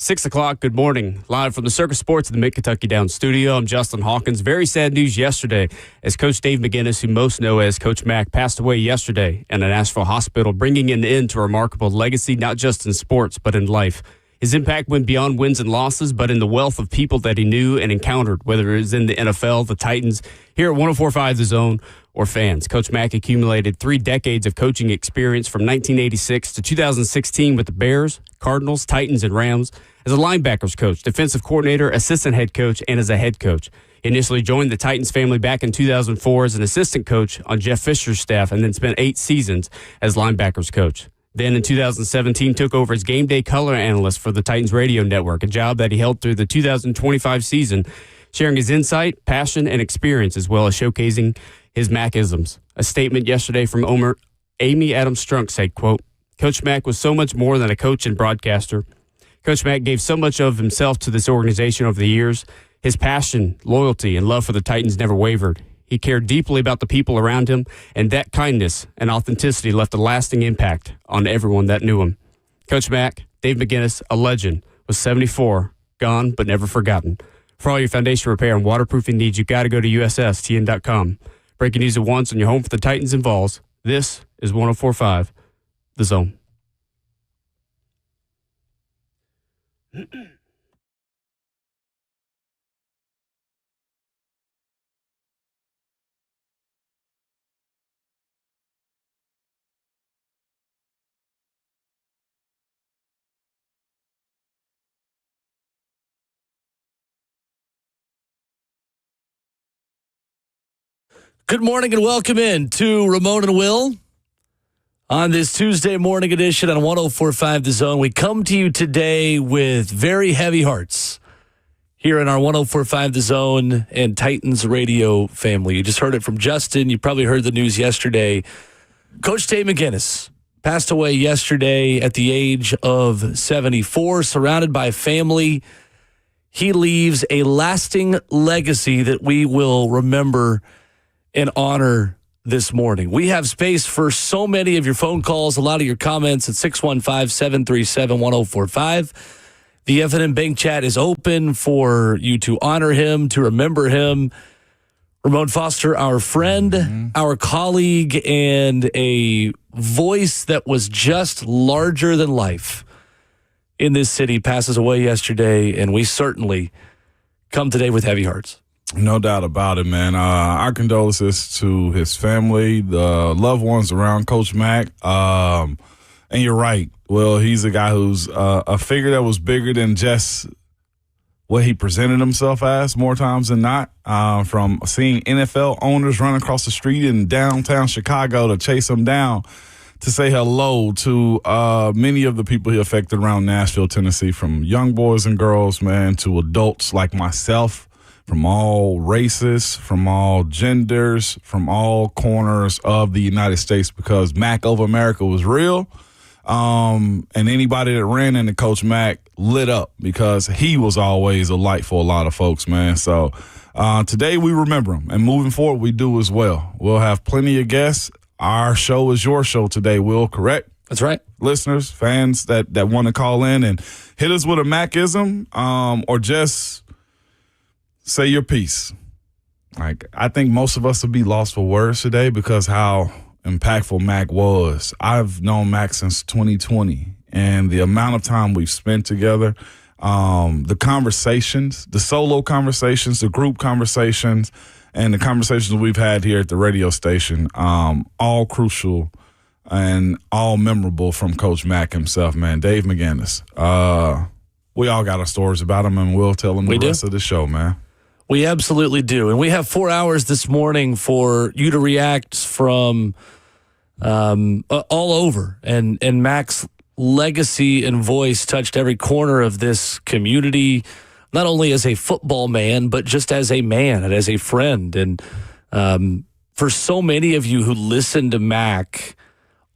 6 o'clock, good morning. Live from the Circus Sports at the Mid-Kentucky Downs studio, I'm Justin Hawkins. Very sad news yesterday as Coach Dave McGinnis, who most know as Coach Mack, passed away yesterday in a Nashville hospital, bringing an end to a remarkable legacy, not just in sports, but in life. His impact went beyond wins and losses, but in the wealth of people that he knew and encountered, whether it was in the NFL, the Titans, here at 104.5 The Zone, or fans. Coach Mack accumulated 3 decades of coaching experience from 1986 to 2016 with the Bears, Cardinals, Titans, and Rams as a linebackers coach, defensive coordinator, assistant head coach, and as a head coach. He initially joined the Titans family back in 2004 as an assistant coach on Jeff Fisher's staff and then spent 8 seasons as linebackers coach. Then in 2017, took over as game day color analyst for the Titans radio network, a job that he held through the 2025 season, sharing his insight, passion, and experience, as well as showcasing his Macisms. A statement yesterday from owner Amy Adams Strunk said, quote, "Coach Mack was so much more than a coach and broadcaster. Coach Mack gave so much of himself to this organization over the years. His passion, loyalty, and love for the Titans never wavered. He cared deeply about the people around him, and that kindness and authenticity left a lasting impact on everyone that knew him." Coach Mack, Dave McGinnis, a legend, was 74, gone but never forgotten. For all your foundation repair and waterproofing needs, you got to go to USSTN.com. Breaking news at once on your home for the Titans and Vols. This is 104.5 The Zone. Good morning and welcome in to Ramon and Will on this Tuesday morning edition on 104.5 The Zone. We come to you today with very heavy hearts here in our 104.5 The Zone and Titans radio family. You just heard it from Justin. You probably heard the news yesterday. Coach Dave McGinnis passed away yesterday at the age of 74, surrounded by family. He leaves a lasting legacy that we will remember and honor this morning. We have space for so many of your phone calls, a lot of your comments at 615-737-1045. The F&M Bank chat is open for you to honor him, to remember him. Ramon Foster, our friend, our colleague, and a voice that was just larger than life in this city, passes away yesterday, and we certainly come today with heavy hearts. No doubt about it, man. Our condolences to his family, the loved ones around Coach Mack. And you're right. Well, he's a guy who's a figure that was bigger than just what he presented himself as more times than not. From seeing NFL owners run across the street in downtown Chicago to chase him down, to say hello to many of the people he affected around Nashville, Tennessee, from young boys and girls, man, to adults like myself, from all races, from all genders, from all corners of the United States, because Mack over America was real. And anybody that ran into Coach Mack lit up because he was always a light for a lot of folks, man. So today we remember him, and moving forward we do as well. We'll have plenty of guests. Our show is your show today, Will, correct? That's right. Listeners, fans that want to call in and hit us with a Macism or just say your piece. Like, I think most of us would be lost for words today because how impactful Mack was. I've known Mack since 2020, and the amount of time we've spent together, the conversations, the solo conversations, the group conversations, and the conversations we've had here at the radio station, all crucial and all memorable from Coach Mack himself, man. Dave McGinnis. We all got our stories about him, and we'll tell them the rest of the show, man. We absolutely do. And we have 4 hours this morning for you to react from all over. And Mack's legacy and voice touched every corner of this community, not only as a football man, but just as a man and as a friend. And for so many of you who listened to Mack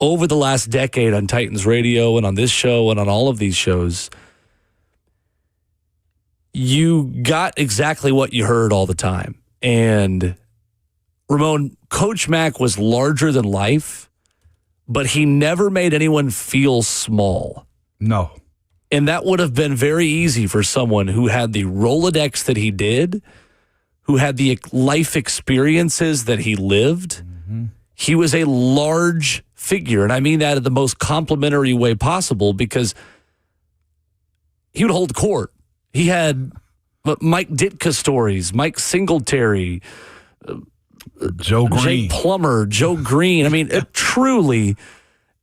over the last decade on Titans Radio and on this show and on all of these shows, you got exactly what you heard all the time. And Ramon, Coach Mack was larger than life, but he never made anyone feel small. No. And that would have been very easy for someone who had the Rolodex that he did, who had the life experiences that he lived. Mm-hmm. He was a large figure, and I mean that in the most complimentary way possible, because he would hold court. He had Mike Ditka stories, Mike Singletary, Joe Green, Jake Plummer, Joe Green. I mean, truly,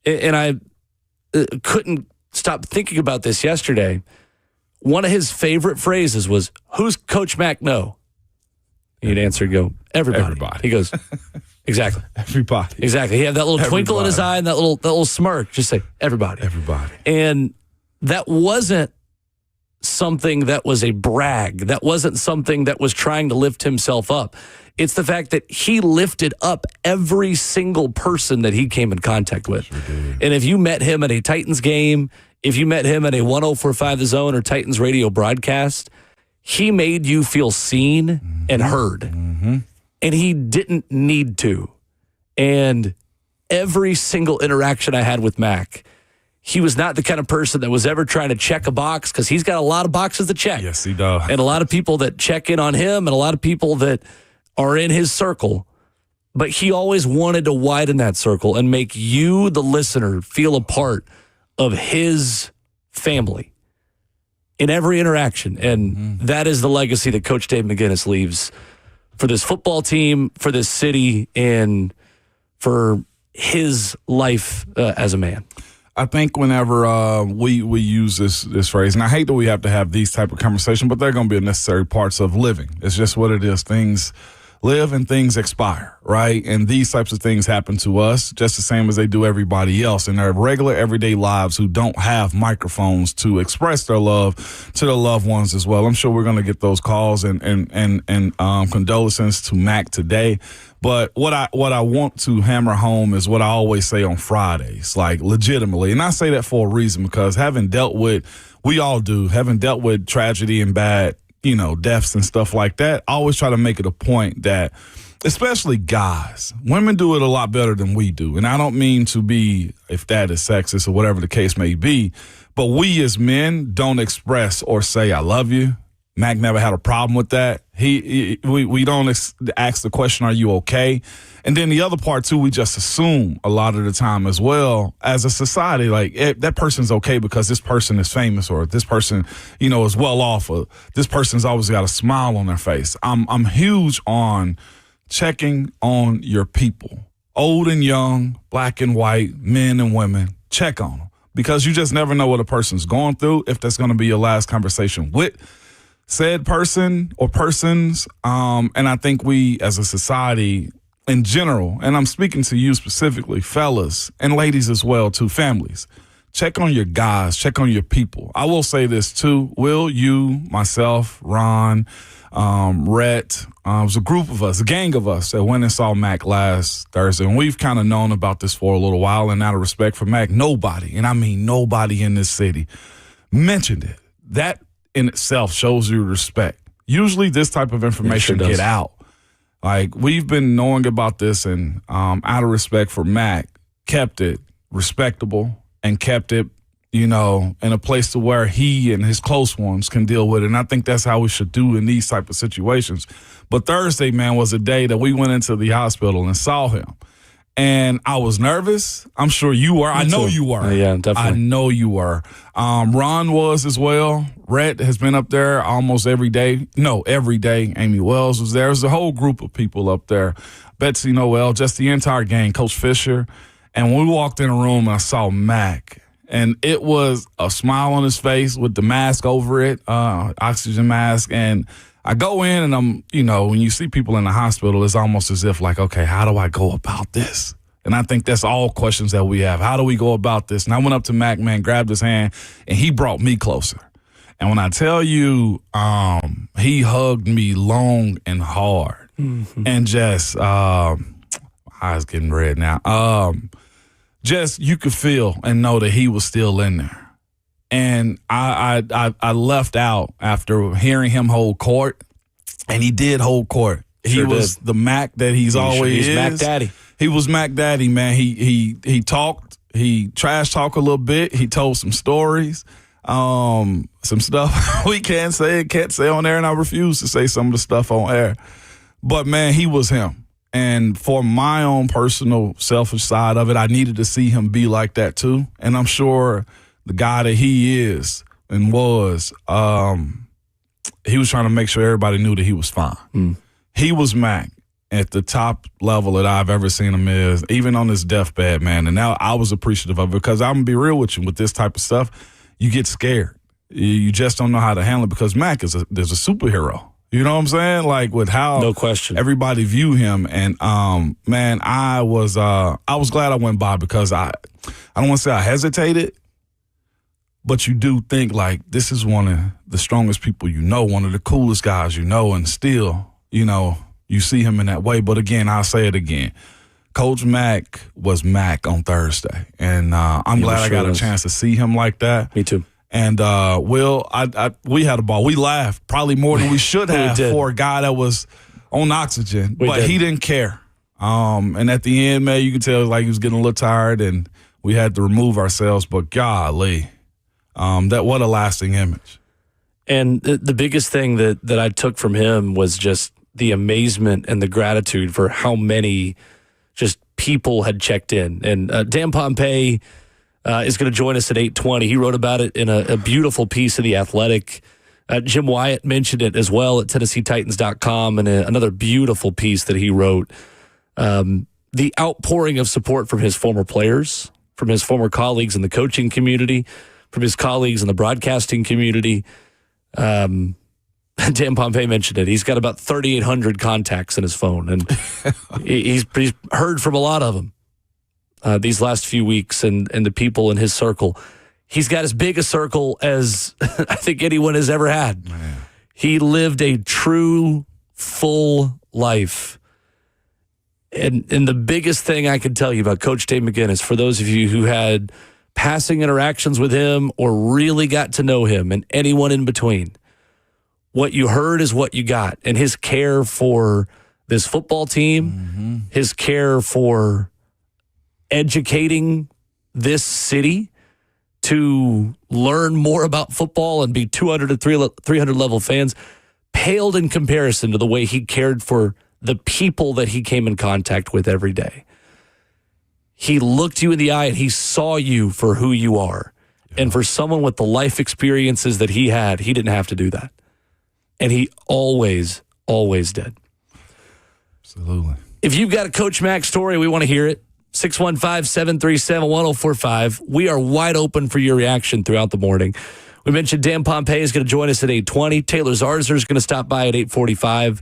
and I couldn't stop thinking about this yesterday. One of his favorite phrases was, "Who's Coach Mack know?" He'd answer and go, "Everybody." He goes, "Exactly. Everybody." Exactly. He had that little twinkle in his eye and that little smirk. Just say, "Everybody." Everybody. And that wasn't something that was a brag. That wasn't something that was trying to lift himself up. It's the fact that he lifted up every single person that he came in contact with. Sure. And if you met him at a Titans game, if you met him at a 104.5 The Zone or Titans radio broadcast, he made you feel seen and heard. Mm-hmm. And he didn't need to. And every single interaction I had with Mack, he was not the kind of person that was ever trying to check a box, because he's got a lot of boxes to check. Yes, he does. And a lot of people that check in on him and a lot of people that are in his circle. But he always wanted to widen that circle and make you, the listener, feel a part of his family in every interaction. And that is the legacy that Coach Dave McGinnis leaves for this football team, for this city, and for his life as a man. I think whenever we use this phrase, and I hate that we have to have these type of conversations, but they're going to be necessary parts of living. It's just what it is. Things live and things expire, right? And these types of things happen to us just the same as they do everybody else in their regular everyday lives who don't have microphones to express their love to their loved ones as well. I'm sure we're going to get those calls and condolences to Mack today. But what I want to hammer home is what I always say on Fridays, like legitimately. And I say that for a reason, because having dealt with tragedy and bad, deaths and stuff like that, I always try to make it a point that, especially guys, women do it a lot better than we do. And I don't mean to be, if that is sexist or whatever the case may be, but we as men don't express or say, "I love you." Mack never had a problem with that. We don't ask the question, "Are you okay?" And then the other part too, we just assume a lot of the time as well as a society, like that person's okay because this person is famous, or this person, is well off, or this person's always got a smile on their face. I'm huge on checking on your people, old and young, black and white, men and women. Check on them, because you just never know what a person's going through, if that's going to be your last conversation with said person or persons. And I think we as a society in general, and I'm speaking to you specifically, fellas and ladies as well, too, families, check on your guys, check on your people. I will say this too, Will, you, myself, Ron, Rhett, it was a group of us, a gang of us that went and saw Mack last Thursday. And we've kind of known about this for a little while, and out of respect for Mack, nobody, and I mean nobody in this city, mentioned it. That in itself shows you respect. Usually this type of information get out. Like, we've been knowing about this, and out of respect for Mack, kept it respectable and kept it, in a place to where he and his close ones can deal with it. And I think that's how we should do in these type of situations. But Thursday, man, was a day that we went into the hospital and saw him. And I was nervous. I'm sure you were. I know you were. Yeah, definitely. I know you were. Ron was as well. Rhett has been up there almost every day. No, every day. Amy Wells was there. There's a whole group of people up there. Betsy Noel, just the entire gang, Coach Fisher. And when we walked in the room, I saw Mack. And it was a smile on his face with the mask over it, oxygen mask. And I go in and I'm, when you see people in the hospital, it's almost as if like, okay, how do I go about this? And I think that's all questions that we have. How do we go about this? And I went up to Mack, man, grabbed his hand, and he brought me closer. And when I tell you, he hugged me long and hard, and just, my eyes getting red now. Just, you could feel and know that he was still in there. And I left out after hearing him hold court, and he did hold court. He was the Mack that he's always is. Mack Daddy. He was Mack Daddy, man. He talked. He trash talked a little bit. He told some stories. Some stuff we can't say on air, and I refuse to say some of the stuff on air. But, man, he was him. And for my own personal selfish side of it, I needed to see him be like that too. And I'm sure the guy that he is and was, he was trying to make sure everybody knew that he was fine. He was Mack at the top level that I've ever seen him is, even on his deathbed, man. And now I was appreciative of it because I'm going to be real with you. With this type of stuff, you get scared. You just don't know how to handle it because Mack there's a superhero. You know what I'm saying? Like with how no question everybody view him. And, man, I was glad I went by because I don't want to say I hesitated, but you do think like this is one of the strongest people you know, one of the coolest guys you know, and still, you know, you see him in that way. But again, I'll say it again. Coach Mack was Mack on Thursday. And I'm glad I got a chance to see him like that. Me too. And, Will, we had a ball. We laughed probably more than we should have for a guy that was on oxygen. He didn't care. And at the end, man, you could tell like he was getting a little tired and we had to remove ourselves. But golly, what a lasting image. And the biggest thing that I took from him was just the amazement and the gratitude for how many just people had checked in. And Dan Pompei is going to join us at 8:20. He wrote about it in a beautiful piece of The Athletic. Jim Wyatt mentioned it as well at TennesseeTitans.com and another beautiful piece that he wrote. The outpouring of support from his former players, from his former colleagues in the coaching community, from his colleagues in the broadcasting community. Dan Pompei mentioned it. He's got about 3,800 contacts in his phone, and he's heard from a lot of them. These last few weeks and the people in his circle. He's got as big a circle as I think anyone has ever had. Man. He lived a true, full life. And the biggest thing I can tell you about Coach Dave McGinnis, for those of you who had passing interactions with him or really got to know him and anyone in between, what you heard is what you got. And his care for this football team, his care for educating this city to learn more about football and be 200 to 300 level fans paled in comparison to the way he cared for the people that he came in contact with every day. He looked you in the eye and he saw you for who you are. Yeah. And for someone with the life experiences that he had, he didn't have to do that. And he always, always did. Absolutely. If you've got a Coach Mack story, we want to hear it. 615-737-1045. We are wide open for your reaction throughout the morning. We mentioned Dan Pompei is going to join us at 8:20. Taylor Zarzer is going to stop by at 8:45.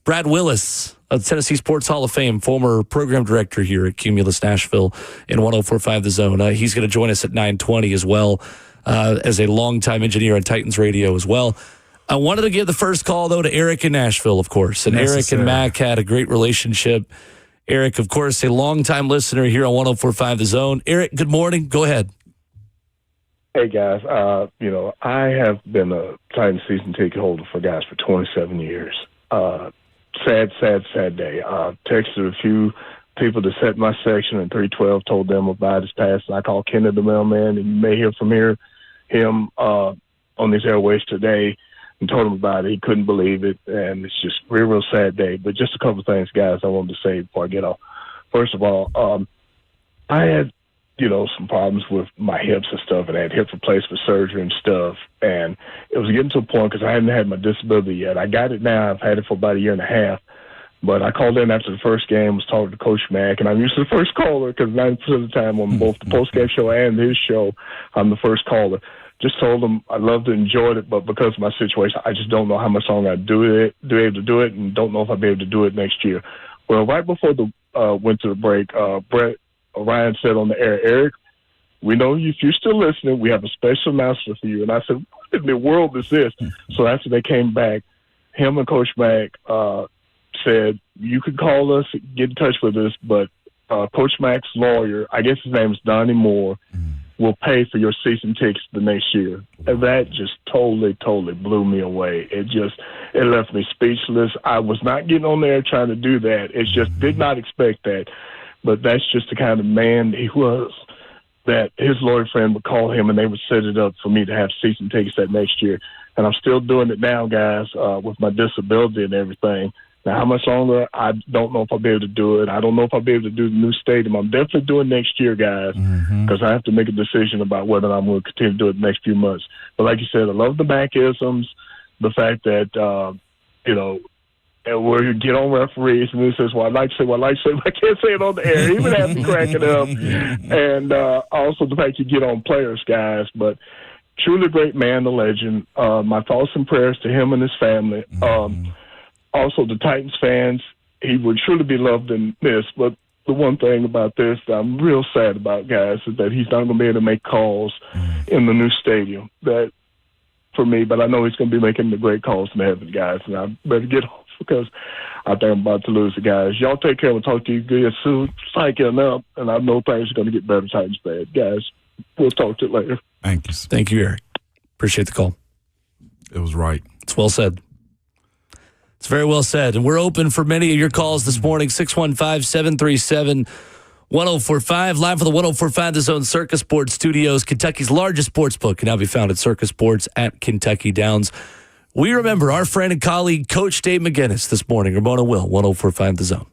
Brad Willis of Tennessee Sports Hall of Fame, former program director here at Cumulus Nashville in 104.5 The Zone. He's going to join us at 9:20 as well, as a longtime engineer on Titans Radio as well. I wanted to give the first call, though, to Eric in Nashville, of course. And Eric and Mack had a great relationship. Eric, of course, a longtime listener here on 104.5 The Zone. Eric, good morning. Go ahead. Hey, guys. I have been a Titans season ticket holder for guys for 27 years. Sad day. Texted a few people that sat in my section in 312, told them about his past. I called Kenny the mailman, and you may hear from him on these airways today, and told him about it. He couldn't believe it, and it's just a real sad day. But just a couple of things, guys, I wanted to say before I get off. First of all, I had, some problems with my hips and stuff, and I had hip replacement surgery and stuff, and it was getting to a point because I hadn't had my disability yet. I got it now. I've had it for about a year and a half, but I called in after the first game, was talking to Coach Mack, and I'm usually the first caller because 90% of the time on both the postgame show and his show, I'm the first caller. Just told him I loved it, enjoyed it, but because of my situation, I just don't know how much longer I'd be able to do it, and don't know if I'll be able to do it next year. Well, right before the went to the break, Brett Ryan said on the air, Eric, we know if you're still listening, we have a special announcement for you. And I said, what in the world is this? So after they came back, him and Coach Mack said, you could call us, get in touch with us, but Coach Mack's lawyer, I guess his name is Donnie Moore, will pay for your season tickets the next year. And that just totally blew me away. It left me speechless. I was not getting on there trying to do that. It just did not expect that. But that's just the kind of man he was. that his lawyer friend would call him and they would set it up for me to have season tickets that next year. And I'm still doing it now, guys, with my disability and everything. Now, how much longer? I don't know if I'll be able to do it. I don't know if I'll be able to do the new stadium. I'm definitely doing next year, guys, because I have to make a decision about whether I'm going to continue to do it the next few months. But like you said, I love the Macisms, the fact that, and where you get on referees and he says, well, I'd like to say, but I can't say it on the air. He even has to crack it up. And also the fact you get on players, guys. But truly great man, the legend. My thoughts and prayers to him and his family. Also, the Titans fans, he would truly be loved and missed. But the one thing about this that I'm real sad about, guys, is that he's not going to be able to make calls in the new stadium. That for me, but I know he's going to be making the great calls in heaven, guys. And I better get off because I think I'm about to lose the guys. Y'all take care. We'll talk to you good soon. Psyching up, and I know things are going to get better. Titans bad, guys. We'll talk to you later. Thank you. Thank you, Eric. Appreciate the call. It was right. It's well said. It's very well said. And we're open for many of your calls this morning, 615-737-1045, live for the 1045 The Zone Circus Sports Studios. Kentucky's largest sports book can now be found at Circus Sports at Kentucky Downs. We remember our friend and colleague, Coach Dave McGinnis, this morning. Ramon and Will, 1045 The Zone.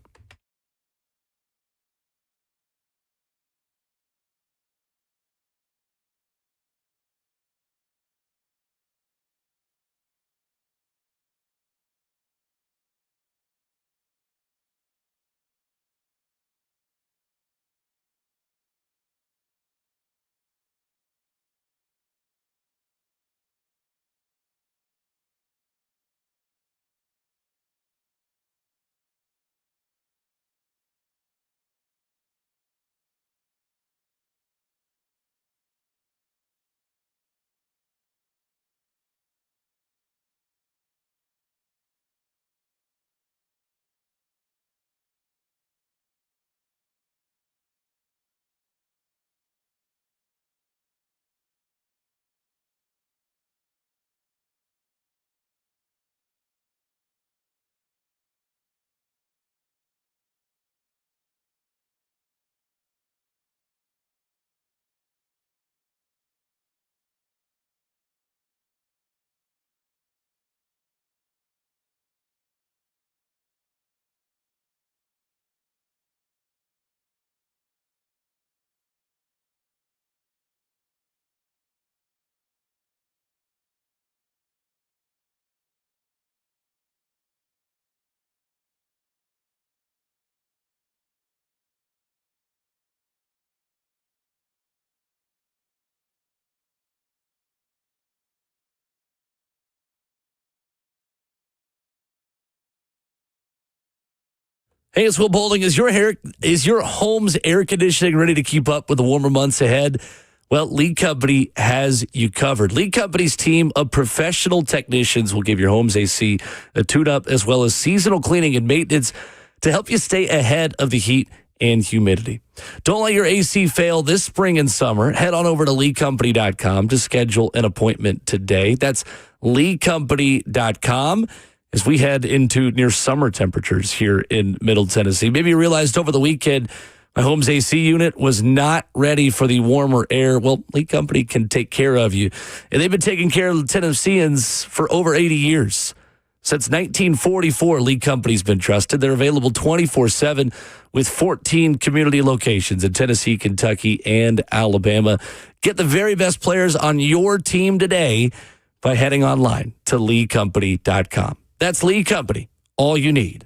Hey, it's Will Bowling. Is your home's air conditioning ready to keep up with the warmer months ahead? Well, Lee Company has you covered. Lee Company's team of professional technicians will give your home's AC a tune-up as well as seasonal cleaning and maintenance to help you stay ahead of the heat and humidity. Don't let your AC fail this spring and summer. Head on over to leecompany.com to schedule an appointment today. That's leecompany.com. As we head into near summer temperatures here in Middle Tennessee. Maybe you realized over the weekend my home's AC unit was not ready for the warmer air. Well, Lee Company can take care of you. And they've been taking care of the Tennesseans for over 80 years. Since 1944, Lee Company's been trusted. They're available 24/7 with 14 community locations in Tennessee, Kentucky, and Alabama. Get the very best players on your team today by heading online to leecompany.com. That's Lee Company, all you need.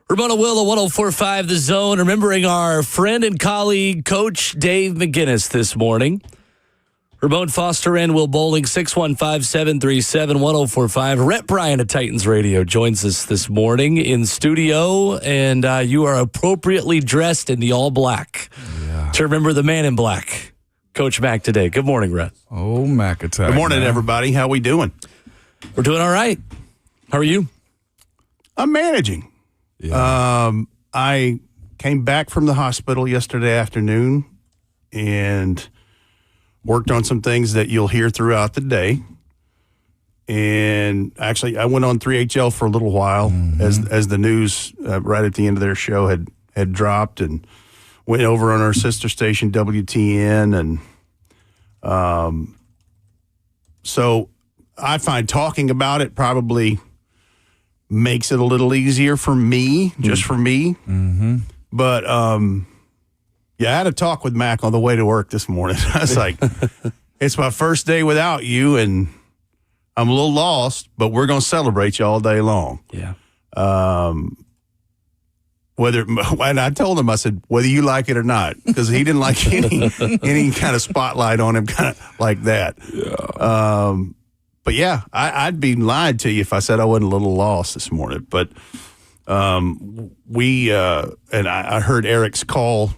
Ramon and Will, 104.5 The Zone. Remembering our friend and colleague, Coach Dave McGinnis this morning. Ramon Foster and Will Bowling, 615-737-1045. Rep Brian at Titans Radio joins us this morning in studio, and you are appropriately dressed in the all black to remember the man in black, Coach Mack, today. Good morning, Rep. Oh, Mack attack. Good morning, man. everybody. How we doing? We're doing all right. How are you? I'm managing. Yeah. I came back from the hospital yesterday afternoon and worked on some things that you'll hear throughout the day. And actually, I went on 3HL for a little while as the news right at the end of their show had dropped, and went over on our sister station WTN. And so I find talking about it probably makes it a little easier for me, just for me. Mm-hmm. But I had a talk with Mack on the way to work this morning. I was like, it's my first day without you, and I'm a little lost, but we're going to celebrate you all day long. Yeah. And I told him, I said, whether you like it or not, because he didn't like any kind of spotlight on him, kind of like that. Yeah. But yeah, I'd be lying to you if I said I wasn't a little lost this morning. But and I heard Eric's call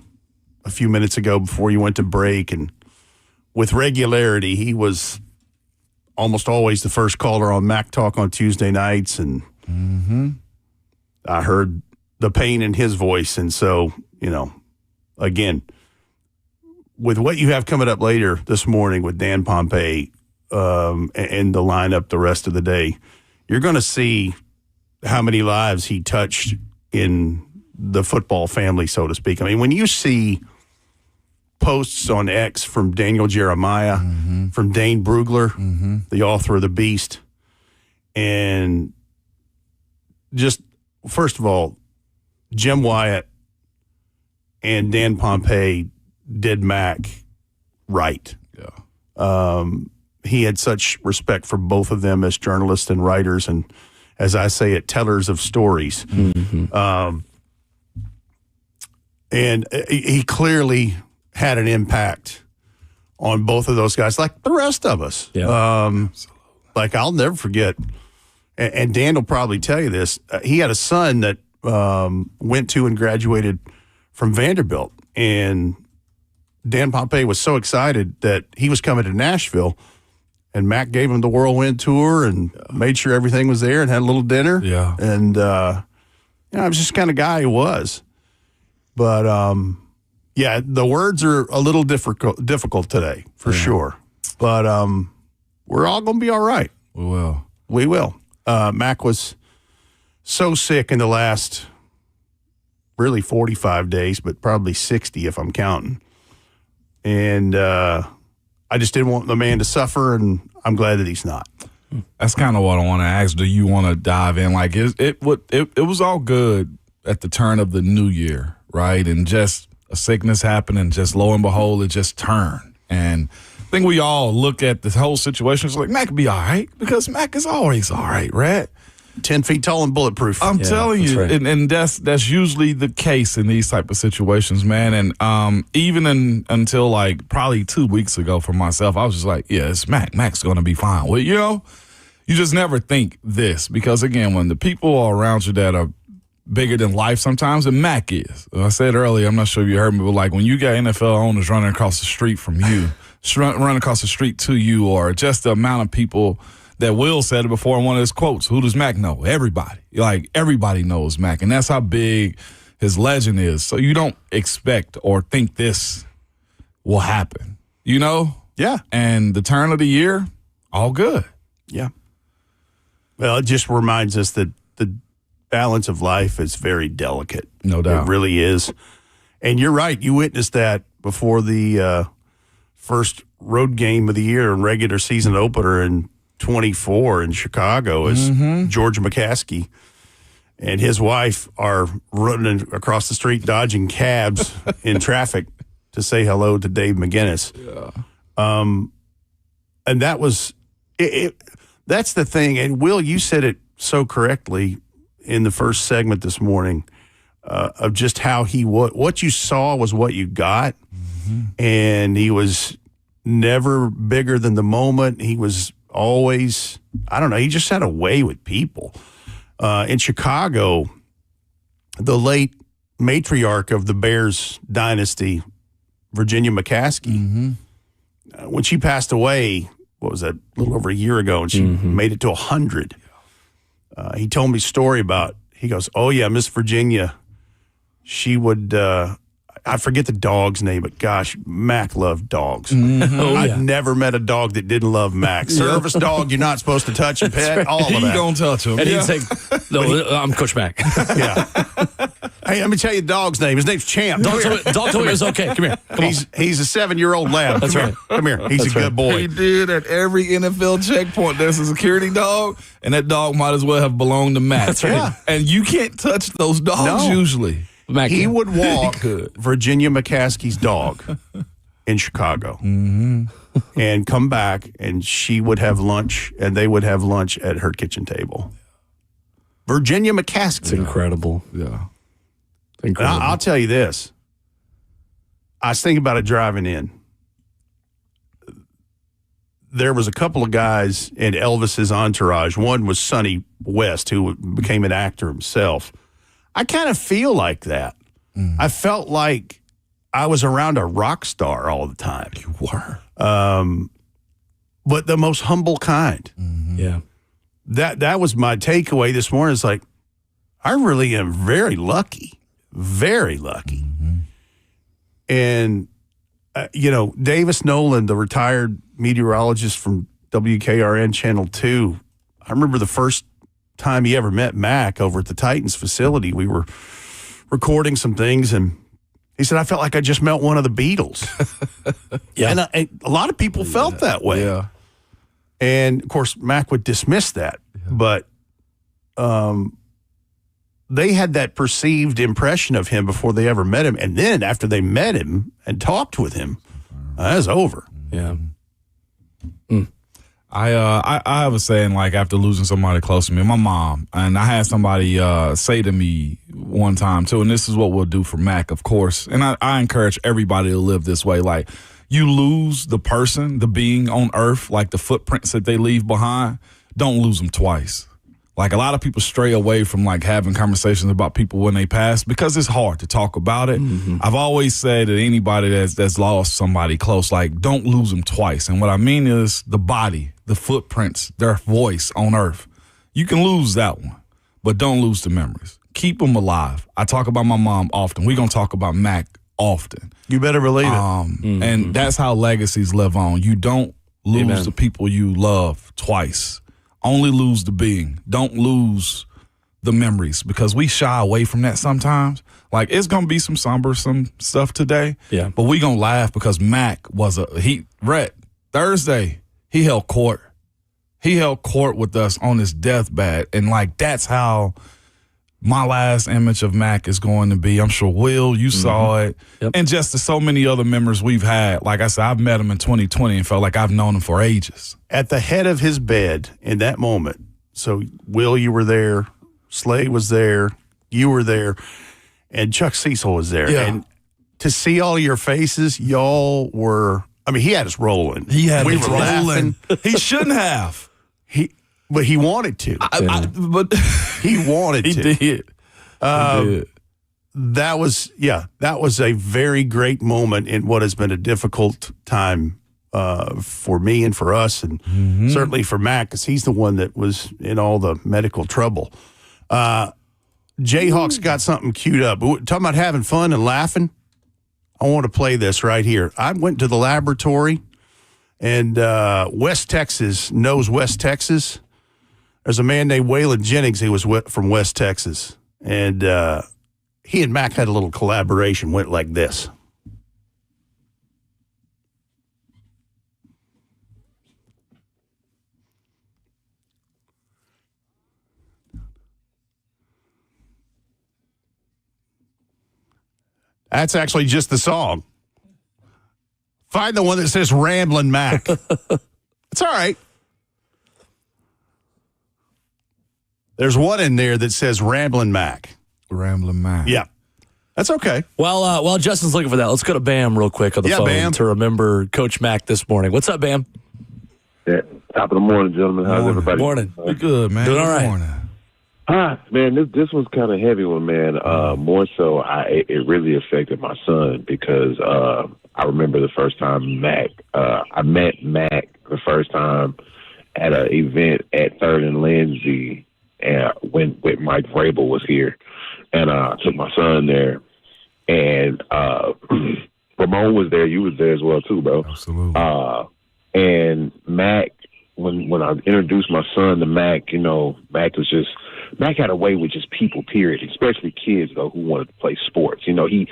a few minutes ago before you went to break, and with regularity, he was almost always the first caller on Mack Talk on Tuesday nights, and I heard the pain in his voice. And so, again, with what you have coming up later this morning with Dan Pompei and the lineup the rest of the day, you're going to see how many lives he touched in the football family, so to speak. I mean, when you see posts on X from Daniel Jeremiah, from Dane Brugler, the author of The Beast, and just, first of all, Jim Wyatt and Dan Pompei did Mack right. Yeah. He had such respect for both of them as journalists and writers, and, as I say it, tellers of stories. And he clearly had an impact on both of those guys, like the rest of us. Yeah. Like, I'll never forget, and Dan will probably tell you this, he had a son that went to and graduated from Vanderbilt, and Dan Pompei was so excited that he was coming to Nashville, and Mack gave him the whirlwind tour and made sure everything was there and had a little dinner. Yeah. And, I was just the kind of guy he was. But, the words are a little difficult today, for sure. But we're all going to be all right. We will. We will. Mack was so sick in the last really 45 days, but probably 60 if I'm counting. And I just didn't want the man to suffer, and I'm glad that he's not. That's kind of what I want to ask. Do you want to dive in? Like, it was all good at the turn of the new year, right? And just a sickness happened, and just lo and behold, it just turned. And I think we all look at this whole situation. It's like, Mack will be all right, because Mack is always all right, right? 10 feet tall and bulletproof. I'm telling you, right. and that's usually the case in these type of situations, man. And even until like probably 2 weeks ago for myself, I was just like, yeah, it's Mack. Mack's going to be fine. Well, you just never think this, because, again, when the people are around you that are bigger than life sometimes, and Mack is. I said earlier, I'm not sure if you heard me, but like when you got NFL owners running across the street from you, running across the street to you, or just the amount of people that Will said it before in one of his quotes, who does Mack know? Everybody. Like, everybody knows Mack, and that's how big his legend is. So you don't expect or think this will happen, Yeah. And the turn of the year, all good. Yeah. Well, it just reminds us that the balance of life is very delicate. No doubt. It really is. And you're right. You witnessed that before the first road game of the year and regular season opener in 24 in Chicago as George McCaskey and his wife are running across the street dodging cabs in traffic to say hello to Dave McGinnis. Yeah. And that was it. That's the thing. And Will, you said it so correctly in the first segment this morning. of just how what you saw was what you got. And he was never bigger than the moment. He was always, I don't know, he just had a way with people. In Chicago, the late matriarch of the Bears dynasty, Virginia McCaskey, when she passed away, what was that, a little over a year ago, and she made it to 100. He told me a story about, he goes, oh, yeah, Miss Virginia, she would, I forget the dog's name, but gosh, Mack loved dogs. I've never met a dog that didn't love Mack. Service dog, you're not supposed to touch and pet, all of that. He don't touch him. And he'd say, no, I'm Coach Mack. Yeah. Hey, let me tell you the dog's name. His name's Champ. Dog told me it was okay. Come here. Come on. He's a 7-year-old lab. That's right. Come here. He's a good boy. He did at every NFL checkpoint. There's a security dog, and that dog might as well have belonged to Matt. That's right. Yeah. And you can't touch those dogs usually. Mack, He would walk Virginia McCaskey's dog in Chicago and come back, and she would have lunch, and they would have lunch at her kitchen table. Virginia McCaskey. It's incredible. Yeah. Incredible. I'll tell you this. I was thinking about it driving in. There was a couple of guys in Elvis's entourage. One was Sonny West, who became an actor himself. I kind of feel like that. I felt like I was around a rock star all the time. You were. But the most humble kind. Yeah. That was my takeaway this morning. It's like, I really am very lucky. Very lucky. And, Davis Nolan, the retired meteorologist from WKRN Channel 2, I remember the first time he ever met Mack over at the Titans facility. We were recording some things, and he said, I felt like I just met one of the Beatles. Yeah. And a lot of people felt that way. Yeah. And, of course, Mack would dismiss that. But they had that perceived impression of him before they ever met him. And then after they met him and talked with him, that was over. Yeah. I have a saying, like, after losing somebody close to me, my mom, and I had somebody say to me one time too, and this is what we'll do for Mack, of course, and I encourage everybody to live this way. Like, you lose the person, the being on earth, like the footprints that they leave behind, don't lose them twice. Like, a lot of people stray away from, like, having conversations about people when they pass because it's hard to talk about it. I've always said that anybody that's lost somebody close, like, don't lose them twice. And what I mean is the body, the footprints, their voice on earth. You can lose that one, but don't lose the memories. Keep them alive. I talk about my mom often. We're going to talk about Mack often. You better believe it. And that's how legacies live on. You don't lose the people you love twice. Only lose the being. Don't lose the memories, because we shy away from that sometimes. Like, it's going to be some somber, some stuff today. Yeah. But we going to laugh because Mack was Thursday, he held court. He held court with us on his deathbed. And, like, that's how my last image of Mack is going to be. I'm sure, Will, you saw it. Yep. And just to so many other members we've had. Like I said, I've met him in 2020 and felt like I've known him for ages. At the head of his bed in that moment. So, Will, you were there. Slade was there. You were there. And Chuck Cecil was there. Yeah. And to see all your faces, y'all were, I mean, he had us rolling. He had we us were rolling. laughing. He shouldn't have. But he wanted to. But He wanted he to. did. He did. That was a very great moment in what has been a difficult time for me and for us, and certainly for Mack, because he's the one that was in all the medical trouble. Jayhawk's got something queued up. Talking about having fun and laughing, I want to play this right here. I went to the laboratory, and West Texas knows West Texas. There's a man named Waylon Jennings who was from West Texas, and he and Mack had a little collaboration, went like this. That's actually just the song. Find the one that says Ramblin' Mack. It's all right. There's one in there that says Ramblin' Mack. Ramblin' Mack. Yeah. That's okay. While Justin's looking for that, let's go to Bam real quick on the phone Bam. to remember Coach Mack this morning. What's up, Bam? Yeah. Top of the morning, gentlemen. How's everybody? Morning. We good, man. Doing all Good right. morning. Man, this was kind of heavy one, man. More so, it really affected my son because I remember the first time I met Mack the first time at an event at Third and Lindsay, and when Mike Vrabel was here, and I took my son there, and Ramon was there. You was there as well too, bro. Absolutely. And Mack, when I introduced my son to Mack, Mack had a way with just people, period, especially kids, though, who wanted to play sports. He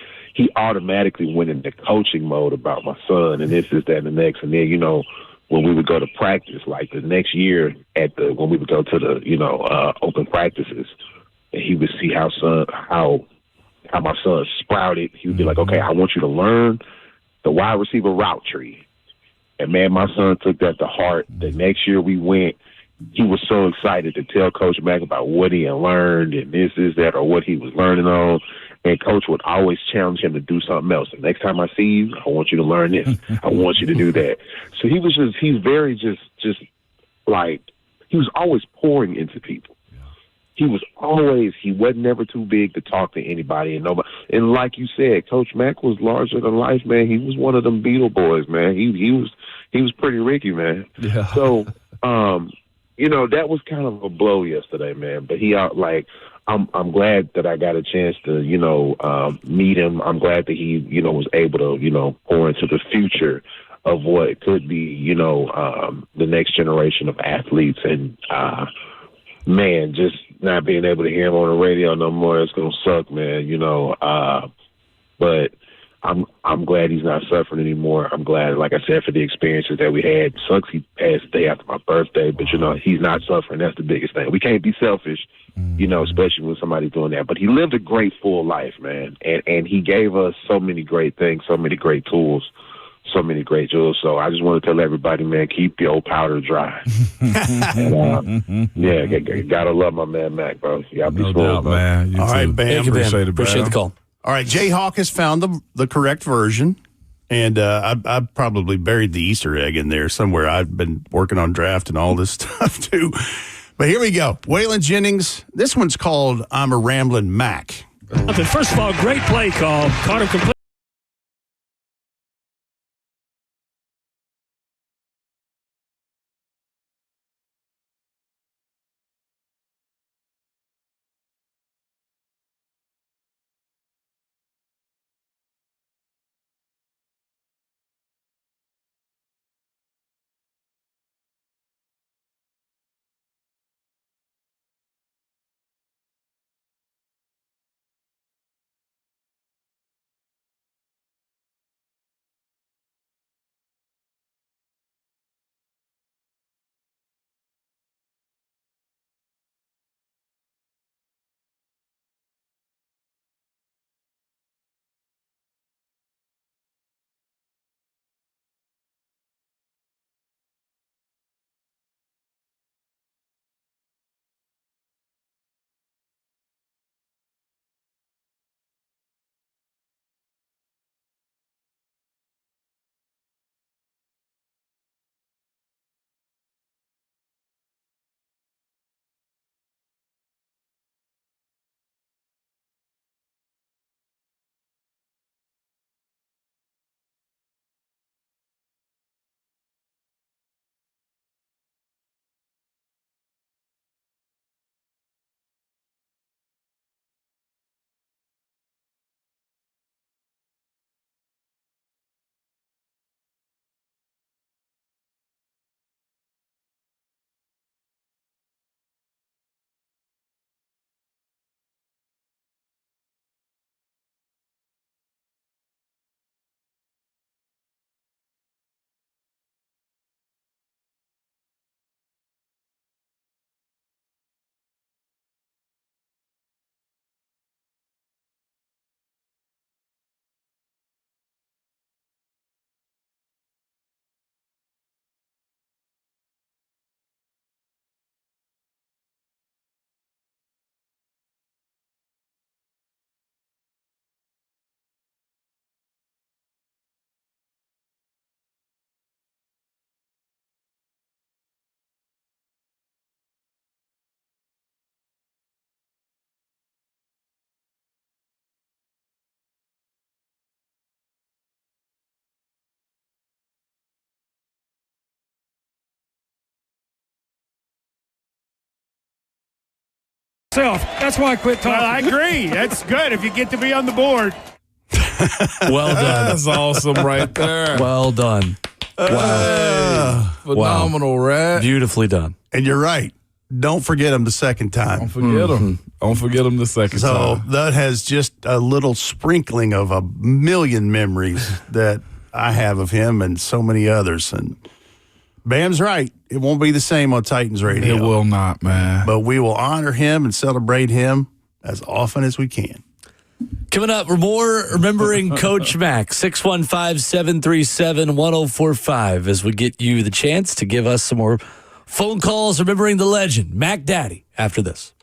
automatically went into coaching mode about my son and this, that, and the next. And then, when we would go to practice, like the next year when we would go to the, open practices, and he would see how my son sprouted. He would be like, okay, I want you to learn the wide receiver route tree. And, man, my son took that to heart. The next year we went, he was so excited to tell Coach Mack about what he had learned and this, that, or what he was learning on. And Coach would always challenge him to do something else. The next time I see you, I want you to learn this. I want you to do that. So he was always pouring into people. He wasn't never too big to talk to anybody and nobody. And like you said, Coach Mack was larger than life, man. He was one of them Beatle boys, man. He was pretty Ricky, man. Yeah. So, that was kind of a blow yesterday, man. But I'm glad that I got a chance to, meet him. I'm glad that he, was able to, pour into the future of what could be, the next generation of athletes. And, man, just not being able to hear him on the radio no more, it's going to suck, man, but I'm glad he's not suffering anymore. I'm glad, like I said, for the experiences that we had. Sucks he passed the day after my birthday, but, he's not suffering. That's the biggest thing. We can't be selfish, especially when somebody's doing that. But he lived a great, full life, man, and he gave us so many great things, so many great tools, so many great jewels. So I just want to tell everybody, man, keep the old powder dry. And, gotta love my man Mack, bro. Y'all be No smooth, doubt, man. You All too. right, Bam. Thank you, Bam. Appreciate it, Appreciate Bam. the call. All right, Jay Hawk has found the correct version, and I probably buried the Easter egg in there somewhere. I've been working on draft and all this stuff too. But here we go. Waylon Jennings. This one's called I'm a Ramblin' Mack. First of all, great play call. Caught him completely. That's why I quit talking. Well, I agree. That's good if you get to be on the board. Well done. That's awesome right there. Well done. Wow. Phenomenal, right? Beautifully done. And you're right. Don't forget him the second time. Don't forget him. Don't forget him the second So time. that has just a little sprinkling of a million memories that I have of him and so many others. And Bam's right. It won't be the same on Titans Radio. It will not, man. But we will honor him and celebrate him as often as we can. Coming up, we're more remembering Coach Mack, 615-737-1045, as we get you the chance to give us some more phone calls remembering the legend, Mack Daddy, after this.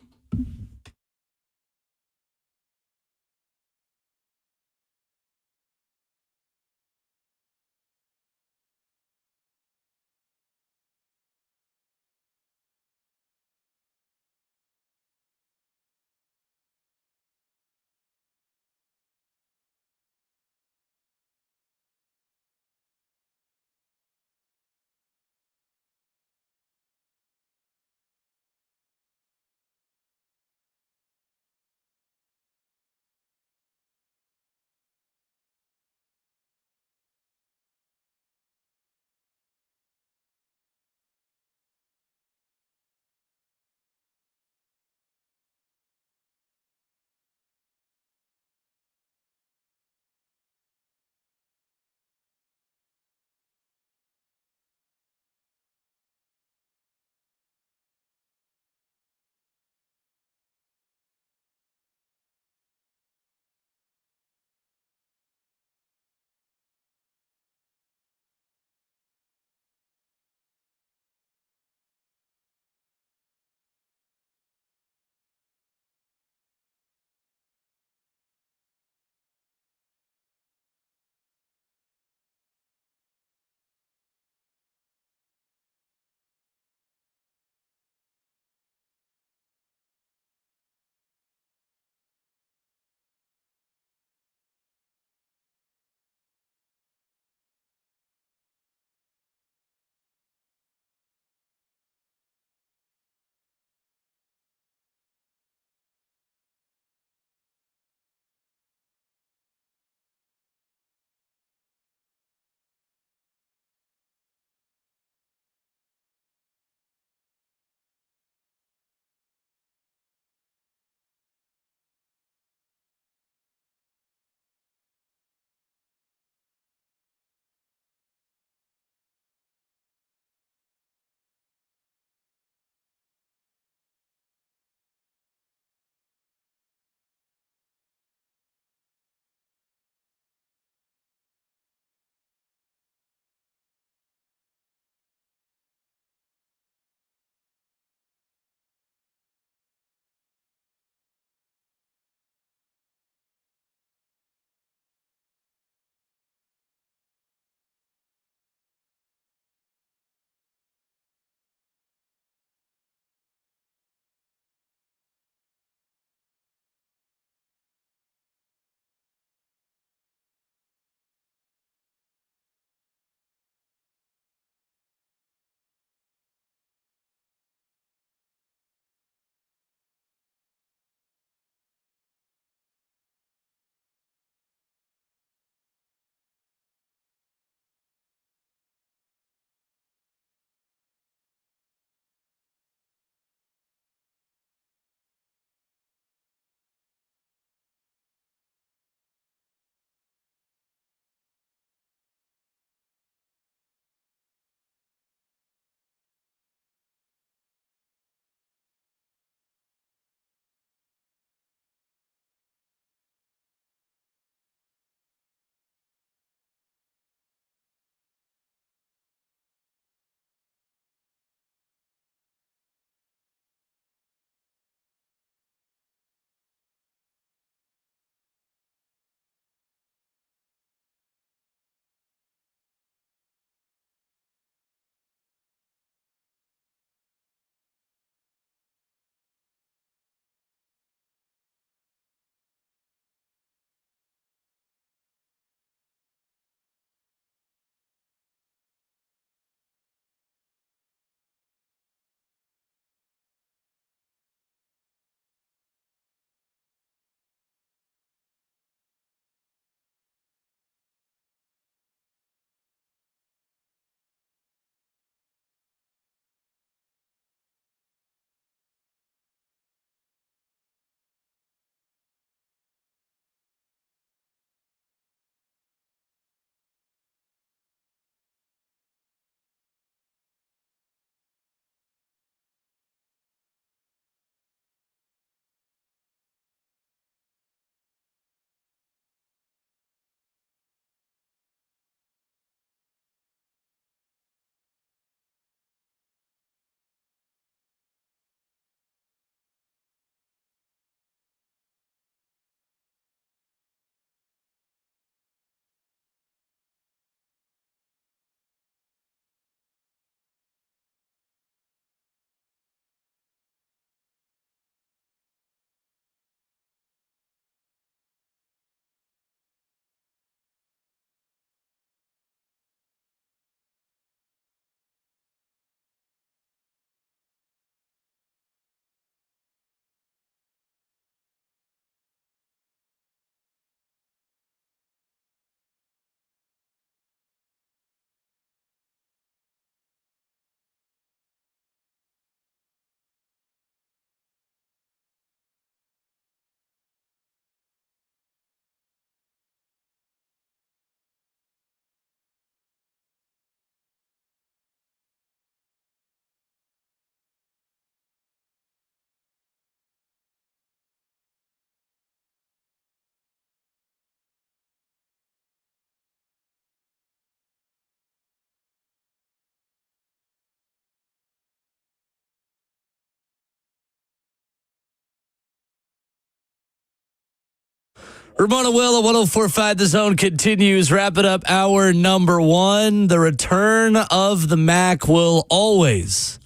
Ramon and Will at 104.5 The Zone continues. Wrapping up hour number 1. The return of the Mack will always,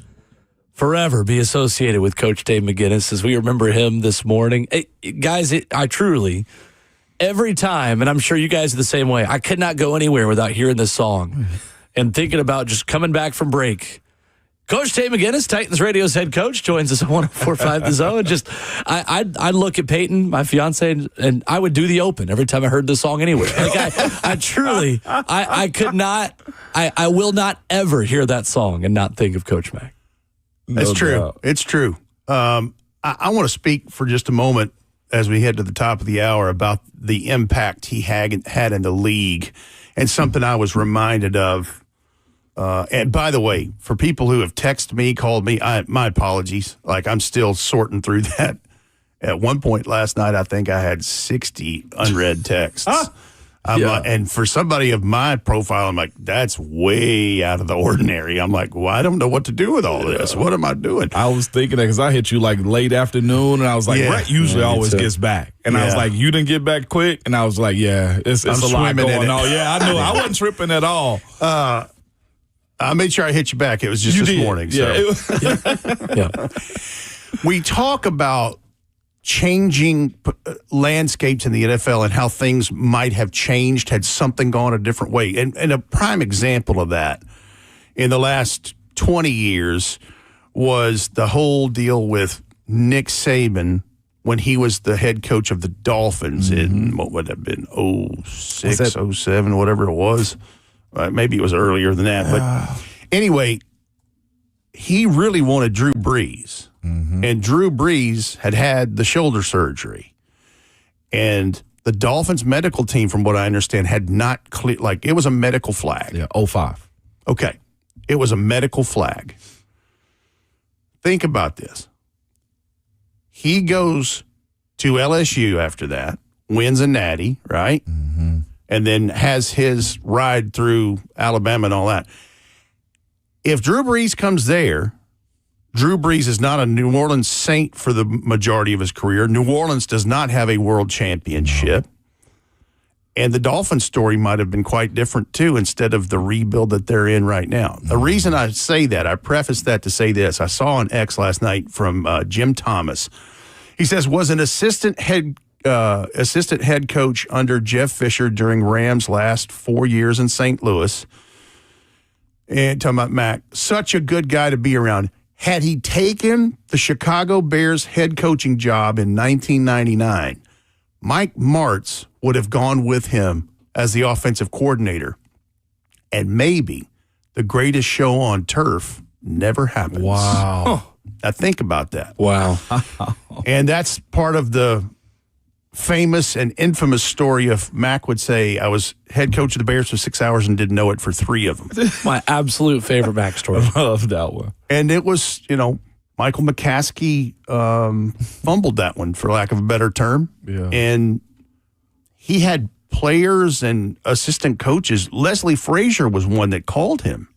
forever be associated with Coach Dave McGinnis as we remember him this morning. Guys, I truly, every time, and I'm sure you guys are the same way, I could not go anywhere without hearing this song and thinking about just coming back from break. Coach Dave McGinnis, Titans Radio's head coach, joins us on 104.5 The Zone. Just, I'd look at Peyton, my fiance, and I would do the open every time I heard the song anywhere. Like I truly, I could not, I will not ever hear that song and not think of Coach Mack. That's true. doubt. It's true. I want to speak for just a moment as we head to the top of the hour about the impact he had in the league, and something I was reminded of. And by the way, for people who have texted me, called me, my apologies. Like, I'm still sorting through that. At one point last night, I think I had 60 unread texts. And for somebody of my profile, I'm like, that's way out of the ordinary. I'm like, well, I don't know what to do with all this. What am I doing? I was thinking that because I hit you like late afternoon, and I was like, Brett usually always gets back. And I was like, you didn't get back quick? And I was like, yeah, it's a lot going on. Yeah, I knew. I wasn't tripping at all. I made sure I hit you back. It was just this morning. Yeah. So. We talk about changing landscapes in the NFL and how things might have changed had something gone a different way. And a prime example of that in the last 20 years was the whole deal with Nick Saban when he was the head coach of the Dolphins in, what would have been, 06, 07, whatever it was. Maybe it was earlier than that. But anyway, he really wanted Drew Brees. And Drew Brees had the shoulder surgery. And the Dolphins medical team, from what I understand, had not cleared, like, it was a medical flag. Yeah, 05. Okay. It was a medical flag. Think about this. He goes to LSU after that, wins a natty, right? And then has his ride through Alabama and all that. If Drew Brees comes there, Drew Brees is not a New Orleans Saint for the majority of his career. New Orleans does not have a world championship. And the Dolphins story might have been quite different, too, instead of the rebuild that they're in right now. The reason I say that, I preface that to say this. I saw on X last night from Jim Thomas. He says, was an assistant head coach under Jeff Fisher during Rams' last 4 years in St. Louis. And talking about Mack, such a good guy to be around. Had he taken the Chicago Bears head coaching job in 1999, Mike Martz would have gone with him as the offensive coordinator. And maybe the greatest show on turf never happens. Wow. Now think about that. Wow. And that's part of the famous and infamous story of Mack would say, I was head coach of the Bears for 6 hours and didn't know it for 3 of them. My absolute favorite Mack story. I love that one. And it was, Michael McCaskey fumbled that one, for lack of a better term. Yeah. And he had players and assistant coaches. Leslie Frazier was one that called him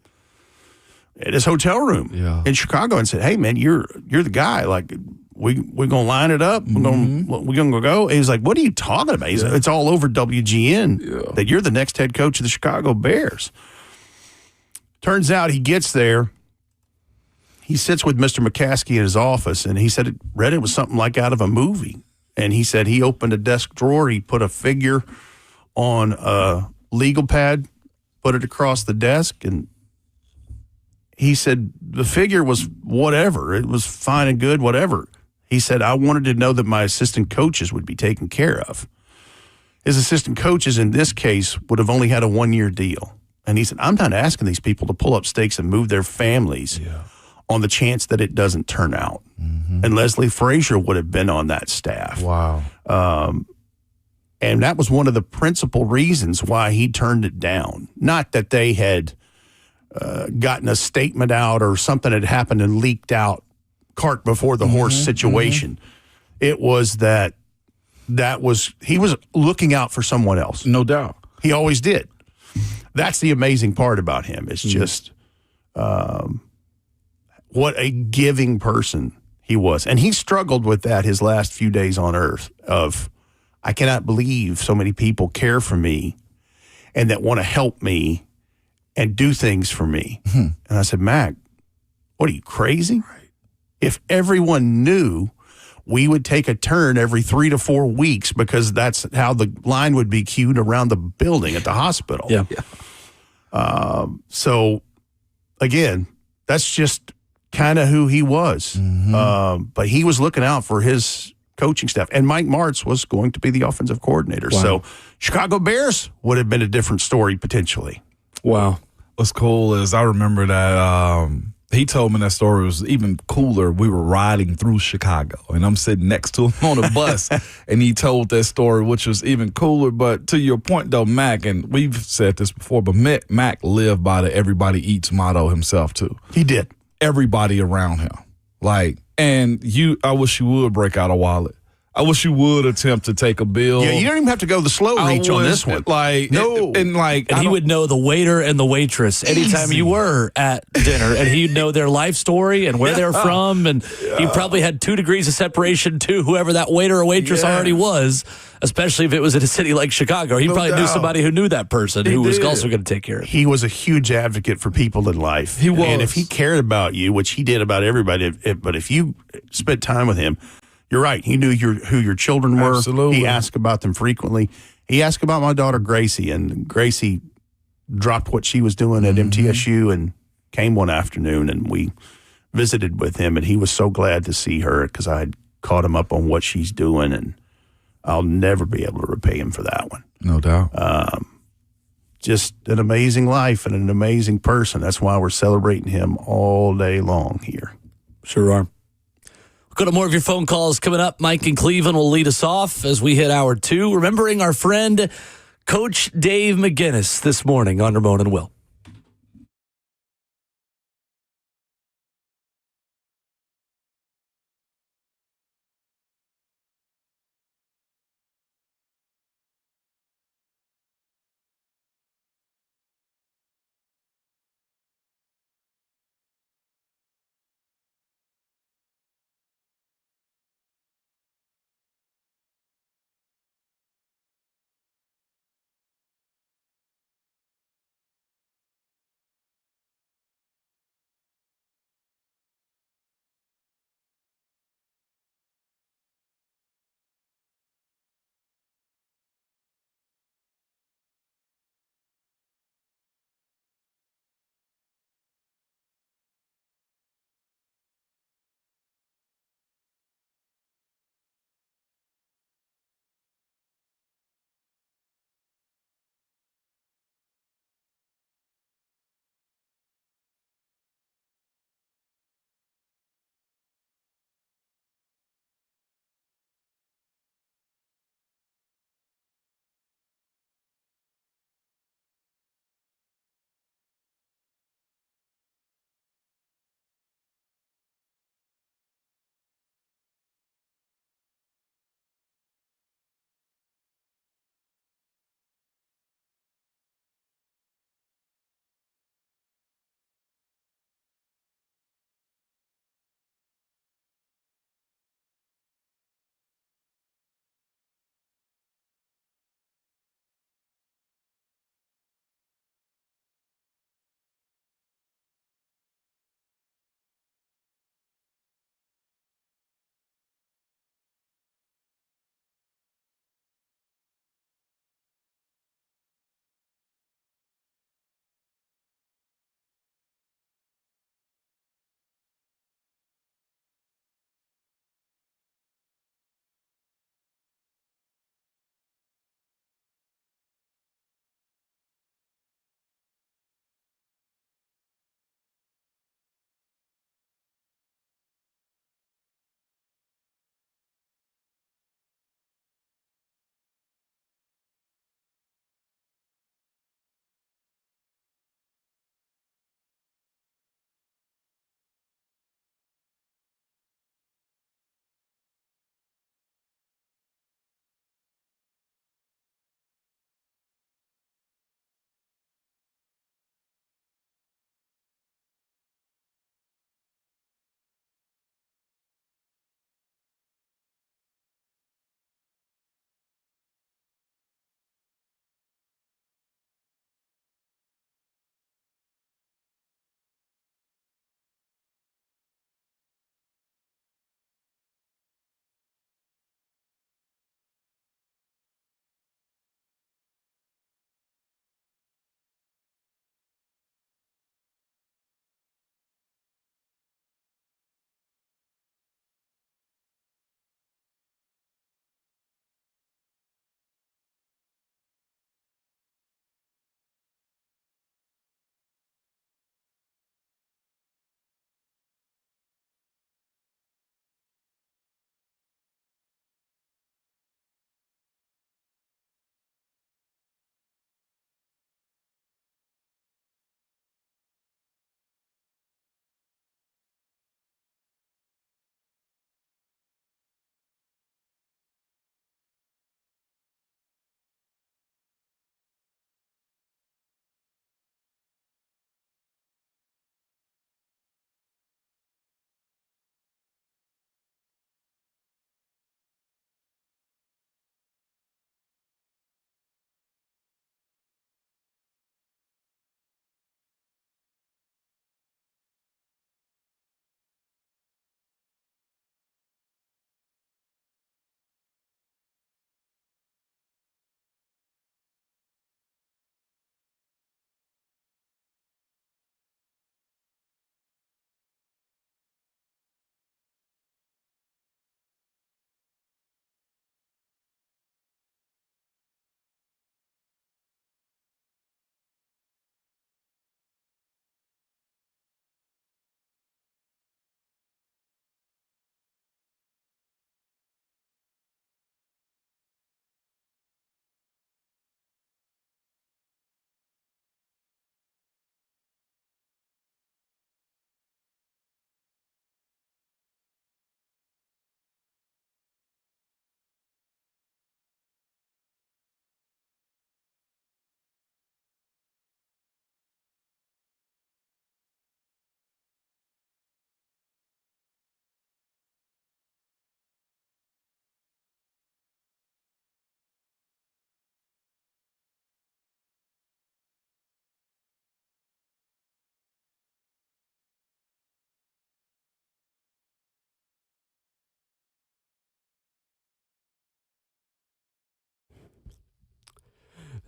at his hotel room in Chicago and said, hey, man, you're the guy. Like, we're going to line it up. We're going to go. And he's like, what are you talking about? He's like, it's all over WGN that you're the next head coach of the Chicago Bears. Turns out he gets there. He sits with Mr. McCaskey in his office, and he said it was something like out of a movie. And he said he opened a desk drawer. He put a figure on a legal pad, put it across the desk, and he said the figure was whatever. It was fine and good, whatever. He said, I wanted to know that my assistant coaches would be taken care of. His assistant coaches in this case would have only had a 1-year deal. And he said, I'm not asking these people to pull up stakes and move their families on the chance that it doesn't turn out. And Leslie Frazier would have been on that staff. Wow. And that was one of the principal reasons why he turned it down. Not that they had gotten a statement out or something had happened and leaked out, cart before the horse situation. It was he was looking out for someone else. No doubt. He always did. That's the amazing part about him. It's just what a giving person he was. And he struggled with that his last few days on earth of, I cannot believe so many people care for me and that want to help me and do things for me. And I said, Mac, what are you, crazy? If everyone knew, we would take a turn every 3 to 4 weeks because that's how the line would be queued around the building at the hospital. Yeah. So, again, that's just kind of who he was. But he was looking out for his coaching staff. And Mike Martz was going to be the offensive coordinator. Wow. So, Chicago Bears would have been a different story potentially. Wow. What's cool is I remember that he told me that story was even cooler. We were riding through Chicago, and I'm sitting next to him on a bus, and he told that story, which was even cooler. But to your point, though, Mac, and we've said this before, but Mac lived by the everybody eats motto himself, too. He did. Everybody around him. And I wish you would break out a wallet. I wish you would attempt to take a bill. Yeah, you don't even have to go the slow reach on this one. No. And he would know the waiter and the waitress anytime you were at dinner, and he'd know their life story and where they're from, and he probably had 2 degrees of separation to whoever that waiter or waitress already was, especially if it was in a city like Chicago. He probably knew somebody who knew that person who was also going to take care of it. He was a huge advocate for people in life. He was. And if he cared about you, which he did about everybody, but if you spent time with him, you're right. He knew who your children were. Absolutely. He asked about them frequently. He asked about my daughter, Gracie, and Gracie dropped what she was doing at MTSU and came one afternoon, and we visited with him, and he was so glad to see her because I had caught him up on what she's doing, and I'll never be able to repay him for that one. No doubt. Just an amazing life and an amazing person. That's why we're celebrating him all day long here. Sure are. We'll go to more of your phone calls coming up. Mike in Cleveland will lead us off as we hit hour 2. Remembering our friend, Coach Dave McGinnis, this morning on Ramon and Will.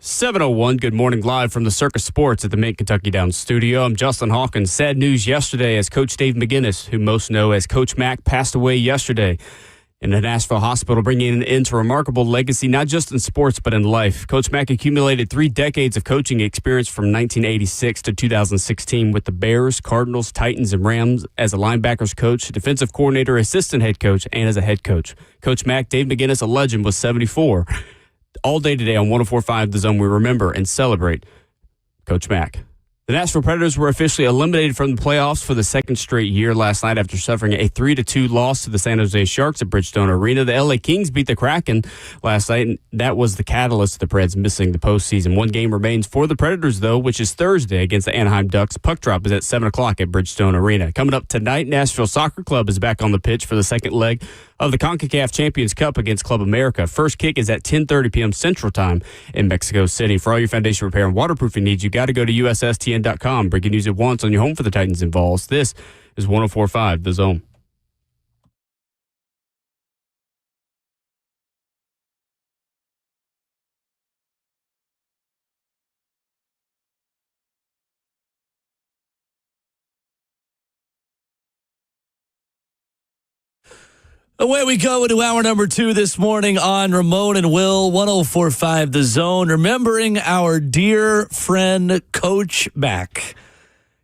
7:01. Good morning, live from the Circus Sports at the Mid-Kentucky Downs studio. I'm Justin Hawkins. Sad news yesterday as Coach Dave McGinnis, who most know as Coach Mack, passed away yesterday in a Nashville hospital, bringing an end to a remarkable legacy, not just in sports, but in life. Coach Mack accumulated 3 decades of coaching experience from 1986 to 2016 with the Bears, Cardinals, Titans, and Rams as a linebackers coach, defensive coordinator, assistant head coach, and as a head coach. Coach Mack, Dave McGinnis, a legend, was 74. All day today on 104.5 The Zone, we remember and celebrate Coach Mack. The Nashville Predators were officially eliminated from the playoffs for the second straight year last night after suffering a 3-2 loss to the San Jose Sharks at Bridgestone Arena. The LA Kings beat the Kraken last night, and that was the catalyst to the Preds missing the postseason. One game remains for the Predators, though, which is Thursday against the Anaheim Ducks. Puck drop is at 7 o'clock at Bridgestone Arena. Coming up tonight, Nashville Soccer Club is back on the pitch for the second leg of the CONCACAF Champions Cup against Club America. First kick is at 10:30 p.m. Central Time in Mexico City. For all your foundation repair and waterproofing needs, you got to go to USSTN.com. Breaking news at once on your home for the Titans and Vols. This is 104.5 The Zone. Away we go into hour number 2 this morning on Ramon and Will, 104.5 The Zone. Remembering our dear friend, Coach Mack,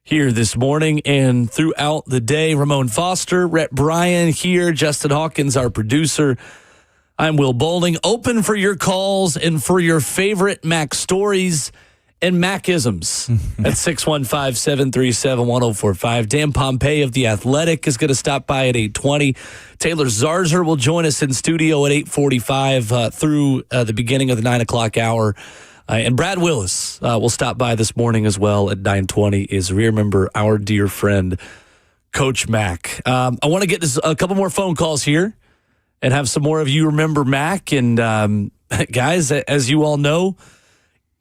here this morning and throughout the day. Ramon Foster, Rhett Bryan here, Justin Hawkins, our producer. I'm Will Bowling. Open for your calls and for your favorite Mack stories and Macisms at 615-737-1045. Dan Pompei of The Athletic is going to stop by at 8:20. Taylor Zarzer will join us in studio at 8:45 through the beginning of the 9 o'clock hour. And Brad Willis will stop by this morning as well at 9:20 as we remember our dear friend, Coach Mack. I want to get a couple more phone calls here and have some more of you remember Mack. And guys, as you all know,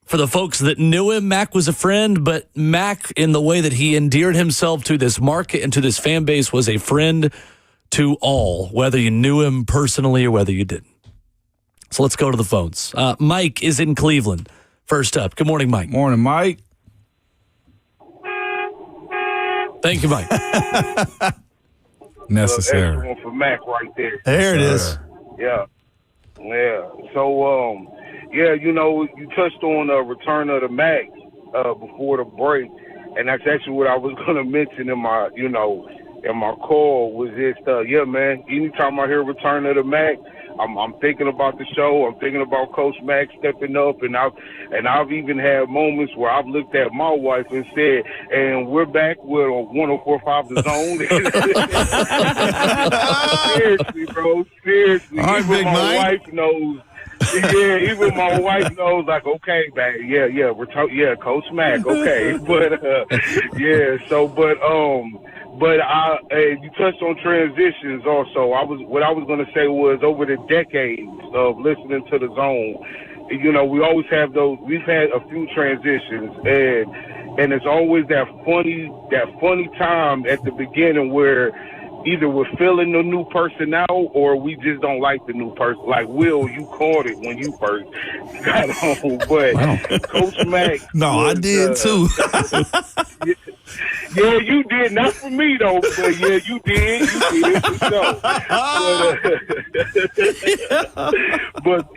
for the folks that knew him, Mack was a friend, but Mack, in the way that he endeared himself to this market and to this fan base, was a friend to all, whether you knew him personally or whether you didn't. So let's go to the phones. Mike is in Cleveland. First up. Good morning, Mike. Morning, Mike. Thank you, Mike. Necessary. Excellent for Mac right there. There it is. Yeah. So, you know, you touched on the return of the Mac before the break, and that's actually what I was going to mention in my, in my call was just, man, anytime I hear return of the Mac, I'm thinking about the show. I'm thinking about Coach Mack stepping up, and I've even had moments where I've looked at my wife and said, "And we're back with a 104.5 The Zone." Seriously, bro. Seriously. All right, even Big my Mike. wife knows. Yeah, even my wife knows. Like, okay, babe. Yeah. Coach Mack. Okay, but But you touched on transitions also. What I was going to say was over the decades of listening to the Zone, we always have those. We've had a few transitions, and it's always that funny time at the beginning where either we're feeling the new person now or we just don't like the new person. Like, Will, you caught it when you first got home, but wow. Coach Mack. No, I did too. Yeah, you did. Not for me though, but yeah, you did. You did for sure. But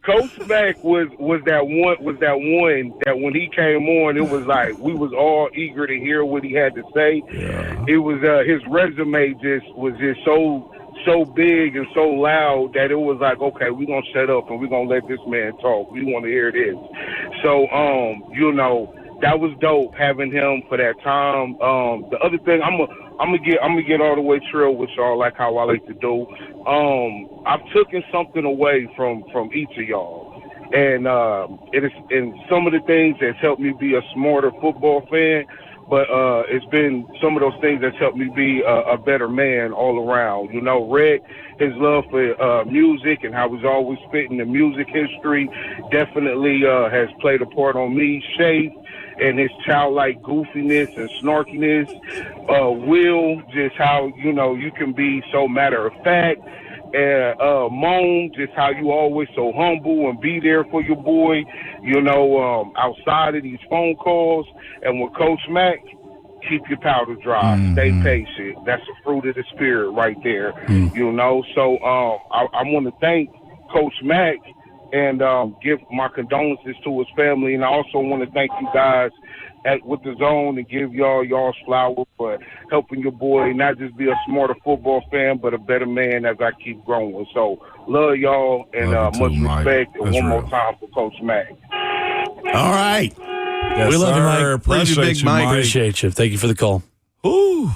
Coach Mack was that one that when he came on, it was like we was all eager to hear what he had to say. Yeah. It was his resume was just so big and so loud that it was like, okay, we're gonna shut up and we're gonna let this man talk. We want to hear this. So that was dope having him for that time. The other thing, I'm gonna get all the way trill with y'all, like how I like to do. I've taken something away from each of y'all, and some of the things that's helped me be a smarter football fan. But it's been some of those things that's helped me be a better man all around. Red, his love for music and how he's always spitting the music history definitely has played a part on me. Shay and his childlike goofiness and snarkiness. Will, just how, you can be so matter of fact. And Moan, just how you always so humble and be there for your boy, outside of these phone calls. And with Coach Mack, keep your powder dry, stay patient. That's the fruit of the spirit right there, So I want to thank Coach Mack and give my condolences to his family. And I also want to thank you guys with the Zone and give y'all's flowers for helping your boy not just be a smarter football fan, but a better man as I keep growing. So love y'all and much respect. And one more time for Coach Mack. All right. Yes, we love you, Mike. Appreciate love you, Big you, Mike. Appreciate you. Thank you for the call. Ooh,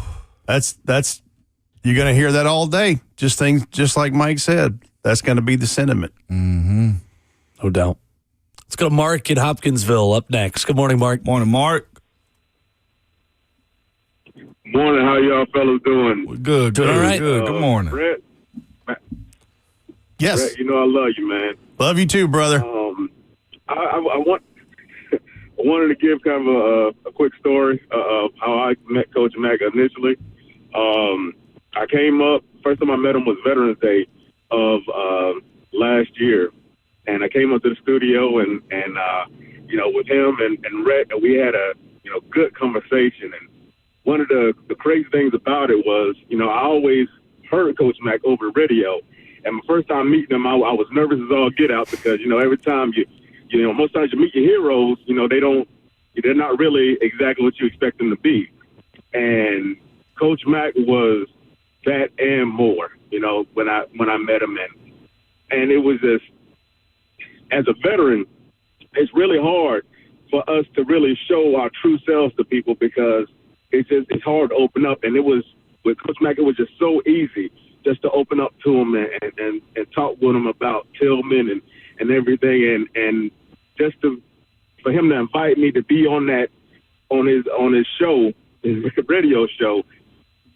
that's you're going to hear that all day. Just like Mike said. That's going to be the sentiment. Mm-hmm. No doubt. Let's go to Mark in Hopkinsville up next. Good morning, Mark. Morning, Mark. Morning. How y'all fellas doing? We're good. Doing all right. Good. Good morning. Brett, Yes. Brett, I love you, man. Love you too, brother. I wanted to give kind of a quick story of how I met Coach Mack initially. I came up, first time I met him was Veterans Day of last year. And I came up to the studio and with him and Rhett, and we had a, good conversation. And one of the crazy things about it was, I always heard Coach Mack over the radio. And my first time meeting him, I was nervous as all get out because, every time most times you meet your heroes, they're not really exactly what you expect them to be. And Coach Mack was that and more, when I met him. And it was just, as a veteran, it's really hard for us to really show our true selves to people because it's hard to open up. And it was, with Coach Mack, it was just so easy just to open up to him and talk with him about Tillman and everything. And just for him to invite me to be on his show, his radio show,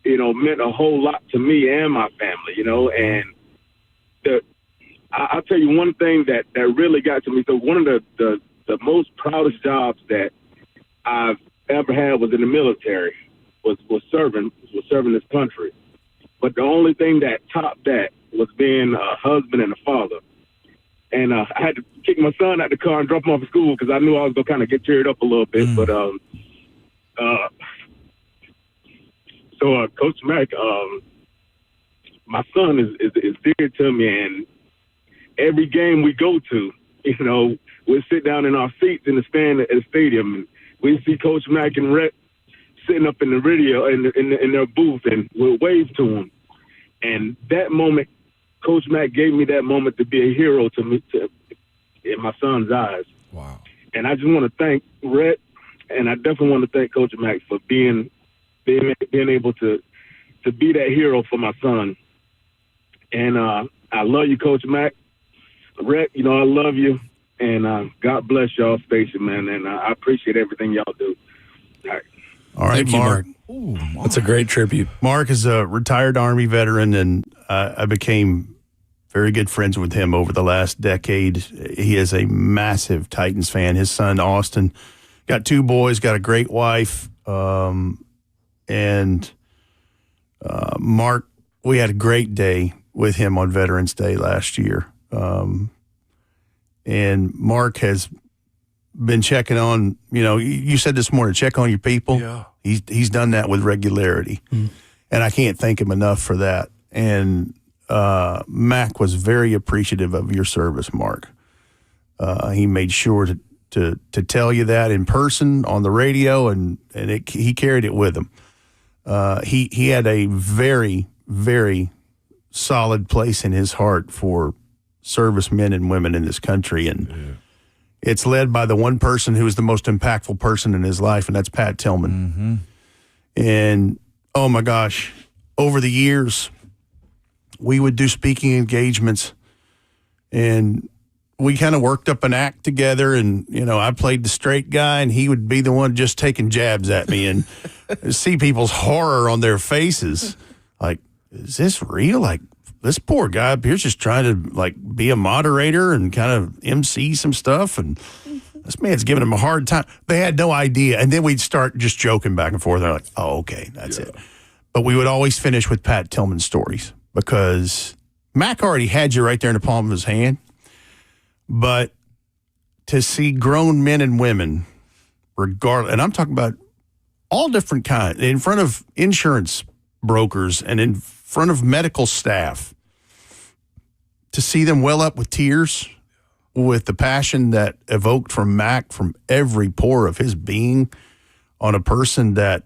meant a whole lot to me and my family, and I'll tell you one thing that really got to me. So one of the most proudest jobs that I've ever had was in the military, was serving this country. But the only thing that topped that was being a husband and a father. And I had to kick my son out the car and drop him off at school because I knew I was going to kind of get teared up a little bit. But Coach Mack, my son is dear to me, and every game we go to, we'll sit down in our seats in the stand at the stadium, and we see Coach Mack and Rhett sitting up in the radio in their booth, and we'll wave to them. And that moment, Coach Mack gave me that moment to be a hero to me, in my son's eyes. Wow. And I just want to thank Rhett, and I definitely want to thank Coach Mack for being able to be that hero for my son. And I love you, Coach Mack. Rhett, I love you, and God bless y'all station, man, and I appreciate everything y'all do. All right, Thank you, Mark. Ooh, That's a great tribute. Mark is a retired Army veteran, and I became very good friends with him over the last decade. He is a massive Titans fan. His son, Austin, got 2 boys, got a great wife, and Mark, we had a great day with him on Veterans Day last year. And Mark has been checking on, you said this morning, check on your people. Yeah. He's done that with regularity. And I can't thank him enough for that. And Mack was very appreciative of your service, Mark. He made sure to tell you that in person on the radio, and he carried it with him. He had a very, very solid place in his heart for servicemen and women in this country, and it's led by the one person who is the most impactful person in his life, and that's Pat Tillman. And oh my gosh, over the years, we would do speaking engagements, and we kind of worked up an act together, and I played the straight guy, and he would be the one just taking jabs at me, and see people's horror on their faces, like, is this real? Like, this poor guy up here's just trying to be a moderator and kind of MC some stuff, and this man's giving him a hard time. They had no idea, and then we'd start just joking back and forth. They're like, "Oh, okay, that's it." But we would always finish with Pat Tillman stories because Mack already had you right there in the palm of his hand. But to see grown men and women, regardless, and I'm talking about all different kinds, in front of insurance brokers and in front of medical staff, to see them well up with tears, with the passion that evoked from Mack from every pore of his being on a person that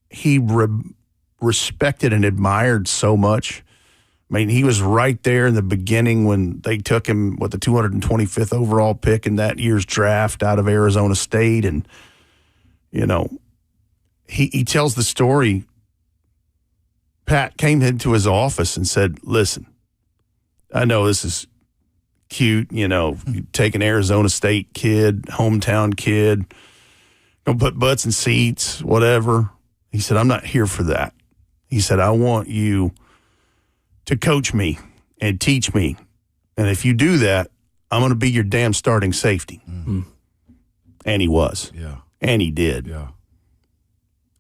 he respected and admired so much. I mean, he was right there in the beginning when they took him with the 225th overall pick in that year's draft out of Arizona State. And, you know, he tells the story. Pat came into his office and said, listen, I know this is cute, you know, you take an Arizona State kid, hometown kid, gonna put butts in seats, whatever. He said, I'm not here for that. He said, I want you to coach me and teach me. And if you do that, I'm going to be your damn starting safety. Mm-hmm. And he was. Yeah. And he did. Yeah.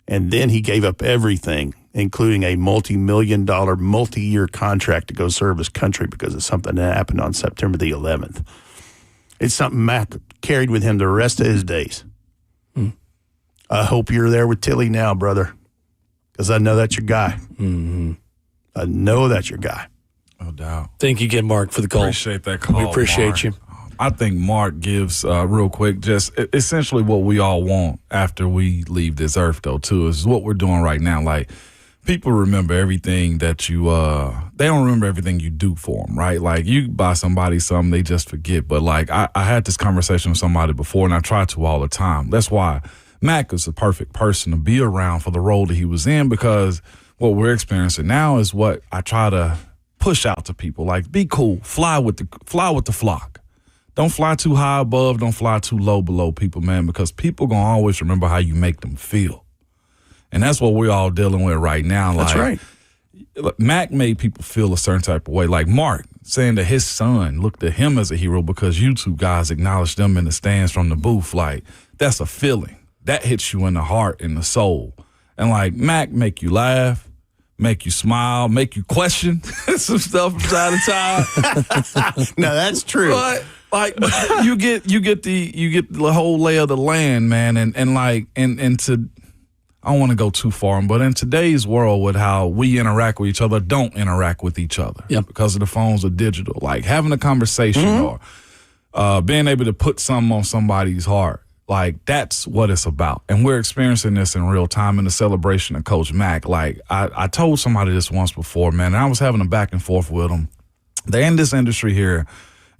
And then he gave up everything, including a multi-million-dollar, multi-year contract to go serve his country because of something that happened on September the 11th. It's something Mack carried with him the rest of his days. I hope you're there with Tilly now, brother, because I know that's your guy. Mm-hmm. I know that's your guy. No doubt. Thank you again, Mark, for the call. Appreciate that call. We appreciate Mark. you. I think Mark gives, real quick, just essentially what we all want after we leave this earth, though, too, is what we're doing right now. Like, people remember everything that you, they don't remember everything you do for them, right? Like, you buy somebody something, they just forget. But, like, I had this conversation with somebody before, and I try to all the time. That's why Mack is the perfect person to be around for the role that he was in, because what we're experiencing now is what I try to push out to people. Like, be cool. Fly with the flock. Don't fly too high above. Don't fly too low below people, man, because people going to always remember how you make them feel. And that's what we're all dealing with right now. That's right. Mack made people feel a certain type of way. Like Mark saying that his son looked at him as a hero because you two guys acknowledged them in the stands from the booth. Like, that's a feeling. That hits you in the heart and the soul. And, like, Mack make you laugh, make you smile, make you question some stuff from time to time. No, that's true. But, like, you get the whole lay of the land, man, and to, I don't want to go too far, but in today's world with how we interact with each other, don't interact with each other because of the phones are digital. Like, having a conversation or being able to put something on somebody's heart, like, that's what it's about. And we're experiencing this in real time in the celebration of Coach Mack. Like, I told somebody this once before, man, and I was having a back and forth with them. They're in this industry here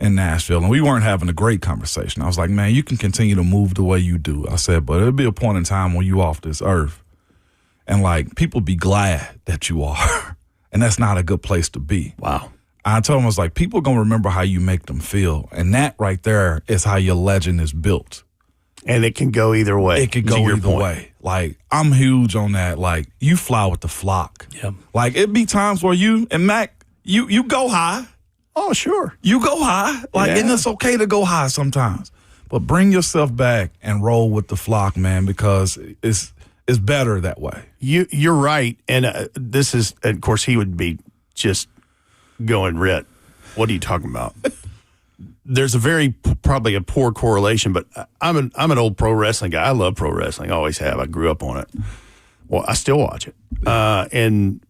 in Nashville, and we weren't having a great conversation. I was like, man, you can continue to move the way you do. I said, but it'll be a point in time when you off this earth, and, like, people be glad that you are, and that's not a good place to be. Wow. I told them, I was like, people going to remember how you make them feel, and that right there is how your legend is built. And it can go either way. It could go either way. Like, I'm huge on that. Like, you fly with the flock. Yep. Like, it be times where you and Mack, you go high. Oh, sure. You go high. Like, and it's okay to go high sometimes. But bring yourself back and roll with the flock, man, because it's better that way. You're right. And this is, of course, he would be just going, Rhett, what are you talking about? There's probably a poor correlation, but I'm an old pro wrestling guy. I love pro wrestling. I always have. I grew up on it. Well, I still watch it. And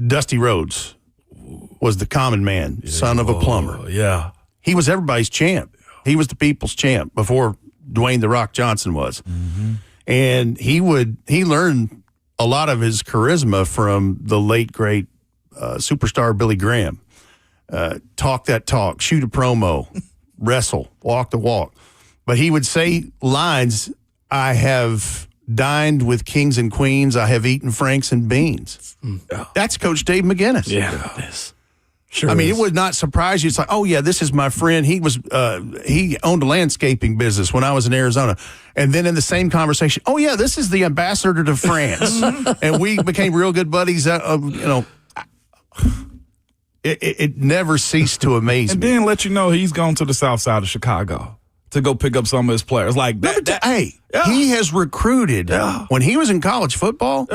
Dusty Rhodes was the common man, son of a plumber. Yeah. He was everybody's champ. He was the people's champ before Dwayne "The Rock" Johnson was. Mm-hmm. And he learned a lot of his charisma from the late, great superstar Billy Graham. Talk that talk, shoot a promo, wrestle, walk the walk. But he would say lines, I have dined with kings and queens, I have eaten franks and beans. That's Coach Dave McGinnis. Yeah, it is. Sure. I mean, it would not surprise you. It's like, oh yeah, this is my friend. He owned a landscaping business when I was in Arizona. And then in the same conversation, oh yeah, this is the ambassador to France. And we became real good buddies. It never ceased to amaze and me. then let you know he's gone to the south side of Chicago to go pick up some of his players. Like that. He has recruited. Yeah. When he was in college football,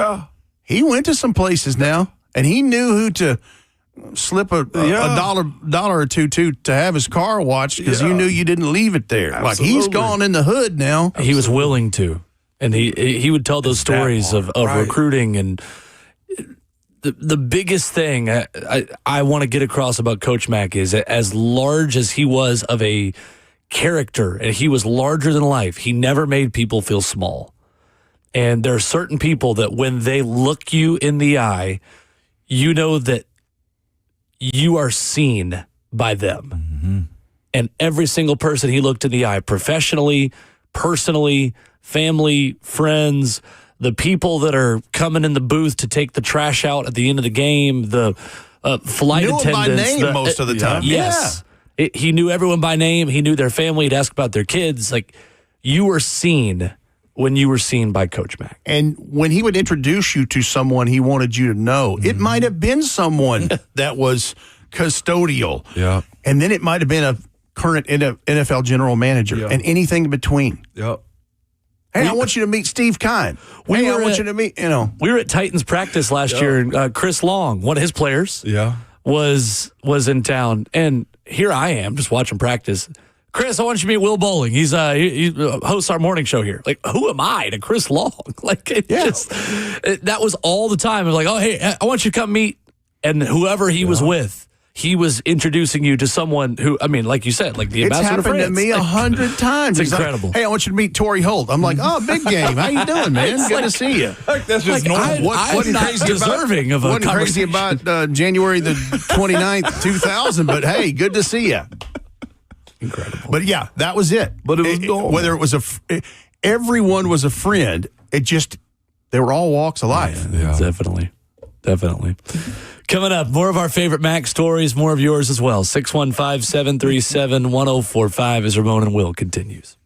he went to some places now, and he knew who to slip a dollar or two to have his car watched because you knew you didn't leave it there. Absolutely. Like he's gone in the hood now. He was willing to, and he would tell those stories of recruiting. And the biggest thing I want to get across about Coach Mack is that as large as he was of a character, and he was larger than life, he never made people feel small. And there are certain people that when they look you in the eye, you know that you are seen by them. Mm-hmm. And every single person he looked in the eye, professionally, personally, family, friends, the people that are coming in the booth to take the trash out at the end of the game, the flight knew attendants. Him by name most of the time. Yes. Yeah. He knew everyone by name. He knew their family. He'd ask about their kids. Like, you were seen when you were seen by Coach Mack. And when he would introduce you to someone he wanted you to know, it might have been someone that was custodial. Yeah. And then it might have been a current NFL general manager and anything in between. Yep. Hey, I want you to meet Steve Kine. I want you to meet, We were at Titans practice last year, and Chris Long, one of his players, was in town. And here I am just watching practice. Chris, I want you to meet Will Bowling. He hosts our morning show here. Like, who am I to Chris Long? Like, that was all the time. It was like, oh, hey, I want you to come meet. And whoever he was with, he was introducing you to someone who, I mean, like you said, like the ambassador It's happened to me 100 times. It's incredible. Like, hey, I want you to meet Torrey Holt. I'm like, oh, big game. How you doing, man? Good to see you. That's just normal. I'm not deserving of a wasn't crazy conversation. about January the 29th, 2000, but hey, good to see you. Incredible. But yeah, that was it. But it was normal. Whether it was everyone was a friend. They were all walks of life. Yeah. Definitely. Coming up, more of our favorite Mac stories, more of yours as well. 615-737-1045 as Ramon and Will continues.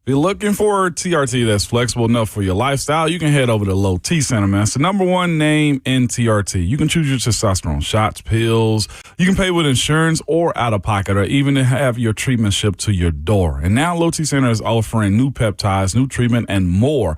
If you're looking for a TRT that's flexible enough for your lifestyle, you can head over to Low T Center, man. It's the number one name in TRT. You can choose your testosterone shots, pills. You can pay with insurance or out of pocket, or even have your treatment shipped to your door. And now Low T Center is offering new peptides, new treatment, and more.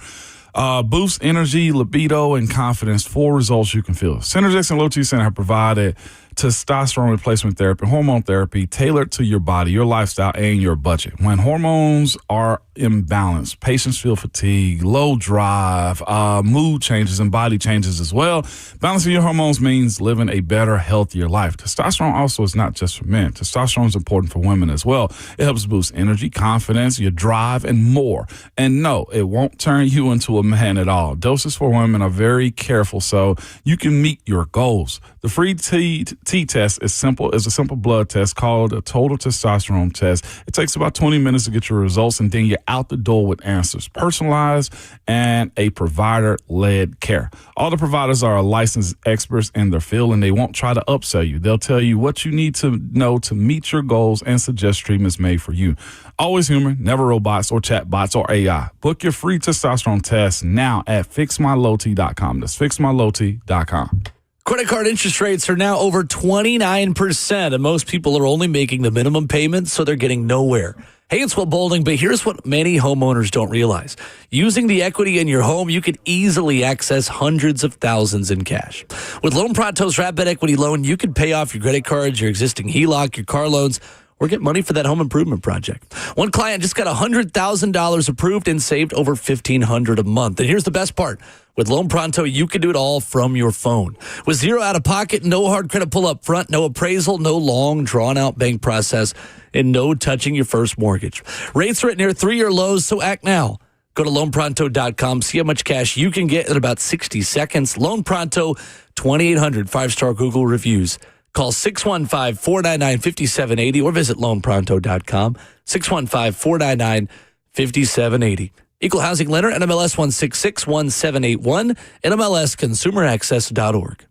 Boost energy, libido, and confidence for results you can feel. Synergex and Low T Center have provided testosterone replacement therapy, hormone therapy tailored to your body, your lifestyle, and your budget. When hormones are imbalanced, patients feel fatigue, low drive, mood changes, and body changes as well. Balancing your hormones means living a better, healthier life. Testosterone also is not just for men. Testosterone is important for women as well. It helps boost energy, confidence, your drive, and more. And no, it won't turn you into a man at all. Doses for women are very careful so you can meet your goals. The free T test is a simple blood test called a total testosterone test. It takes about 20 minutes to get your results, and then you're out the door with answers, personalized and a provider-led care. All the providers are licensed experts in their field, and they won't try to upsell you. They'll tell you what you need to know to meet your goals and suggest treatments made for you. Always human, never robots or chatbots or AI. Book your free testosterone test now at fixmylowt.com. That's fixmylowt.com. Credit card interest rates are now over 29%, and most people are only making the minimum payments, so they're getting nowhere. Hey, it's Will Boulding, but here's what many homeowners don't realize. Using the equity in your home, you could easily access hundreds of thousands in cash. With Loan Pronto's Rapid Equity Loan, you could pay off your credit cards, your existing HELOC, your car loans, or get money for that home improvement project. One client just got $100,000 approved and saved over $1,500 a month. And here's the best part. With Loan Pronto, you can do it all from your phone. With zero out of pocket, no hard credit pull up front, no appraisal, no long drawn out bank process, and no touching your first mortgage. Rates are at near 3-year lows, so act now. Go to loanpronto.com, see how much cash you can get in about 60 seconds. Loan Pronto, 2,800 5-star Google reviews. Call 615-499-5780 or visit loanpronto.com, 615-499-5780. Equal housing lender, NMLS 1661781, NMLSconsumeraccess.org.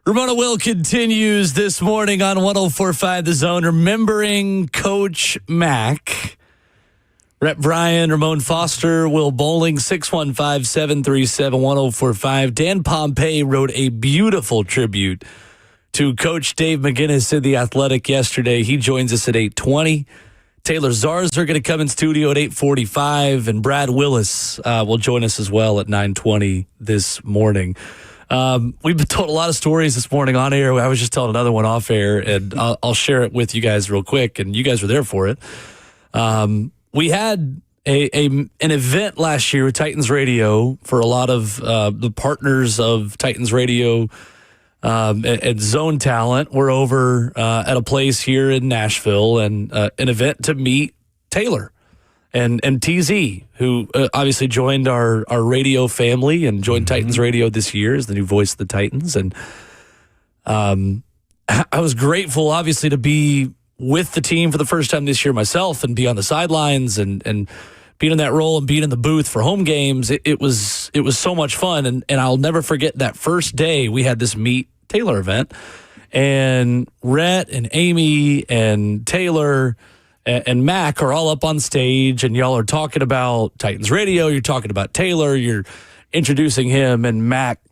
Ramon and Will continues this morning on 104.5 The Zone, remembering Coach Mack. Rep Brian, Ramon Foster, Will Bowling, 615-737-1045. Dan Pompei wrote a beautiful tribute to Coach Dave McGinnis in The Athletic yesterday. He joins us at 8:20. Taylor Zarzer going to come in studio at 8:45, and Brad Willis will join us as well at 9:20 this morning. We've been told a lot of stories this morning on air. I was just telling another one off air, and I'll share it with you guys real quick, and you guys were there for it. We had an event last year with Titans Radio for a lot of the partners of Titans Radio at Zone Talent. We're over at a place here in Nashville, and an event to meet Taylor and TZ, who obviously joined our radio family and joined Titans Radio this year as the new voice of the Titans. And I was grateful, obviously, to be with the team for the first time this year myself and be on the sidelines and being in that role and being in the booth for home games. It was so much fun. And I'll never forget that first day we had this Meet Taylor event. And Rhett and Amy and Taylor and Mack are all up on stage, and y'all are talking about Titans Radio. You're talking about Taylor. You're introducing him, and Mack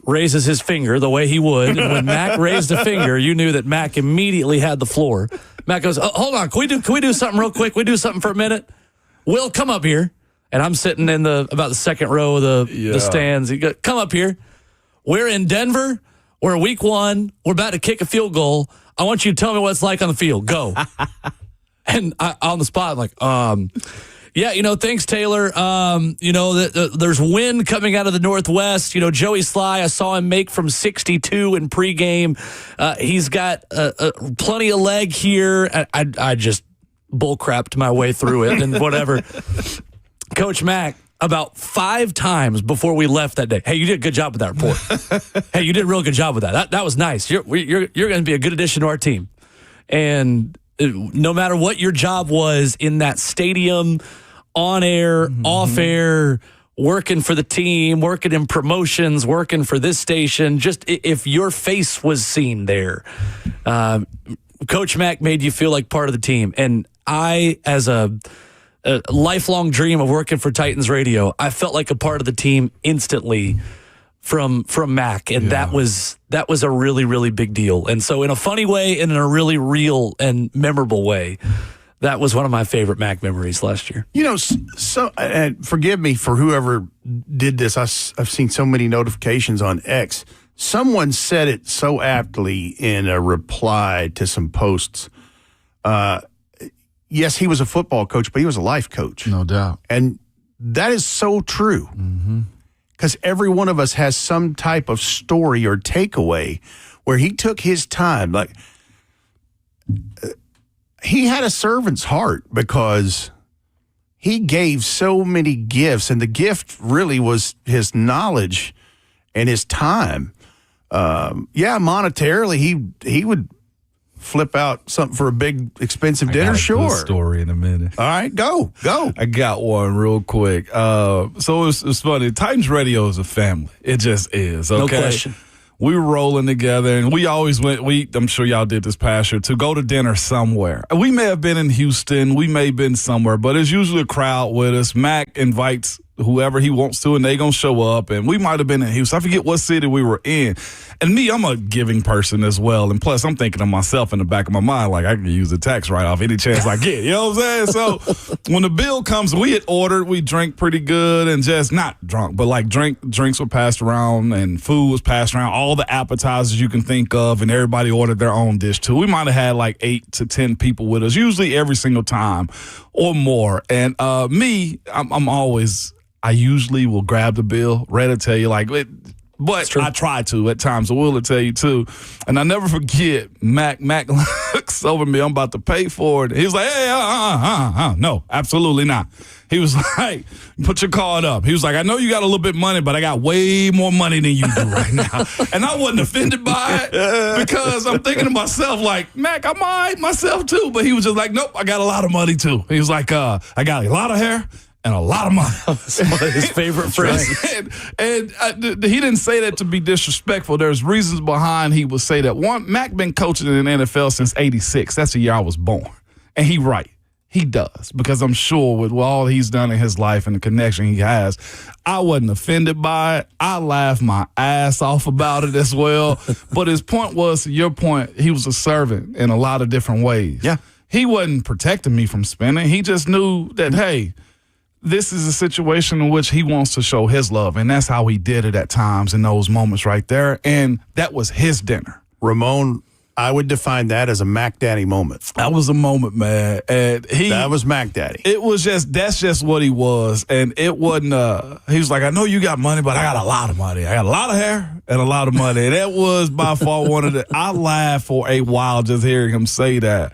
raises his finger the way he would. And when Mack raised a finger, you knew that Mack immediately had the floor. Mack goes, "Oh, hold on, can we do something real quick? We do something for a minute? Will, come up here." And I'm sitting in about the second row of the stands. He goes, "Come up here. We're in Denver. We're week 1. We're about to kick a field goal. I want you to tell me what it's like on the field. Go." And on the spot, I'm like, yeah, thanks, Taylor. There's wind coming out of the northwest. Joey Sly, I saw him make from 62 in pregame. He's got plenty of leg here. I just bullcrapped my way through it and whatever. Coach Mack, about 5 times before we left that day, "Hey, you did a good job with that report. Hey, you did a real good job with that. That was nice. You're going to be a good addition to our team." And no matter what your job was in that stadium, on air, off air, working for the team, working in promotions, working for this station, just if your face was seen there, Coach Mack made you feel like part of the team. And I, as a lifelong dream of working for Titans Radio, I felt like a part of the team instantly from Mack, and that was a really, really big deal. And so in a funny way and in a really real and memorable way, that was one of my favorite Mack memories last year. So forgive me for whoever did this. I've seen so many notifications on X. Someone said it so aptly in a reply to some posts. Yes, he was a football coach, but he was a life coach. No doubt. And that is so true. Because every one of us has some type of story or takeaway where he took his time. Like, he had a servant's heart because he gave so many gifts, and the gift really was his knowledge and his time. Monetarily, he would flip out something for a big, expensive dinner, sure. Story in a minute. All right, go. I got one real quick. So it's funny. Titans Radio is a family. It just is. Okay? No question. We were rolling together, and we always went. I'm sure y'all did this past year, to go to dinner somewhere. We may have been in Houston. We may have been somewhere, but it's usually a crowd with us. Mack invites whoever he wants to, and they going to show up. And we might have been in Houston. I forget what city we were in. And me, I'm a giving person as well. And plus, I'm thinking of myself in the back of my mind, like I can use the tax write-off any chance I get. You know what I'm saying? So when the bill comes, we had ordered. We drank pretty good and just not drunk, but like drinks were passed around and food was passed around, all the appetizers you can think of, and everybody ordered their own dish too. We might have had like 8 to 10 people with us, usually every single time or more. And I usually will grab the bill. Red will tell you, but I try to at times. I will tell you too. And I never forget, Mack looks over me. I'm about to pay for it. He was like, "Hey, no, absolutely not." He was like, "Put your card up." He was like, "I know you got a little bit of money, but I got way more money than you do right now." And I wasn't offended by it because I'm thinking to myself, like, Mack, I might myself too. But he was just like, "Nope, I got a lot of money too." He was like, "I got a lot of hair and a lot of money. That's one of his favorite phrases. and he didn't say that to be disrespectful. There's reasons behind he would say that. One, Mack been coaching in the NFL since '86. That's the year I was born. And he right. He does, because I'm sure with all he's done in his life and the connection he has, I wasn't offended by it. I laughed my ass off about it as well. But his point was, to your point, he was a servant in a lot of different ways. Yeah. He wasn't protecting me from spending. He just knew that, hey, this is a situation in which he wants to show his love. And that's how he did it at times in those moments right there. And that was his dinner. Ramon, I would define that as a Mac Daddy moment. That was a moment, man. And that was Mac Daddy. It was that's just what he was. And it wasn't, he was like, I know you got money, but I got a lot of money. I got a lot of hair and a lot of money. And that was by far one of the, I laughed for a while just hearing him say that.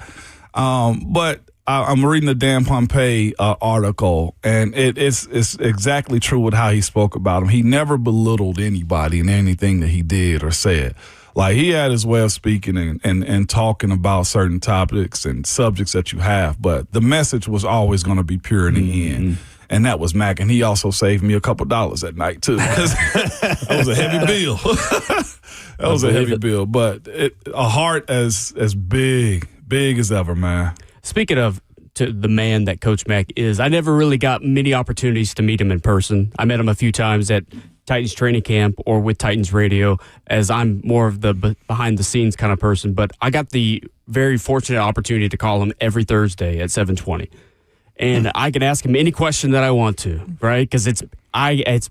But I'm reading the Dan Pompei article, and it's exactly true with how he spoke about him. He never belittled anybody in anything that he did or said. Like, he had his way of speaking and talking about certain topics and subjects that you have, but the message was always going to be pure in the end. And that was Mack. And he also saved me a couple dollars at night, too, because that was a heavy bill. That was a heavy bill. But a heart as big as ever, man. Speaking of to the man that Coach Mack is, I never really got many opportunities to meet him in person. I met him a few times at Titans training camp or with Titans radio, as I'm more of the behind the scenes kind of person. But I got the very fortunate opportunity to call him every Thursday at 7:20. And I can ask him any question that I want to, right? Because it's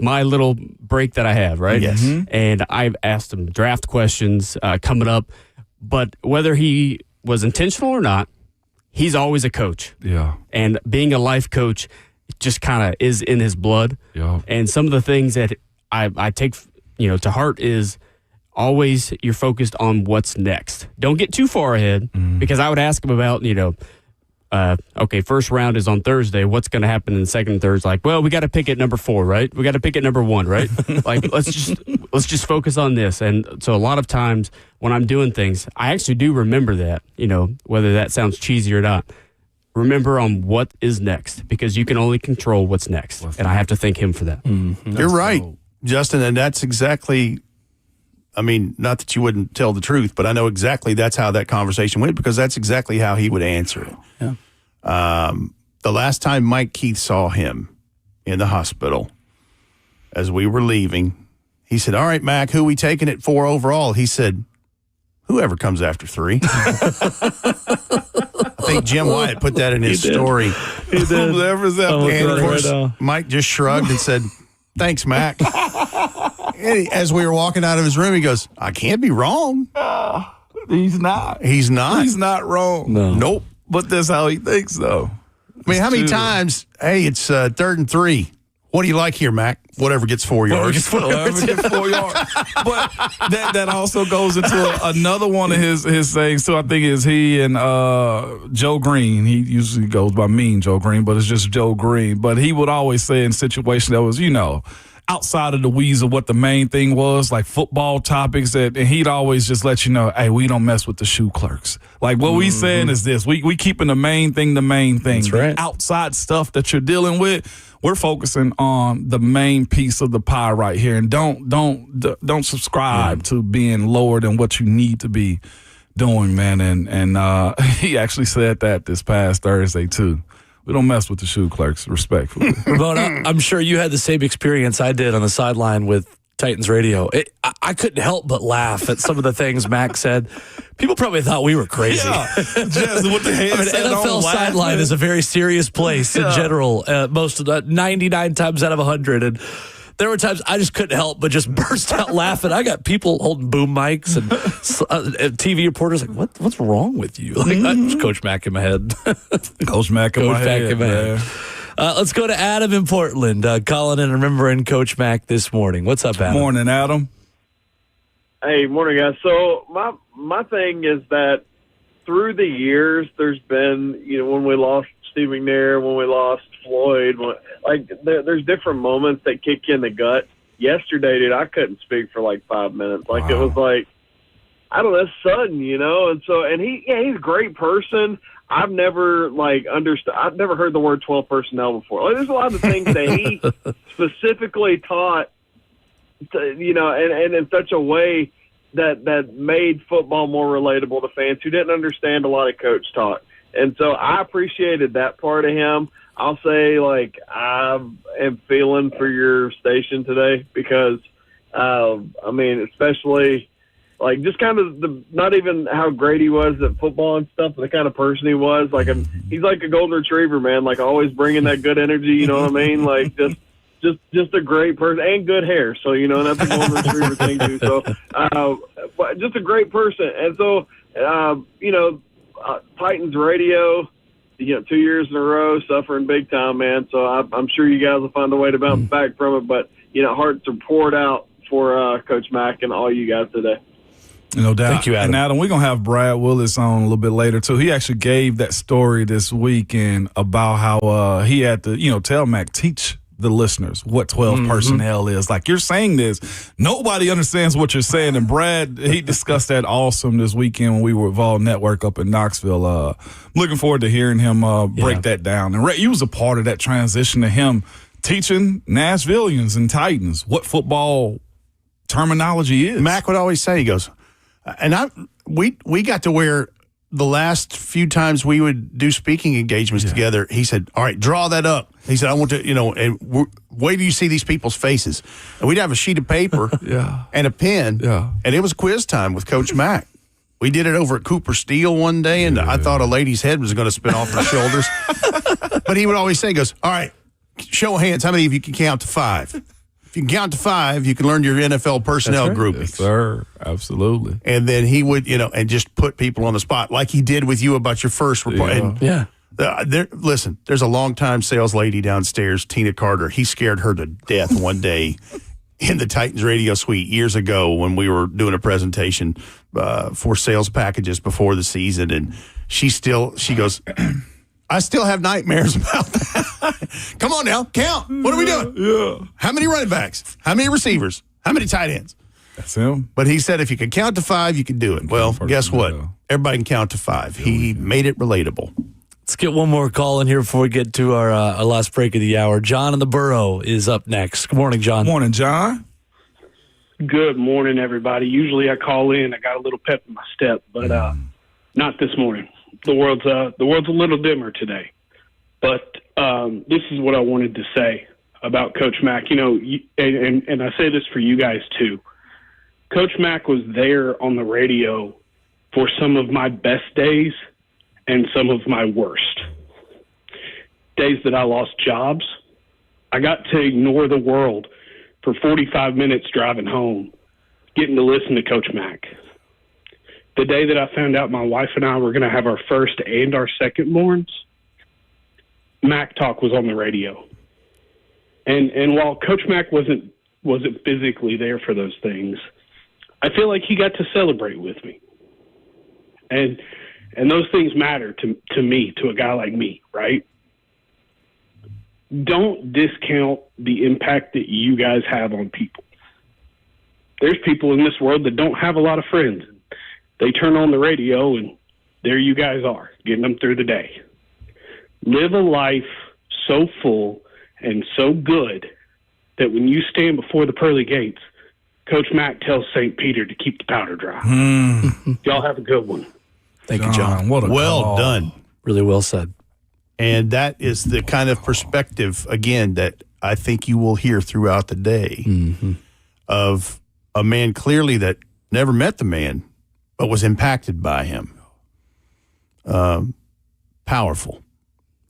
my little break that I have, right? Yes. And I've asked him draft questions coming up. But whether he was intentional or not, he's always a coach. Yeah. And being a life coach just kind of is in his blood. Yeah. And some of the things that I take to heart is always you're focused on what's next. Don't get too far ahead, because I would ask him about, okay, first round is on Thursday. What's going to happen in the second and third? It's like, well, we got to pick at number 4, right? We got to pick at number 1, right? Like, let's just focus on this. And so a lot of times when I'm doing things, I actually do remember that, whether that sounds cheesy or not. Remember on what is next, because you can only control what's next. And I have to thank him for that. You're right, Justin, and that's exactly, not that you wouldn't tell the truth, but I know exactly that's how that conversation went, because that's exactly how he would answer it. Yeah. The last time Mike Keith saw him in the hospital as we were leaving, he said, all right, Mac, who we taking at 4 overall? He said, whoever comes after 3. I think Jim Wyatt put that in his story. He did. Whoever's after And of course, right Mike just shrugged and said, thanks, Mac. And as we were walking out of his room, he goes, I can't be wrong. He's not. He's not. He's not wrong. No. Nope. But that's how he thinks, though. How many times, hey, it's 3rd and 3. What do you like here, Mac? Whatever gets 4 yards. Whatever gets 4 yards. But that also goes into another one of his sayings, too. I think is he and Joe Green. He usually goes by Mean Joe Green, but it's just Joe Green. But he would always say in situations that was, outside of the weeds of what the main thing was, like football topics, and he'd always just let you know, hey, we don't mess with the shoe clerks. Like, what we saying is this. We keeping the main thing the main thing. That's right. The outside stuff that you're dealing with, we're focusing on the main piece of the pie right here. And don't subscribe to being lower than what you need to be doing, man. And he actually said that this past Thursday, too. We don't mess with the shoe clerks, respectfully. Ramon, I'm sure you had the same experience I did on the sideline with Titans radio. I couldn't help but laugh at some of the things Mack said. People probably thought we were crazy. Yeah, just with the headset NFL sideline is a very serious place in general. Most of the 99 times out of 100, and there were times I just couldn't help but just burst out laughing. I got people holding boom mics and TV reporters like, what's wrong with you? Like, that's Coach Mack in my head. Coach Mack in my head, man. Let's go to Adam in Portland, calling and remembering Coach Mack this morning. What's up, Adam? Morning, Adam. Hey, morning, guys. So my thing is that through the years, there's been, when we lost Steve McNair, when we lost Floyd, there's different moments that kick you in the gut. Yesterday, dude, I couldn't speak for like 5 minutes. It was like I don't know, sudden, and so, and he's a great person. I've never I've never heard the word 12 personnel before. Like, there's a lot of things that he specifically taught, and in such a way that made football more relatable to fans who didn't understand a lot of coach talk. And so I appreciated that part of him. I'll say, I am feeling for your station today because, especially just kind of not even how great he was at football and stuff, but the kind of person he was. He's like a golden retriever, man. Always bringing that good energy. You know what I mean? Just a great person and good hair. So that's a golden retriever thing too. So, but just a great person. And so, Titans radio. 2 years in a row, suffering big time, man. So I'm sure you guys will find a way to bounce back from it. But hearts are poured out for Coach Mack and all you guys today. No doubt. Thank you, Adam. And Adam, we're going to have Brad Willis on a little bit later, too. He actually gave that story this weekend about how he had to, tell Mack, teach the listeners what 12 personnel is. You're saying this, nobody understands what you're saying. And Brad, he discussed that awesome this weekend when we were at Vol Network up in Knoxville. Looking forward to hearing him break that down. And Ray, you was a part of that transition to him teaching Nashvillians and Titans what football terminology is. Mack would always say, he goes, we got to where the last few times we would do speaking engagements together, he said, all right, draw that up. He said, I want to, and wait till you see these people's faces. And we'd have a sheet of paper and a pen, and it was quiz time with Coach Mack. We did it over at Cooper Steel one day, and I thought a lady's head was going to spin off her shoulders. But he would always say, he goes, all right, show of hands, how many of you can count to 5? If you can count to 5, you can learn your NFL personnel groupings. Yes, sir. Absolutely. And then he would, and just put people on the spot like he did with you about your first report. Listen, there's a longtime sales lady downstairs, Tina Carter. He scared her to death one day in the Titans radio suite years ago when we were doing a presentation for sales packages before the season. And she goes, I still have nightmares about that. Come on now, count. What are we doing? Yeah. How many running backs? How many receivers? How many tight ends? That's him. But he said if you can count to 5, you can do it. Well, guess what? Everybody can count to 5. He made it relatable. Let's get one more call in here before we get to our last break of the hour. John in the Borough is up next. Good morning, John. Morning, John. Good morning, everybody. Usually I call in, I got a little pep in my step, but not this morning. The world's a little dimmer today. But this is what I wanted to say about Coach Mack. And I say this for you guys too. Coach Mack was there on the radio for some of my best days and some of my worst. Days that I lost jobs. I got to ignore the world for 45 minutes driving home, getting to listen to Coach Mack. The day that I found out my wife and I were going to have our first and our second borns, Mack Talk was on the radio. And while Coach Mack wasn't physically there for those things, I feel like he got to celebrate with me. And those things matter to me, to a guy like me, right? Don't discount the impact that you guys have on people. There's people in this world that don't have a lot of friends. They turn on the radio, and there you guys are, getting them through the day. Live a life so full and so good that when you stand before the pearly gates, Coach Mack tells St. Peter to keep the powder dry. Y'all have a good one. Thank you, John. What a call. Done. Really well said. And that is the kind of perspective, again, that I think you will hear throughout the day of a man clearly that never met the man, but was impacted by him. Powerful.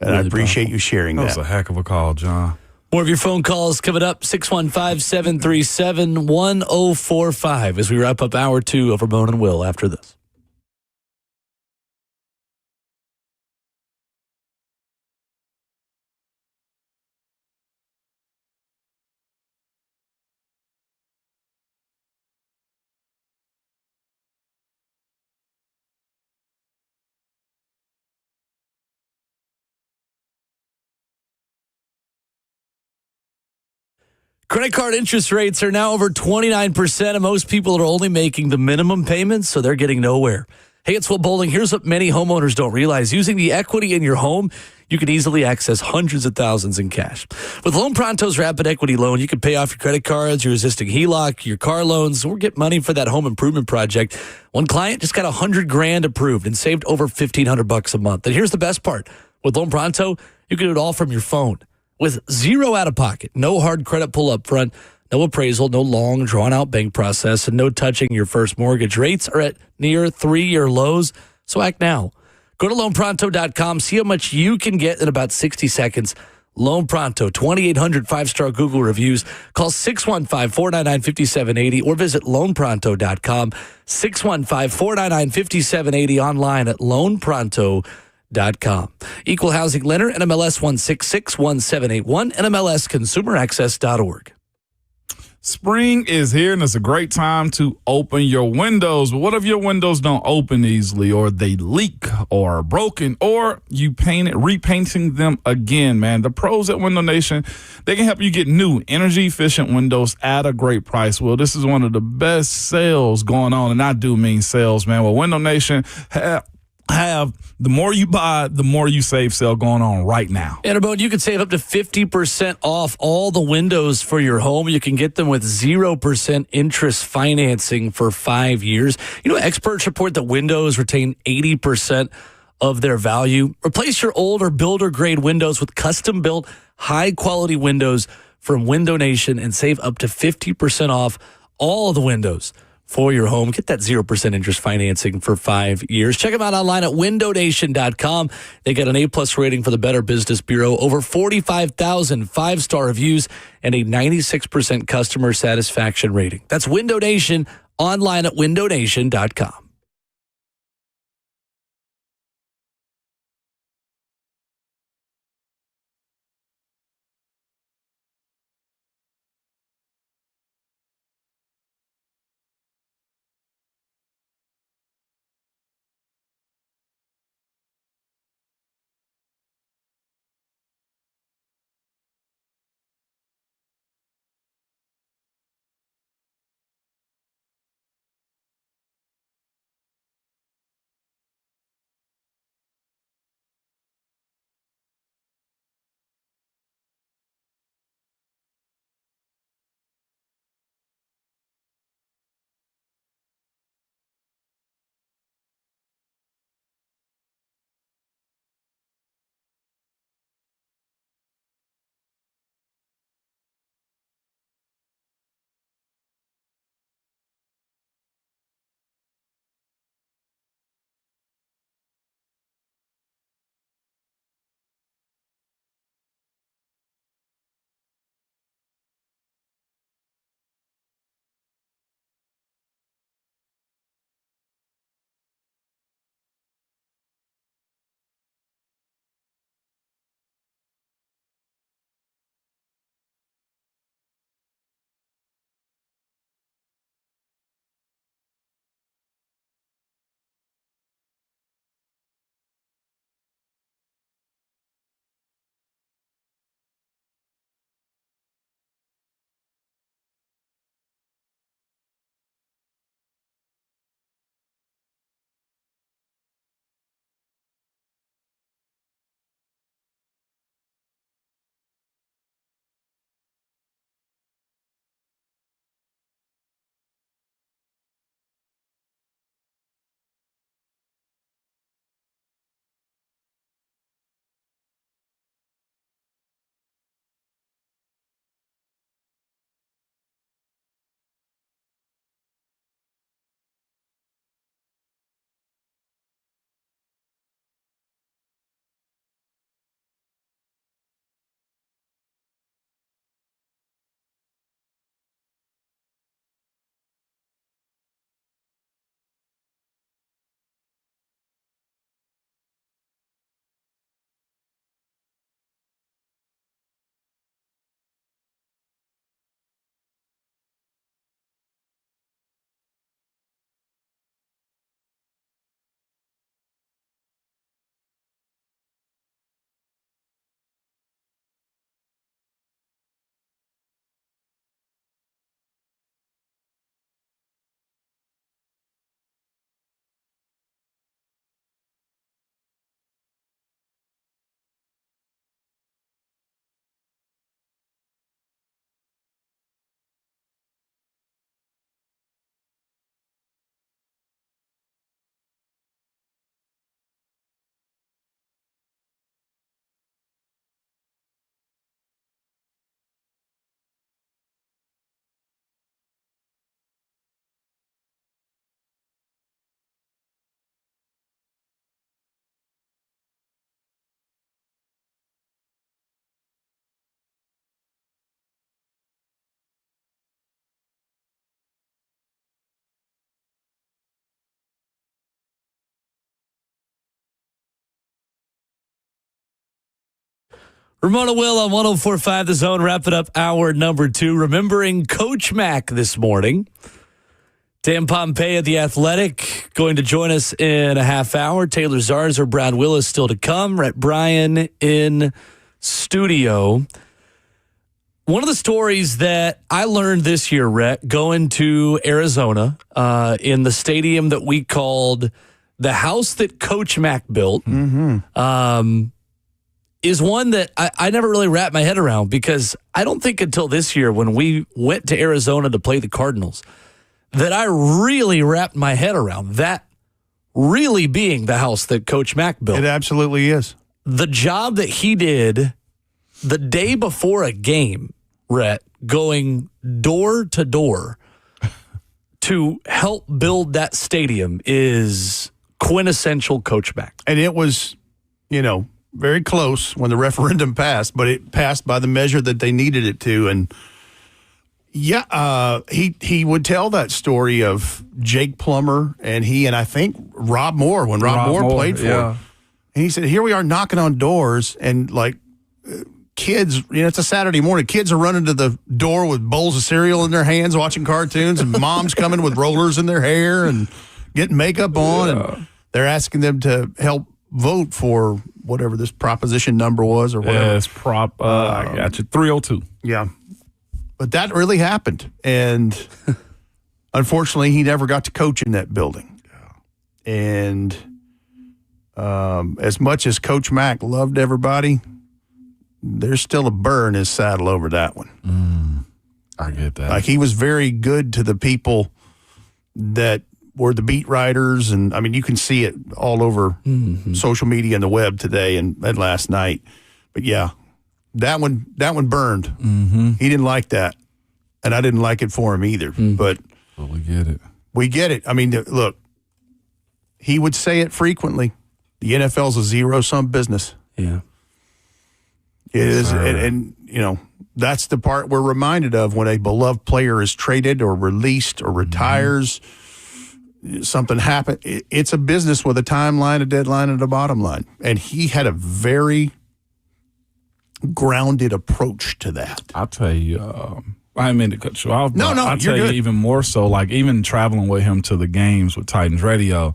And really I appreciate you sharing that. That was a heck of a call, John. More of your phone calls coming up, 615-737-1045 as we wrap up hour 2 of Ramon and Will after this. Credit card interest rates are now over 29%, and most people are only making the minimum payments, so they're getting nowhere. Hey, it's Will Bowling. Here's what many homeowners don't realize. Using the equity in your home, you can easily access hundreds of thousands in cash. With Loan Pronto's Rapid Equity Loan, you can pay off your credit cards, your existing HELOC, your car loans, or get money for that home improvement project. One client just got $100,000 approved and saved over $1,500 a month. And here's the best part. With Loan Pronto, you can do it all from your phone with zero out of pocket, no hard credit pull up front, no appraisal, no long, drawn-out bank process, and no touching your first mortgage. Rates are at near 3-year lows, so act now. Go to loanpronto.com, see how much you can get in about 60 seconds. Loan Pronto, 2,800 5-star Google reviews. Call 615-499-5780 or visit loanpronto.com, 615-499-5780, online at loanpronto.com. Equal housing lender, NMLS 1661781, NMLSconsumeraccess.org. Spring is here, and it's a great time to open your windows. But what if your windows don't open easily, or they leak, or are broken, or you repainting them again, man? The pros at Window Nation, they can help you get new, energy-efficient windows at a great price. Well, this is one of the best sales going on, and I do mean sales, man. Well, Window Nation have the more you buy, the more you save sale going on right now. And Ramon, you can save up to 50% off all the windows for your home. You can get them with 0% interest financing for 5 years. You know, experts report that windows retain 80% of their value. Replace your old or builder-grade windows with custom-built, high-quality windows from Window Nation and save up to 50% off all of the windows for your home. Get that 0% interest financing for 5 years. Check them out online at windownation.com. They got an A+ rating for the Better Business Bureau, over 45,000 5-star reviews, and a 96% customer satisfaction rating. That's Window Nation, online at windownation.com. Ramon and Will on 104.5 The Zone, wrapping up hour number 2. Remembering Coach Mack this morning. Dan Pompei at The Athletic going to join us in a half hour. Taylor Zarzer, Brad Willis still to come. Rhett Bryan in studio. One of the stories that I learned this year, Rhett, going to Arizona in the stadium that we called the house that Coach Mack built, is one that I never really wrapped my head around, because I don't think until this year when we went to Arizona to play the Cardinals that I really wrapped my head around that really being the house that Coach Mack built. It absolutely is. The job that he did the day before a game, Rhett, going door to door to help build that stadium is quintessential Coach Mack. And it was, very close when the referendum passed, but it passed by the measure that they needed it to. And he would tell that story of Jake Plummer and I think Rob Moore when Rob Moore played for him. And he said, here we are knocking on doors, and kids, it's a Saturday morning. Kids are running to the door with bowls of cereal in their hands, watching cartoons, and moms coming with rollers in their hair and getting makeup on. And they're asking them to help vote for whatever this proposition number was or whatever. Yeah, it's I got you, 302. Yeah. But that really happened. And unfortunately, he never got to coach in that building. And as much as Coach Mack loved everybody, there's still a burr in his saddle over that one. I get that. He was very good to the people that were the beat writers, and you can see it all over social media and the web today and last night. But yeah, that one burned. He didn't like that, and I didn't like it for him either. But we get it. We get it. Look, he would say it frequently. The NFL's a zero-sum business. Yeah, it is, and that's the part we're reminded of when a beloved player is traded or released or retires. Something happened. It's a business with a timeline, a deadline, and a bottom line. And he had a very grounded approach to that. I'll tell you, I didn't mean to cut you off. No, I'll tell you're you good. even more so, even traveling with him to the games with Titans Radio,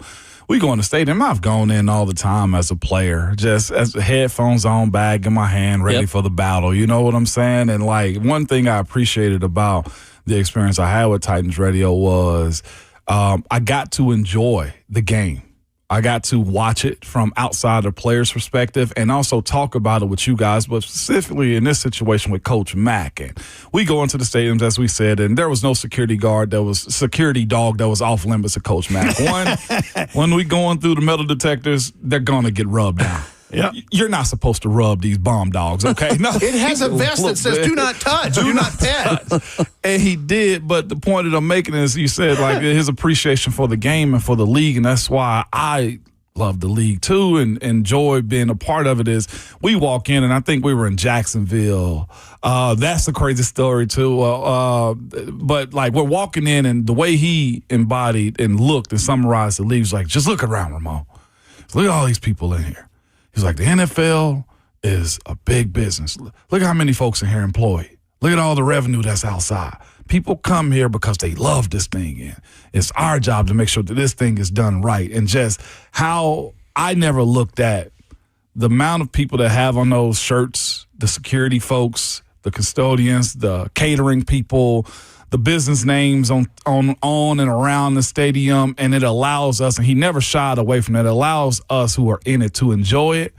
we go in the stadium. I've gone in all the time as a player, just as headphones on, bag in my hand, ready for the battle. You know what I'm saying? And one thing I appreciated about the experience I had with Titans Radio was I got to enjoy the game. I got to watch it from outside the player's perspective and also talk about it with you guys, but specifically in this situation with Coach Mack. And we go into the stadiums, as we said, and there was no security dog that was off limits to Coach Mack. When we going through the metal detectors, they're going to get rubbed down. Yeah, you're not supposed to rub these bomb dogs, okay? No, it has a vest that says "Do not touch, do not pet," and he did. But the point that I'm making is, you said his appreciation for the game and for the league, and that's why I love the league too and enjoy being a part of it. Is we walk in, and I think we were in Jacksonville. That's a crazy story too. But we're walking in, and the way he embodied and looked and summarized the league was just look around, Ramon. Look at all these people in here. He's the NFL is a big business. Look how many folks in here employed. Look at all the revenue that's outside. People come here because they love this thing. And it's our job to make sure that this thing is done right. And just how I never looked at the amount of people that have on those shirts, the security folks, the custodians, the catering people, the business names on and around the stadium, and it allows us, and he never shied away from it, allows us who are in it to enjoy it,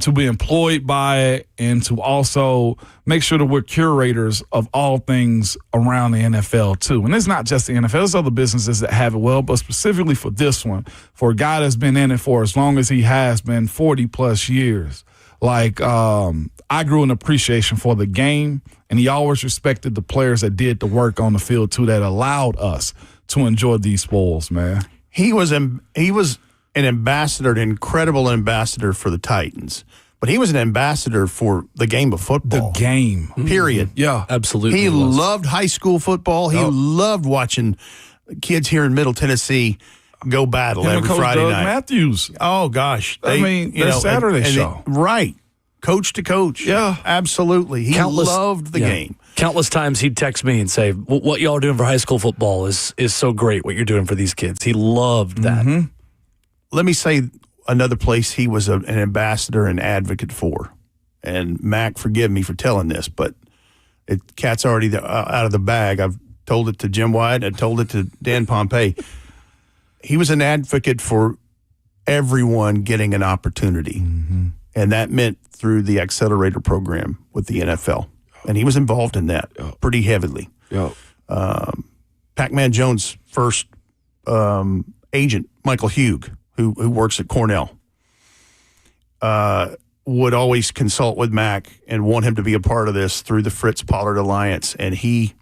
to be employed by it, and to also make sure that we're curators of all things around the NFL too. And it's not just the NFL, there's other businesses that have it well, but specifically for this one, for a guy that's been in it for as long as he has been, 40 plus years, I grew an appreciation for the game, and he always respected the players that did the work on the field too, that allowed us to enjoy these spoils, man. He was an ambassador, an incredible ambassador for the Titans, but he was an ambassador for the game of football. The game. Period. Yeah, absolutely. He loved high school football. He loved watching kids here in Middle Tennessee go battle every Friday Doug night. Matthews. Oh, gosh. Their Saturday show. Right. coach to coach. Yeah. Absolutely. He loved the game. Countless times he'd text me and say, what y'all are doing for high school football is so great, what you're doing for these kids. He loved that. Mm-hmm. Let me say another place he was an ambassador and advocate for. And Mack, forgive me for telling this, but cat's already out of the bag. I've told it to Jim White. I told it to Dan Pompei. He was an advocate for everyone getting an opportunity. Mm-hmm. And that meant through the accelerator program with the NFL. And he was involved in that pretty heavily. Pac-Man Jones' first agent, Michael Hugh, who works at Cornell, would always consult with Mack and want him to be a part of this through the Fritz Pollard Alliance. And he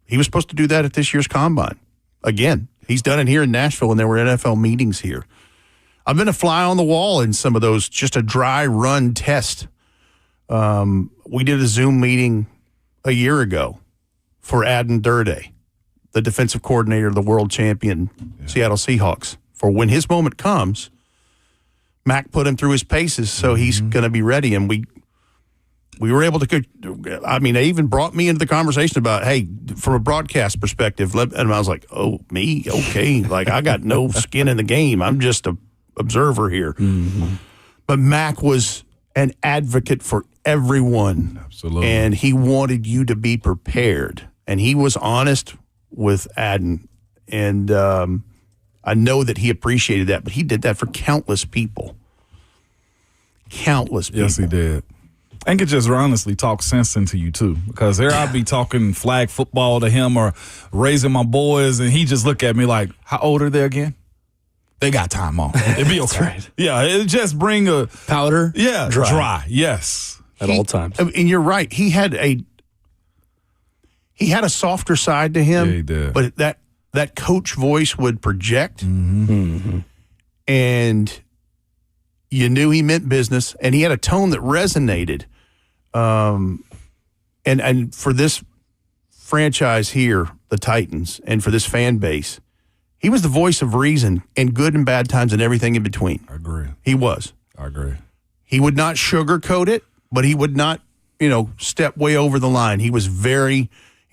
was supposed to do that at this year's Combine. Again, he's done it here in Nashville, and there were NFL meetings here. I've been a fly on the wall in some of those, just a dry run test. We did a Zoom meeting a year ago for Adden Durde, the defensive coordinator of the world champion Seattle Seahawks. For when his moment comes, Mack put him through his paces, so he's going to be ready. And we were able to, I mean, they even brought me into the conversation about, hey, from a broadcast perspective, and I was like, oh, me? Okay. Like, I got no skin in the game. I'm just a observer here. Mm-hmm. But Mack was an advocate for everyone. Absolutely. And he wanted you to be prepared. And he was honest with Adden. And I know that he appreciated that, but he did that for countless people. Countless people. Yes, he did. And could just honestly talk sense into you, too. Because there I'd be talking flag football to him or raising my boys, and he just look at me like, how old are they again? They got time off. It'd be okay. Right. Yeah, it'd just bring a powder. Yeah, dry. Yes, at all times. And you're right. He had a softer side to him. Yeah, he did. But that coach voice would project, and you knew he meant business. And he had a tone that resonated. And for this franchise here, the Titans, and for this fan base, he was the voice of reason in good and bad times and everything in between. I agree. He was. I agree. He would not sugarcoat it, but he would not, step way over the line. He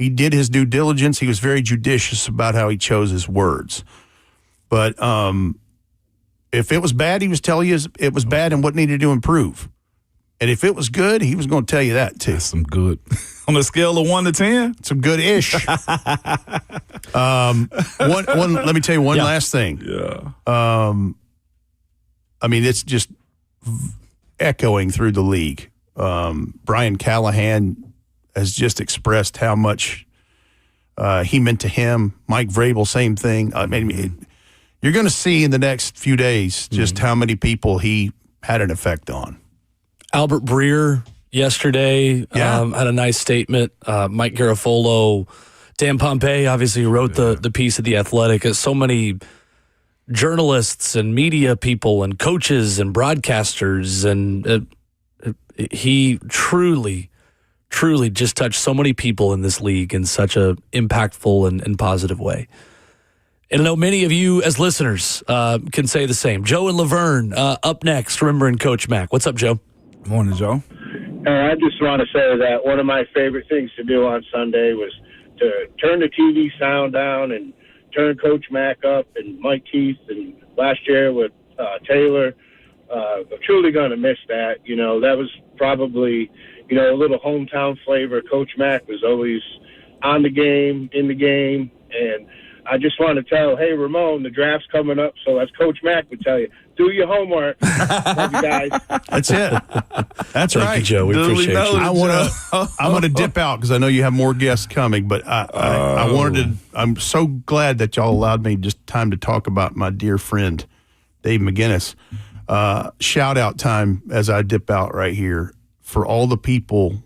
did his due diligence. He was very judicious about how he chose his words. But if it was bad, he was telling you it was bad and what needed to improve. And if it was good, he was going to tell you that too. That's some good. On a scale of 1 to 10? Some good-ish. Let me tell you one last thing. Yeah. I mean, it's just echoing through the league. Brian Callahan has just expressed how much he meant to him. Mike Vrabel, same thing. I mean, you're going to see in the next few days just how many people he had an effect on. Albert Breer yesterday had a nice statement. Mike Garafolo, Dan Pompei, obviously, who wrote the piece of The Athletic. So many journalists and media people and coaches and broadcasters, and he truly just touched so many people in this league in such a impactful and positive way. And I know many of you as listeners can say the same. Joe and Laverne up next, remembering Coach Mack. What's up, Joe? Morning, Joe. I just want to say that one of my favorite things to do on Sunday was to turn the TV sound down and turn Coach Mack up and Mike Keith, and last year with Taylor. I'm truly going to miss that. That was probably, a little hometown flavor. Coach Mack was always on the game, in the game, and I just want to tell, hey, Ramon, the draft's coming up, so as Coach Mack would tell you, do your homework. Love you guys. That's it. That's right. Thank you, Joe. We appreciate you. I'm going to dip out because I know you have more guests coming, but I wanted to. I'm so glad that y'all allowed me just time to talk about my dear friend, Dave McGinnis. Shout out time as I dip out right here for all the people,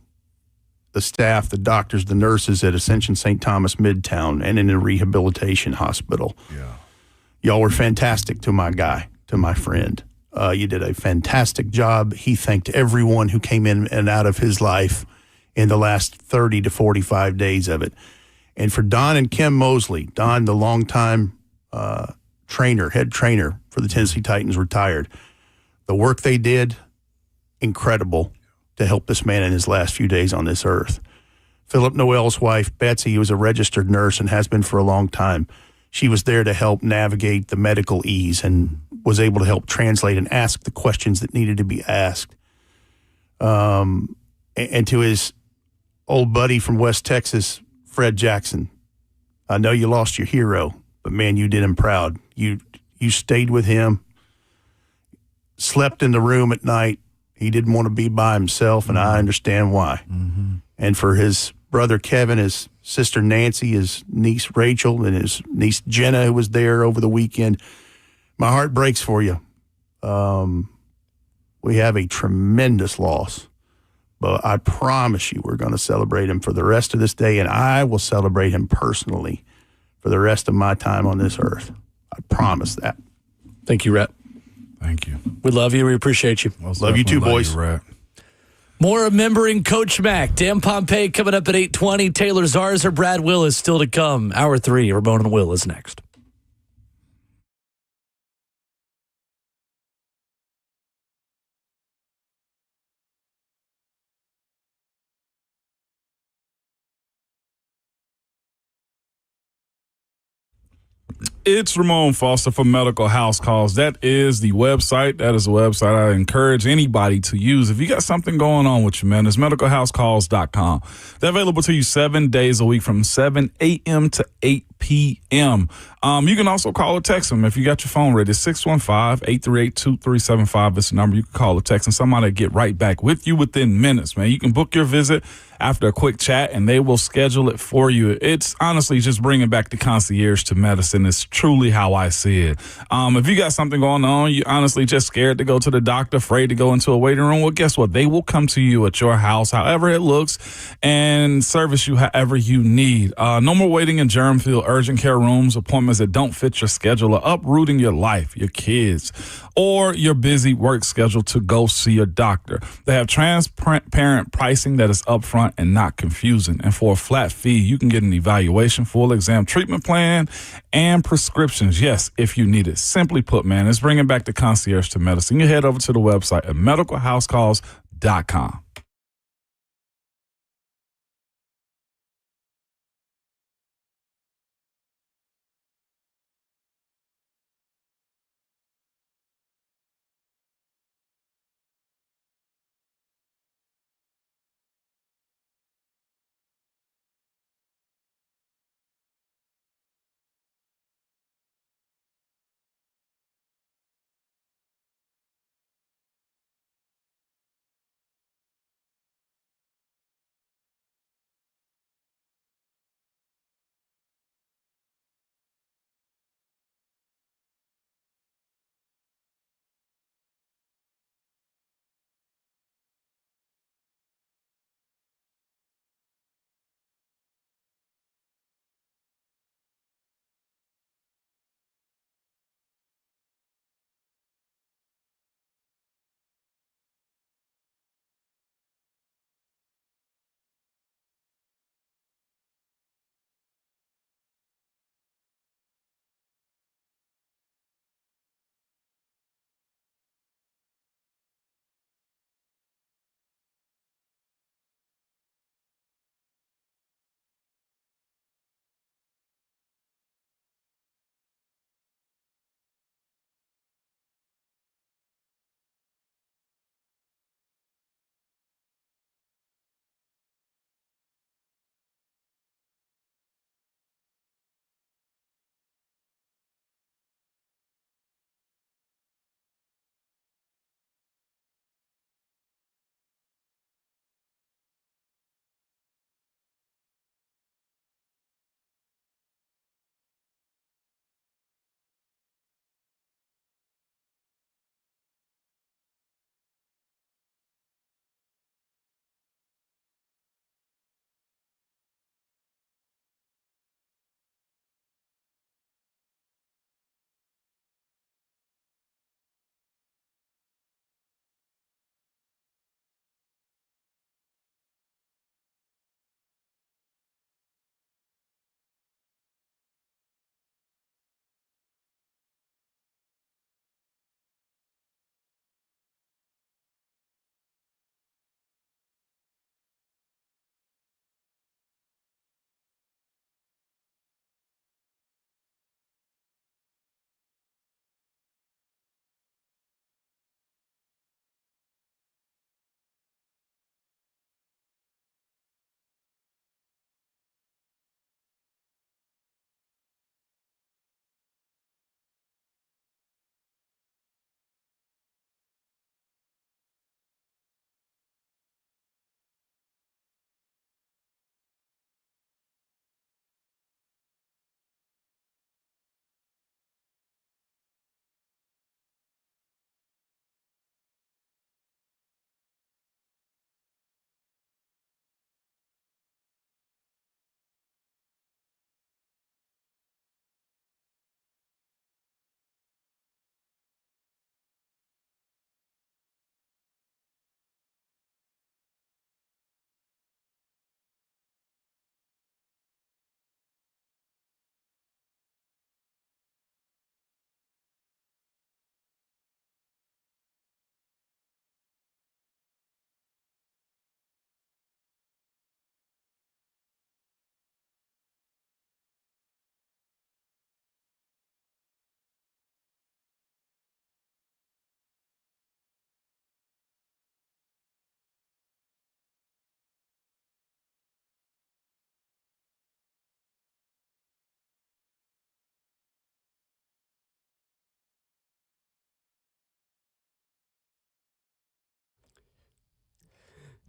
the staff, the doctors, the nurses at Ascension St. Thomas Midtown and in the rehabilitation hospital. Yeah. Y'all were fantastic to my guy, to my friend. You did a fantastic job. He thanked everyone who came in and out of his life in the last 30 to 45 days of it. And for Don and Kim Mosley, Don, the longtime head trainer for the Tennessee Titans, retired. The work they did incredible to help this man in his last few days on this earth. Philip Noel's wife, Betsy, was a registered nurse and has been for a long time. She was there to help navigate the medical ease and was able to help translate and ask the questions that needed to be asked. And to his old buddy from West Texas, Fred Jackson, I know you lost your hero, but man, you did him proud. You stayed with him, slept in the room at night. He didn't want to be by himself, and I understand why. Mm-hmm. And for his brother Kevin, his sister Nancy, his niece Rachel, and his niece Jenna, who was there over the weekend, my heart breaks for you. We have a tremendous loss, but I promise you we're going to celebrate him for the rest of this day, and I will celebrate him personally for the rest of my time on this earth. I promise that. Thank you, Rhett. Thank you. We love you. We appreciate you. Love you too, boys. More remembering Coach Mack. Dan Pompei coming up at 8:20. Taylor Zarzer, Brad Willis still to come. Hour 3, Ramon and Will is next. It's Ramon Foster for Medical House Calls. That is the website. That is the website I encourage anybody to use. If you got something going on with you, man, it's medicalhousecalls.com. They're available to you 7 days a week from 7 a.m. to 8 p.m. You can also call or text them if you got your phone ready. 615-838-2375. It's the number. You can call or text and somebody will get right back with you within minutes, man. You can book your visit after a quick chat and they will schedule it for you. It's honestly just bringing back the concierge to medicine. It's truly how I see it. If you got something going on, you honestly just scared to go to the doctor, afraid to go into a waiting room, well, guess what? They will come to you at your house, however it looks, and service you however you need. No more waiting in germ-filled urgent care rooms, appointments that don't fit your schedule, or uprooting your life, your kids, or your busy work schedule to go see your doctor. They have transparent pricing that is upfront and not confusing. And for a flat fee, you can get an evaluation, full exam treatment plan, and prescriptions, yes, if you need it. Simply put, man, it's bringing back the concierge to medicine. You head over to the website at medicalhousecalls.com.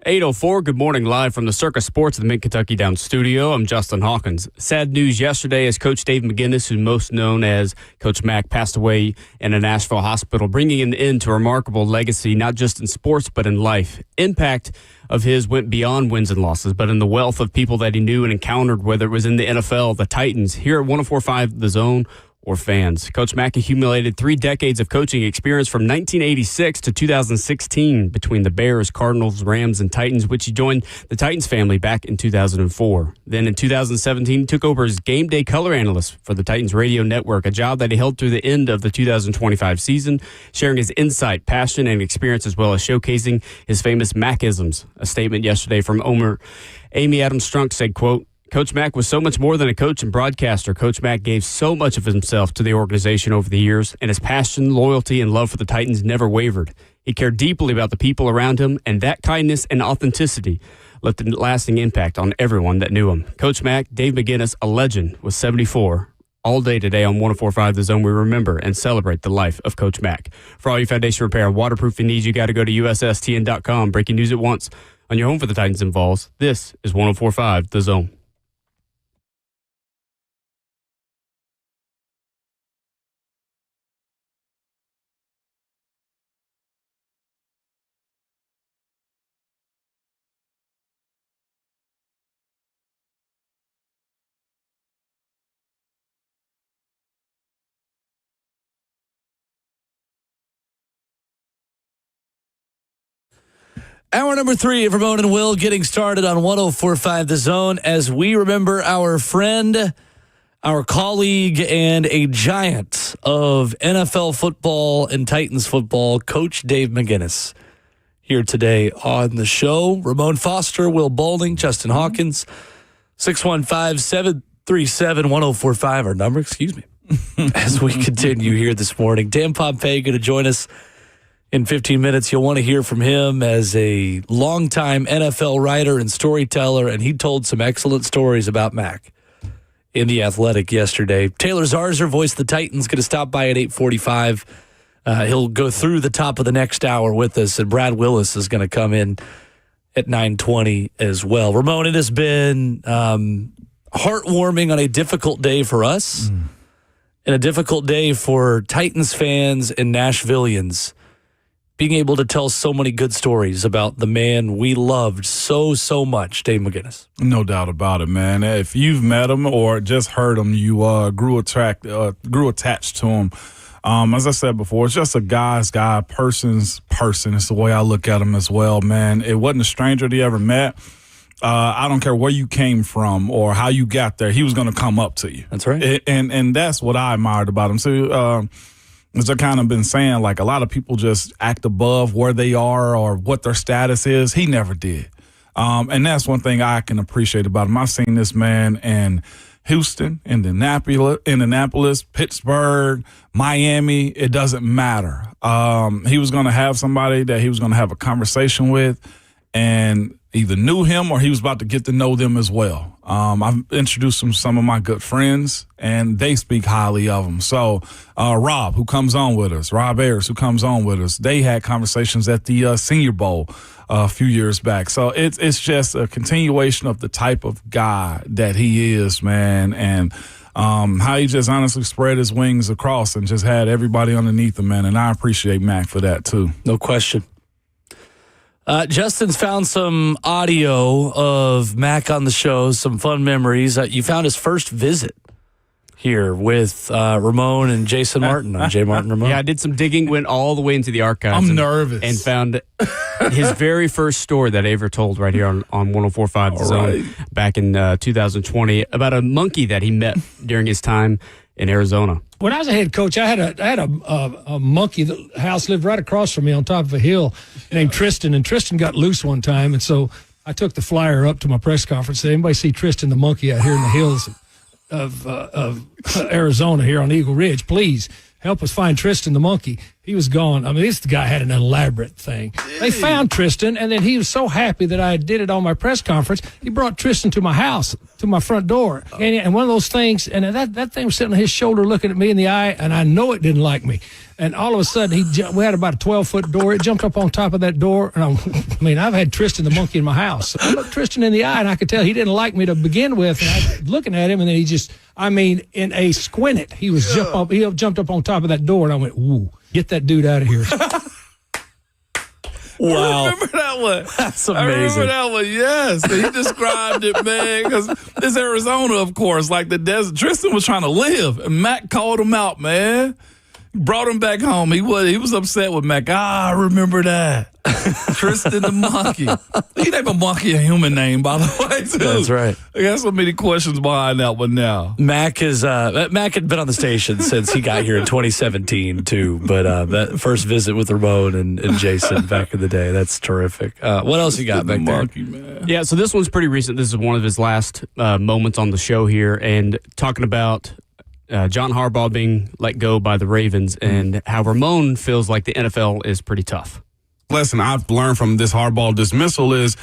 8:04, good morning, live from the Circus Sports of the Mid-Kentucky Down studio. I'm Justin Hawkins. Sad news yesterday as Coach Dave McGinnis, who's most known as Coach Mack, passed away in a Nashville hospital, bringing an end to a remarkable legacy, not just in sports, but in life. Impact of his went beyond wins and losses, but in the wealth of people that he knew and encountered, whether it was in the NFL, the Titans, here at 104.5 The Zone, or fans. Coach Mack accumulated 3 decades of coaching experience from 1986 to 2016 between the Bears, Cardinals, Rams, and Titans, which he joined the Titans family back in 2004. Then in 2017, he took over as game day color analyst for the Titans radio network, a job that he held through the end of the 2025 season, sharing his insight, passion, and experience, as well as showcasing his famous Macisms. A statement yesterday from owner Amy Adams Strunk said, quote, Coach Mack was so much more than a coach and broadcaster. Coach Mack gave so much of himself to the organization over the years, and his passion, loyalty, and love for the Titans never wavered. He cared deeply about the people around him, and that kindness and authenticity left a lasting impact on everyone that knew him. Coach Mack, Dave McGinnis, a legend, was 74. All day today on 104.5 The Zone, we remember and celebrate the life of Coach Mack. For all your foundation repair and waterproofing needs, you got to go to USSTN.com. Breaking news at once on your home for the Titans and Vols. This is 104.5 The Zone. Hour number 3 of Ramon and Will getting started on 104.5 The Zone as we remember our friend, our colleague, and a giant of NFL football and Titans football, Coach Dave McGinnis. Here today on the show, Ramon Foster, Will Bowling, Justin Hawkins, 615-737-1045, our number, excuse me, as we continue here this morning. Dan Pompei going to join us in 15 minutes. You'll want to hear from him as a longtime NFL writer and storyteller, and he told some excellent stories about Mack in The Athletic yesterday. Taylor Zarzer, voice of the Titans, going to stop by at 8:45. He'll go through the top of the next hour with us, and Brad Willis is going to come in at 9:20 as well. Ramon, it has been heartwarming on a difficult day for us and a difficult day for Titans fans and Nashvillians, being able to tell so many good stories about the man we loved so much, Dave McGinnis. No doubt about it, man. If you've met him or just heard him, you grew attached to him. As I said before, it's just a guy's guy, person's person. It's the way I look at him as well, man. It wasn't a stranger that he ever met. I don't care where you came from or how you got there. He was going to come up to you. That's right. And that's what I admired about him. So, as I've kind of been saying, like a lot of people just act above where they are or what their status is. He never did. And that's one thing I can appreciate about him. I've seen this man in Houston, Indianapolis, Pittsburgh, Miami. It doesn't matter. He was going to have somebody that he was going to have a conversation with and either knew him or he was about to get to know them as well. I've introduced him to some of my good friends, and they speak highly of him. So Rob, who comes on with us, Rob Ayers, who comes on with us, they had conversations at the Senior Bowl a few years back. So it's just a continuation of the type of guy that he is, man, and how he just honestly spread his wings across and just had everybody underneath him, man, and I appreciate Mack for that too. No question. Justin's found some audio of Mack on the show, some fun memories. You found his first visit here with Ramon and Jason Martin on J. Martin Ramon. Yeah, I did some digging, went all the way into the archives. I'm nervous. And found his very first story that I ever told right here on 104.5 The Zone back in 2020 about a monkey that he met during his time in Arizona. When I was a head coach, I had a monkey. The house lived right across from me on top of a hill named Tristan, and Tristan got loose one time, and so I took the flyer up to my press conference. Said, anybody see Tristan the monkey out here in the hills of Arizona here on Eagle Ridge? Please help us find Tristan the monkey. He was gone. I mean, this guy had an elaborate thing. They found Tristan, and then he was so happy that I did it on my press conference. He brought Tristan to my house, to my front door. And one of those things, and that thing was sitting on his shoulder looking at me in the eye, and I know it didn't like me. And all of a sudden, we had about a 12-foot door. It jumped up on top of that door. And I've had Tristan the monkey in my house. I looked Tristan in the eye, and I could tell he didn't like me to begin with. And I was looking at him, and then he just, in a squint, he jumped up on top of that door, and I went, "Ooh, get that dude out of here." Wow. I remember that one. That's amazing. I remember that one, yes. He described it, man, because it's Arizona, of course, like the desert. Tristan was trying to live, and Mack called him out, man. Brought him back home. He was upset with Mack. I remember that. Tristan the monkey. He named a monkey a human name, by the way, too. That's right. I got so many questions behind that one now. Mack had been on the station since he got here in 2017 too. But that first visit with Ramon and Jason back in the day, that's terrific. What else you got back there? Monkey, man. Yeah, so this one's pretty recent. This is one of his last moments on the show here, and talking about John Harbaugh being let go by the Ravens and how Ramon feels like the NFL is pretty tough. Lesson I've learned from this Harbaugh dismissal is,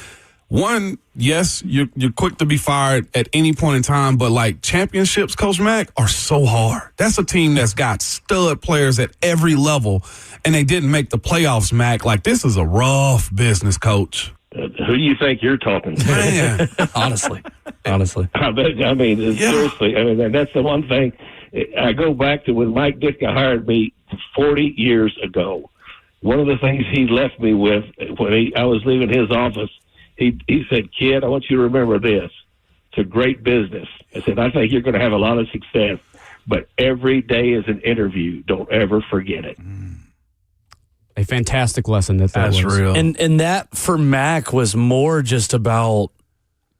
one, yes, you're quick to be fired at any point in time, but like championships, Coach Mack, are so hard. That's a team that's got stud players at every level, and they didn't make the playoffs, Mack. Like, this is a rough business, Coach. Who do you think you're talking to? Man. Honestly. Seriously, that's the one thing. I go back to when Mike Ditka hired me 40 years ago. One of the things he left me with when I was leaving his office, he said, "Kid, I want you to remember this. It's a great business." I said, "I think you're going to have a lot of success, but every day is an interview. Don't ever forget it." A fantastic lesson that's was. Real. And that for Mack was more just about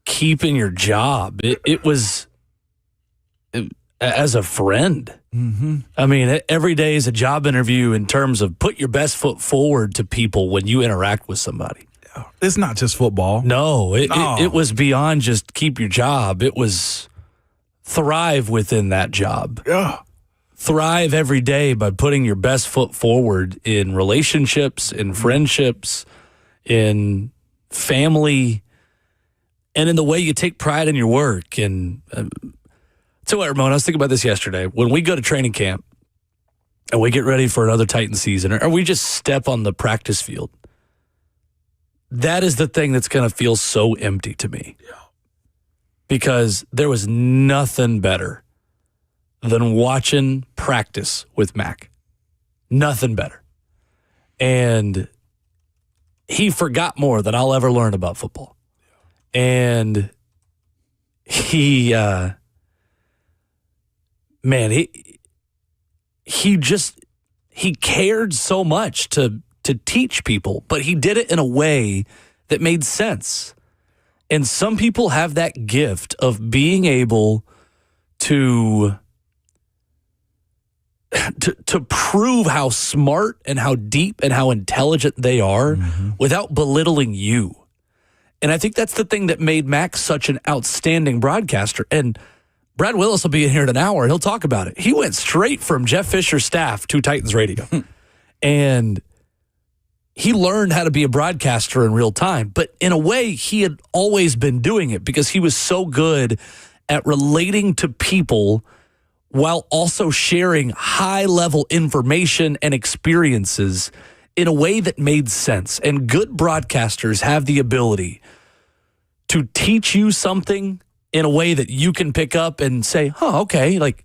keeping your job. It was as a friend. Mm-hmm. I mean, every day is a job interview in terms of put your best foot forward to people when you interact with somebody. It's not just football. No, it was beyond just keep your job. It was thrive within that job. Yeah. Thrive every day by putting your best foot forward in relationships, in friendships, in family, and in the way you take pride in your work. And so what, Ramon, I was thinking about this yesterday. When we go to training camp and we get ready for another Titan season, or we just step on the practice field, that is the thing that's going to feel so empty to me. Yeah. Because there was nothing better than watching practice with Mack. Nothing better. And he forgot more than I'll ever learn about football. And he cared so much to teach people, but he did it in a way that made sense. And some people have that gift of being able to prove how smart and how deep and how intelligent they are without belittling you. And I think that's the thing that made Mack such an outstanding broadcaster. And Brad Willis will be in here in an hour. He'll talk about it. He went straight from Jeff Fisher's staff to Titans Radio. And he learned how to be a broadcaster in real time. But in a way, he had always been doing it because he was so good at relating to people while also sharing high-level information and experiences in a way that made sense. And good broadcasters have the ability to teach you something in a way that you can pick up and say, "Oh, okay, like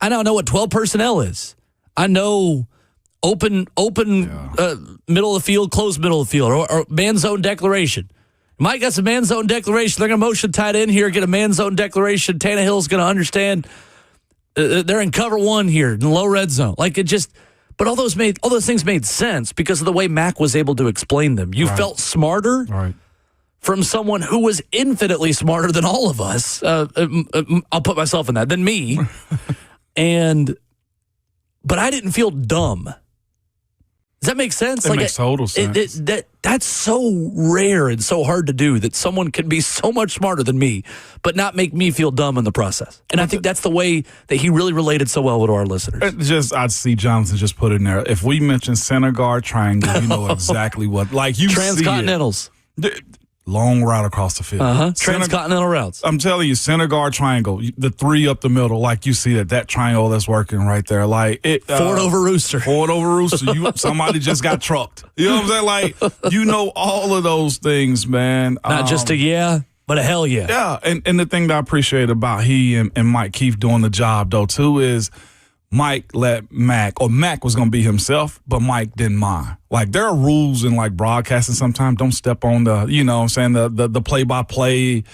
I now know what 12 personnel is. I know open middle of the field, closed middle of the field, or man zone declaration. Mike got some man zone declaration. They're going to motion tight end here, get a man zone declaration. Tannehill's going to understand they're in cover one here in low red zone. Like it just, but all those things made sense because of the way Mack was able to explain them. You felt smarter from someone who was infinitely smarter than all of us. I'll put myself in that, than me. But I didn't feel dumb. Does that make sense? That makes total sense. That's so rare and so hard to do that someone can be so much smarter than me, but not make me feel dumb in the process. And I think that's the way that he really related so well with our listeners. I'd see Jonathan just put in there. If we mention center guard triangle, you know exactly what. Like you Transcontinentals. See it. long route across the field. Transcontinental routes. I'm telling you, center guard triangle, the three up the middle, like you see that triangle that's working right there. Like Ford over Rooster. Ford over Rooster. Somebody just got trucked. You know what I'm saying? Like, you know all of those things, man. Not just a but a hell yeah. Yeah, and the thing that I appreciate about he and Mike Keith doing the job, though, too, is Mike let Mack was going to be himself, but Mike didn't mind. Like, there are rules in, like, broadcasting sometimes. Don't step on the, you know what I'm saying, the play-by-play.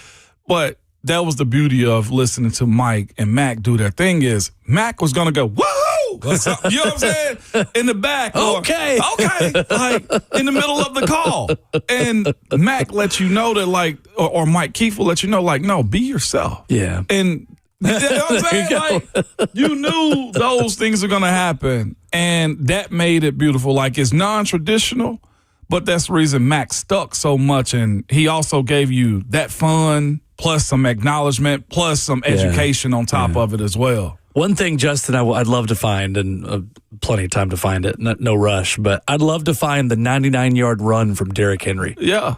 But that was the beauty of listening to Mike and Mack do their thing is Mack was going to go, woohoo! Or something, you know what I'm saying? In the back. Okay. Like, in the middle of the call. And Mack lets you know that, like, or Mike Keith will let you know, like, no, be yourself. Yeah. And you know what I'm saying? Like, you knew those things are going to happen, and that made it beautiful. Like, it's non-traditional, but that's the reason Mac stuck so much, and he also gave you that fun plus some acknowledgement plus some education on top of it as well. One thing, Justin, I'd love to find, and plenty of time to find it, no rush, but I'd love to find the 99-yard run from Derrick Henry. Yeah.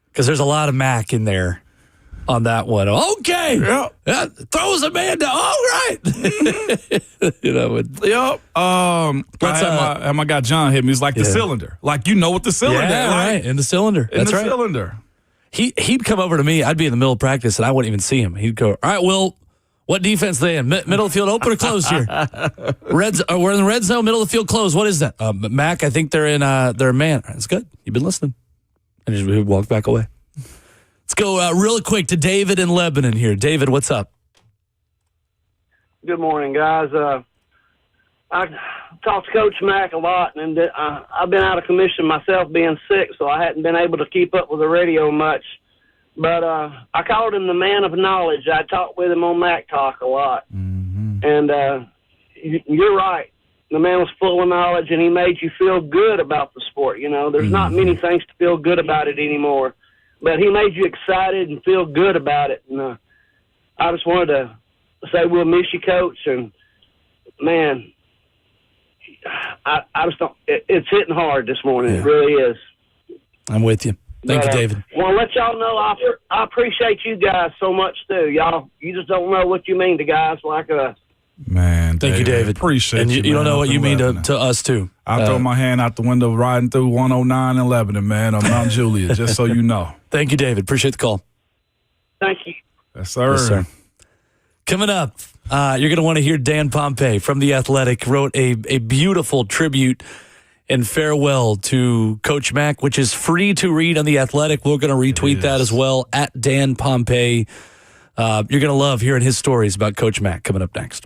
Because there's a lot of Mac in there. On that one. Okay. Yeah. Throws a man down. All right. You know. My guy John hit me. He's like the cylinder. Like, you know what the cylinder is. Yeah, right. In the cylinder. That's right. Cylinder. He'd come over to me. I'd be in the middle of practice, and I wouldn't even see him. He'd go, all right, Will, what defense they in? Middle of the field open or closed here? We're in the red zone, middle of the field closed. What is that? Mac, I think they're in they're man. That's good. You've been listening. And he would walk back away. Let's go real quick to David in Lebanon here. David, what's up? Good morning, guys. I talked to Coach Mack a lot, and I've been out of commission myself being sick, so I hadn't been able to keep up with the radio much. But I called him the man of knowledge. I talked with him on Mack Talk a lot. Mm-hmm. And you're right. The man was full of knowledge, and he made you feel good about the sport. You know, there's not many things to feel good about it anymore. But he made you excited and feel good about it. And I just wanted to say we'll miss you, Coach. And, man, I just don't – it's hitting hard this morning. Yeah. It really is. I'm with you. Thank you, David. I want to let y'all know I appreciate you guys so much, too. Y'all, you just don't know what you mean to guys like us. Man, thank you, David. Appreciate and you. You don't know what you mean to us, too. I throw my hand out the window riding through 109 in Lebanon, man, on Mount Juliet, just so you know. Thank you, David. Appreciate the call. Thank you. Yes, sir. Yes, sir. Coming up, you're going to want to hear Dan Pompei from The Athletic wrote a beautiful tribute and farewell to Coach Mack, which is free to read on The Athletic. We're going to retweet that as well, at Dan Pompei. You're going to love hearing his stories about Coach Mack coming up next.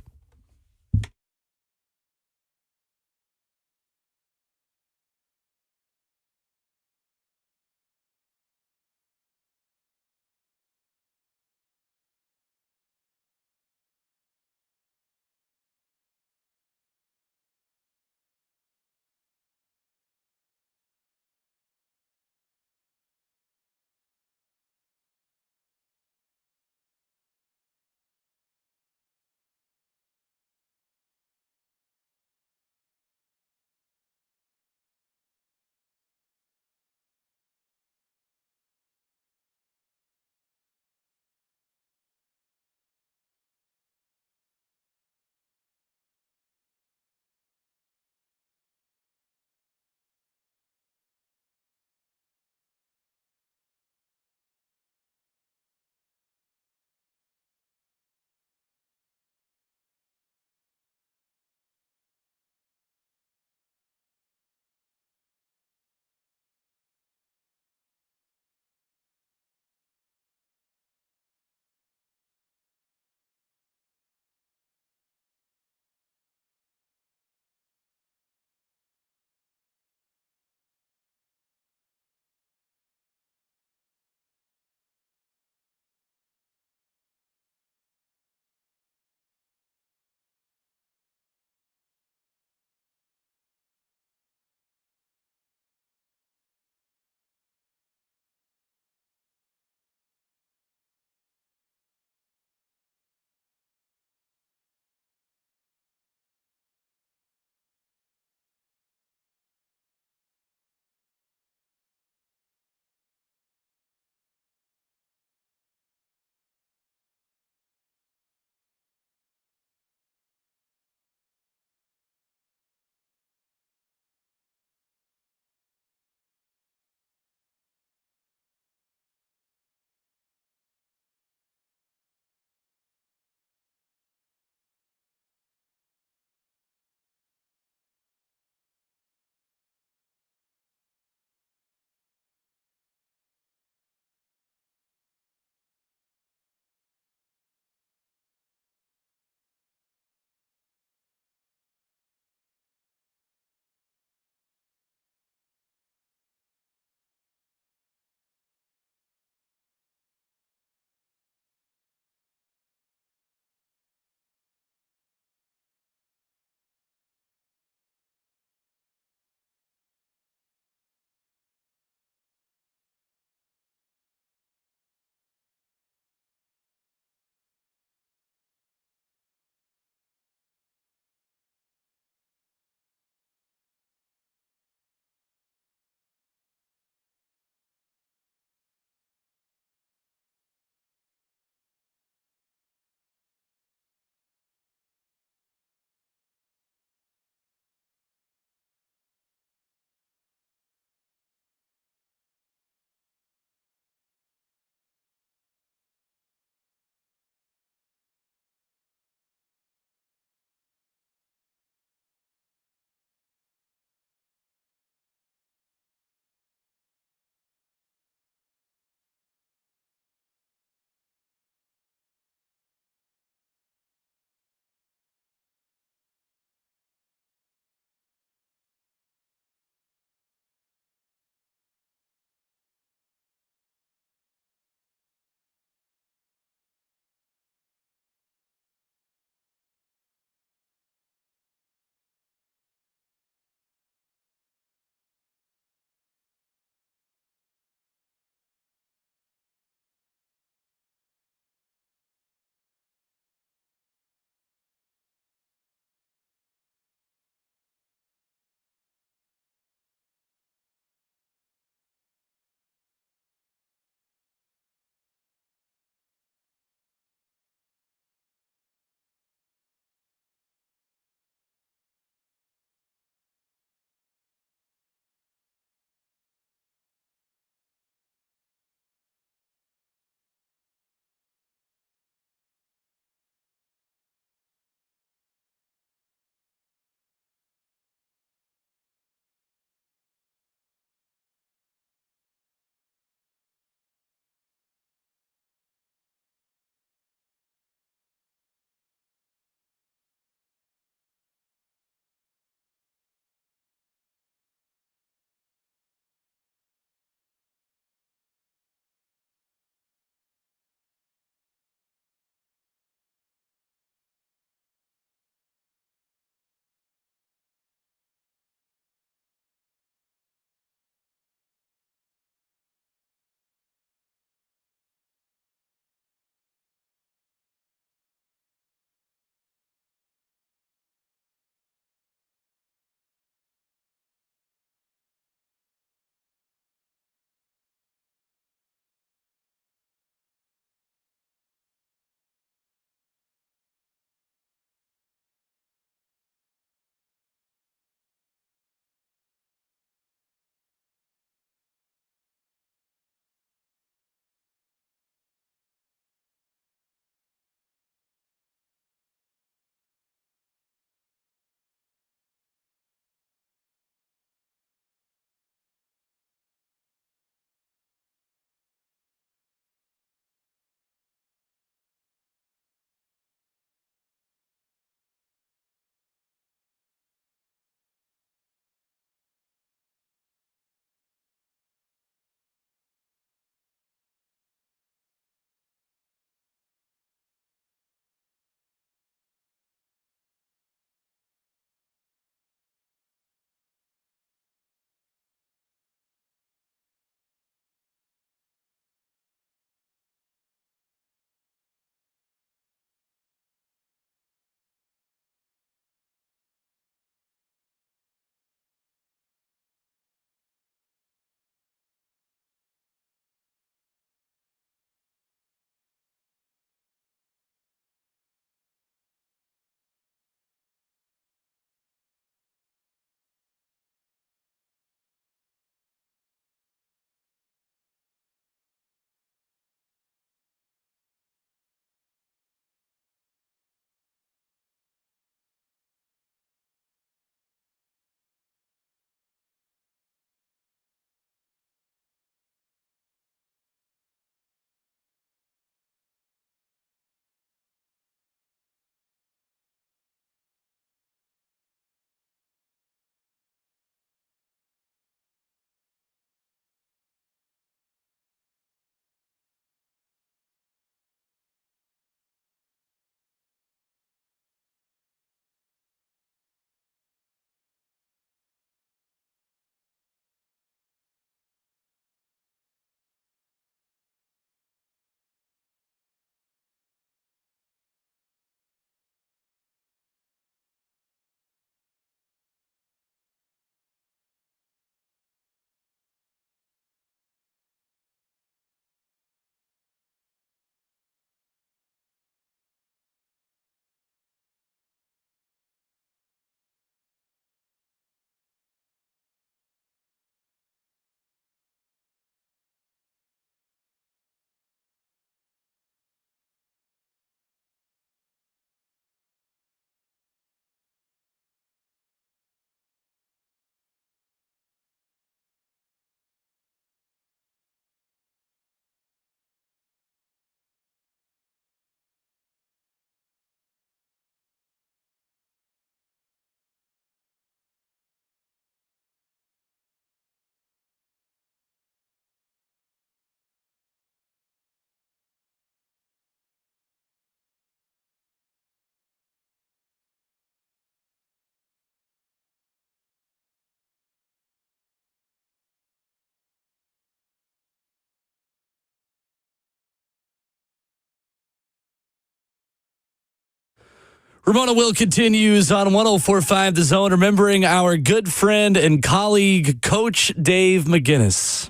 Ramon and Will continues on 104.5 The Zone, remembering our good friend and colleague, Coach Dave McGinnis,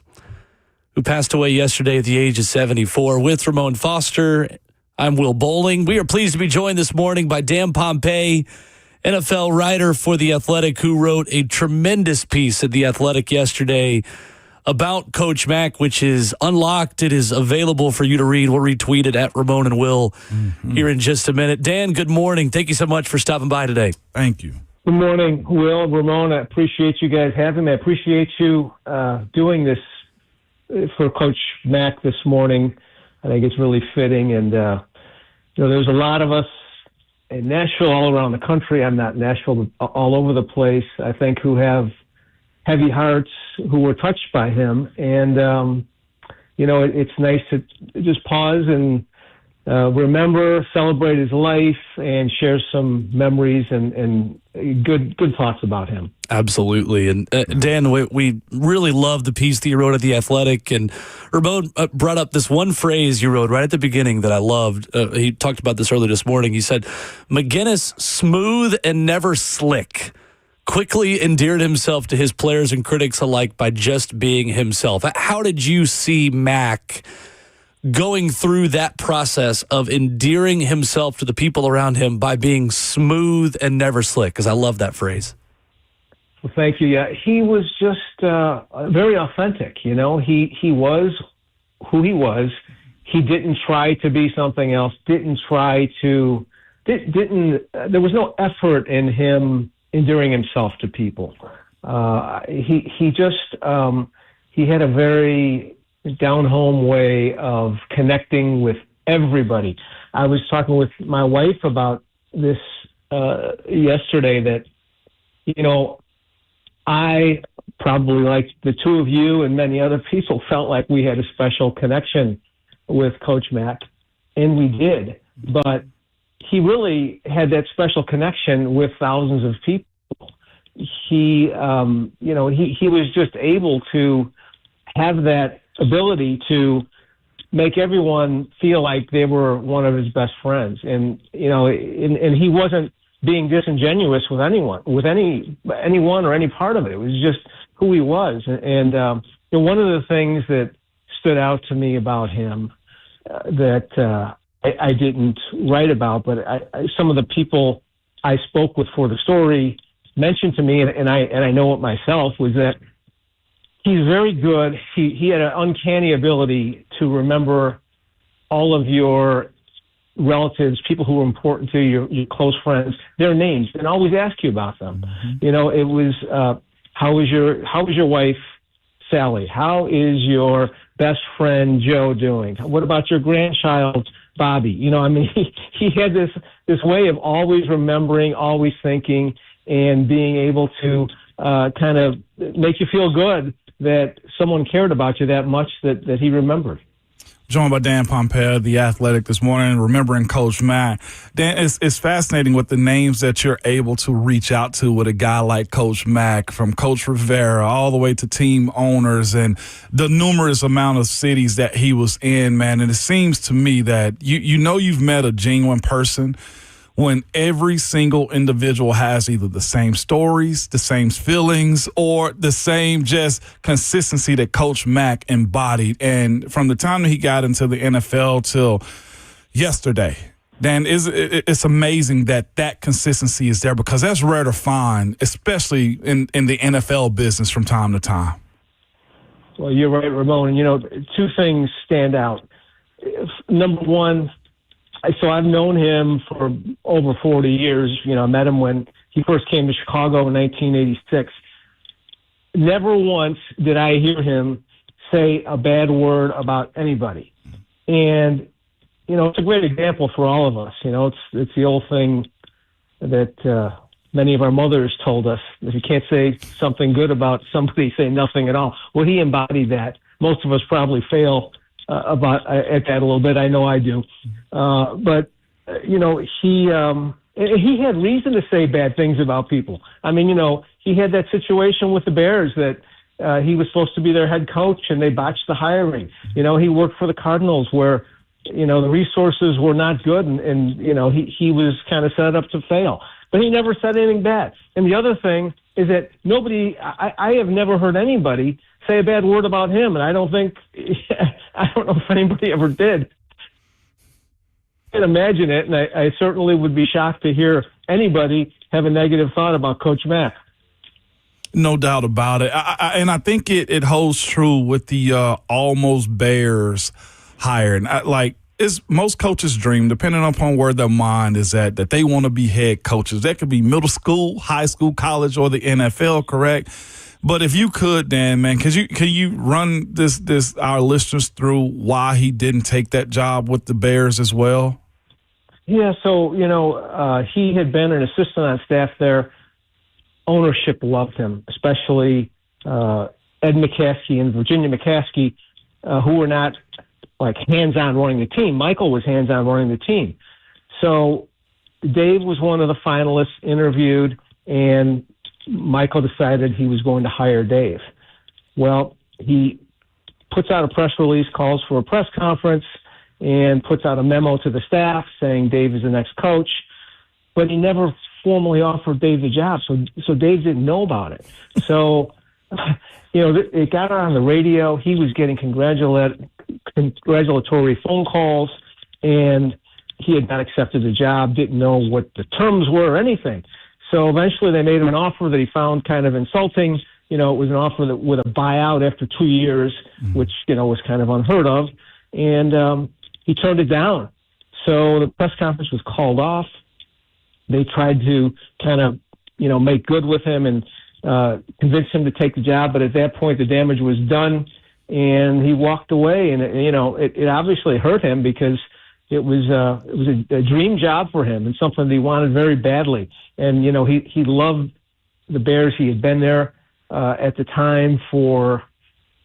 who passed away yesterday at the age of 74. With Ramon Foster, I'm Will Bowling. We are pleased to be joined this morning by Dan Pompei, NFL writer for The Athletic, who wrote a tremendous piece at The Athletic yesterday about Coach Mack, which is unlocked. It is available for you to read. We'll retweet it at Ramon and Will here in just a minute. Dan, good morning. Thank you so much for stopping by today. Thank you. Good morning, Will, Ramon. I appreciate you guys having me. I appreciate you doing this for Coach Mack this morning. I think it's really fitting. And, there's a lot of us in Nashville, all around the country. I'm not in Nashville, all over the place, I think, who have heavy hearts, who were touched by him. And, it's nice to just pause and remember, celebrate his life, and share some memories and good thoughts about him. Absolutely. And Dan, we really love the piece that you wrote at The Athletic. And Ramon brought up this one phrase you wrote right at the beginning that I loved. He talked about this earlier this morning. He said, McGinnis, smooth and never slick, quickly endeared himself to his players and critics alike by just being himself. How did you see Mack going through that process of endearing himself to the people around him by being smooth and never slick? Because I love that phrase. Well, thank you. Yeah, he was just very authentic. He was who he was. He didn't try to be something else. There was no effort in him endearing himself to people. He had a very down-home way of connecting with everybody. I was talking with my wife about this yesterday, that, I probably, like the two of you and many other people, felt like we had a special connection with Coach Mack, and we did. But he really had that special connection with thousands of people. He was just able to have that ability to make everyone feel like they were one of his best friends. And he wasn't being disingenuous with anyone or any part of it. It was just who he was. And one of the things that stood out to me about him that I didn't write about, but some of the people I spoke with for the story mentioned to me, and I know it myself, was that he's very good. He had an uncanny ability to remember all of your relatives, people who were important to you, your close friends, their names, and always ask you about them. Mm-hmm. It was how was your wife Sally? How is your best friend Joe doing? What about your grandchild Bobby? He had this way of always remembering, always thinking, and being able to kind of make you feel good that someone cared about you that much that he remembered. Joined by Dan Pompei, The Athletic, this morning, remembering Coach Mack. Dan, it's fascinating with the names that you're able to reach out to with a guy like Coach Mack, from Coach Rivera all the way to team owners and the numerous amount of cities that he was in, man. And it seems to me that you've met a genuine person when every single individual has either the same stories, the same feelings, or the same just consistency that Coach Mack embodied. And from the time that he got into the NFL till yesterday, Dan, it's amazing that consistency is there, because that's rare to find, especially in the NFL business from time to time. Well, you're right, Ramon. Two things stand out. Number one, so I've known him for over 40 years. I met him when he first came to Chicago in 1986. Never once did I hear him say a bad word about anybody. And, it's a great example for all of us. It's the old thing that many of our mothers told us. If you can't say something good about somebody, say nothing at all. Well, he embodied that. Most of us probably fail at that a little bit. I know I do. But he had reason to say bad things about people. He had that situation with the Bears that he was supposed to be their head coach, and they botched the hiring. He worked for the Cardinals, where the resources were not good, and he was kind of set up to fail. But he never said anything bad. And the other thing is that I have never heard anybody say a bad word about him, and I don't know if anybody ever did. I can imagine it, and I certainly would be shocked to hear anybody have a negative thought about Coach Mack. No doubt about it. And I think it holds true with the almost Bears hiring. It's most coaches' dream, depending upon where their mind is at, that they want to be head coaches. That could be middle school, high school, college, or the NFL, correct? But if you could, Dan, man, can you run this our listeners through why he didn't take that job with the Bears as well? Yeah, so he had been an assistant on staff there. Ownership loved him, especially Ed McCaskey and Virginia McCaskey, who were not like hands-on running the team. Michael was hands-on running the team. So Dave was one of the finalists interviewed, and Michael decided he was going to hire Dave. Well, he puts out a press release, calls for a press conference, and puts out a memo to the staff saying Dave is the next coach, but he never formally offered Dave the job, so Dave didn't know about it. So, it got on the radio. He was getting congratulatory phone calls, and he had not accepted the job, didn't know what the terms were or anything. So eventually they made him an offer that he found kind of insulting. It was an offer that with a buyout after 2 years, which, was kind of unheard of. And he turned it down. So the press conference was called off. They tried to kind of, make good with him and convince him to take the job. But at that point, the damage was done, and he walked away. And, it obviously hurt him because it was a dream job for him and something that he wanted very badly. And, he loved the Bears. He had been there at the time for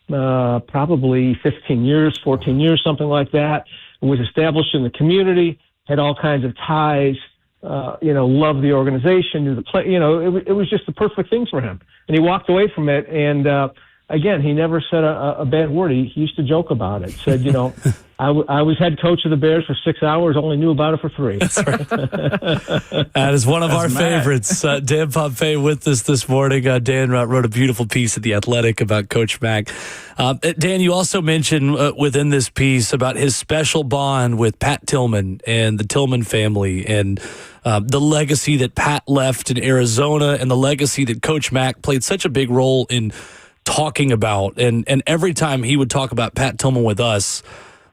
probably 15 years, 14 years, something like that. Was established in the community, had all kinds of ties, loved the organization, knew the play. It was just the perfect thing for him. And he walked away from it. And again, he never said a bad word. He used to joke about it. Said, I was head coach of the Bears for 6 hours, only knew about it for 3. That's right. That is one of our favorites. Dan Pompei with us this morning. Dan wrote a beautiful piece at The Athletic about Coach Mack. Dan, you also mentioned within this piece about his special bond with Pat Tillman and the Tillman family and the legacy that Pat left in Arizona and the legacy that Coach Mack played such a big role in talking about. And every time he would talk about Pat Tillman with us,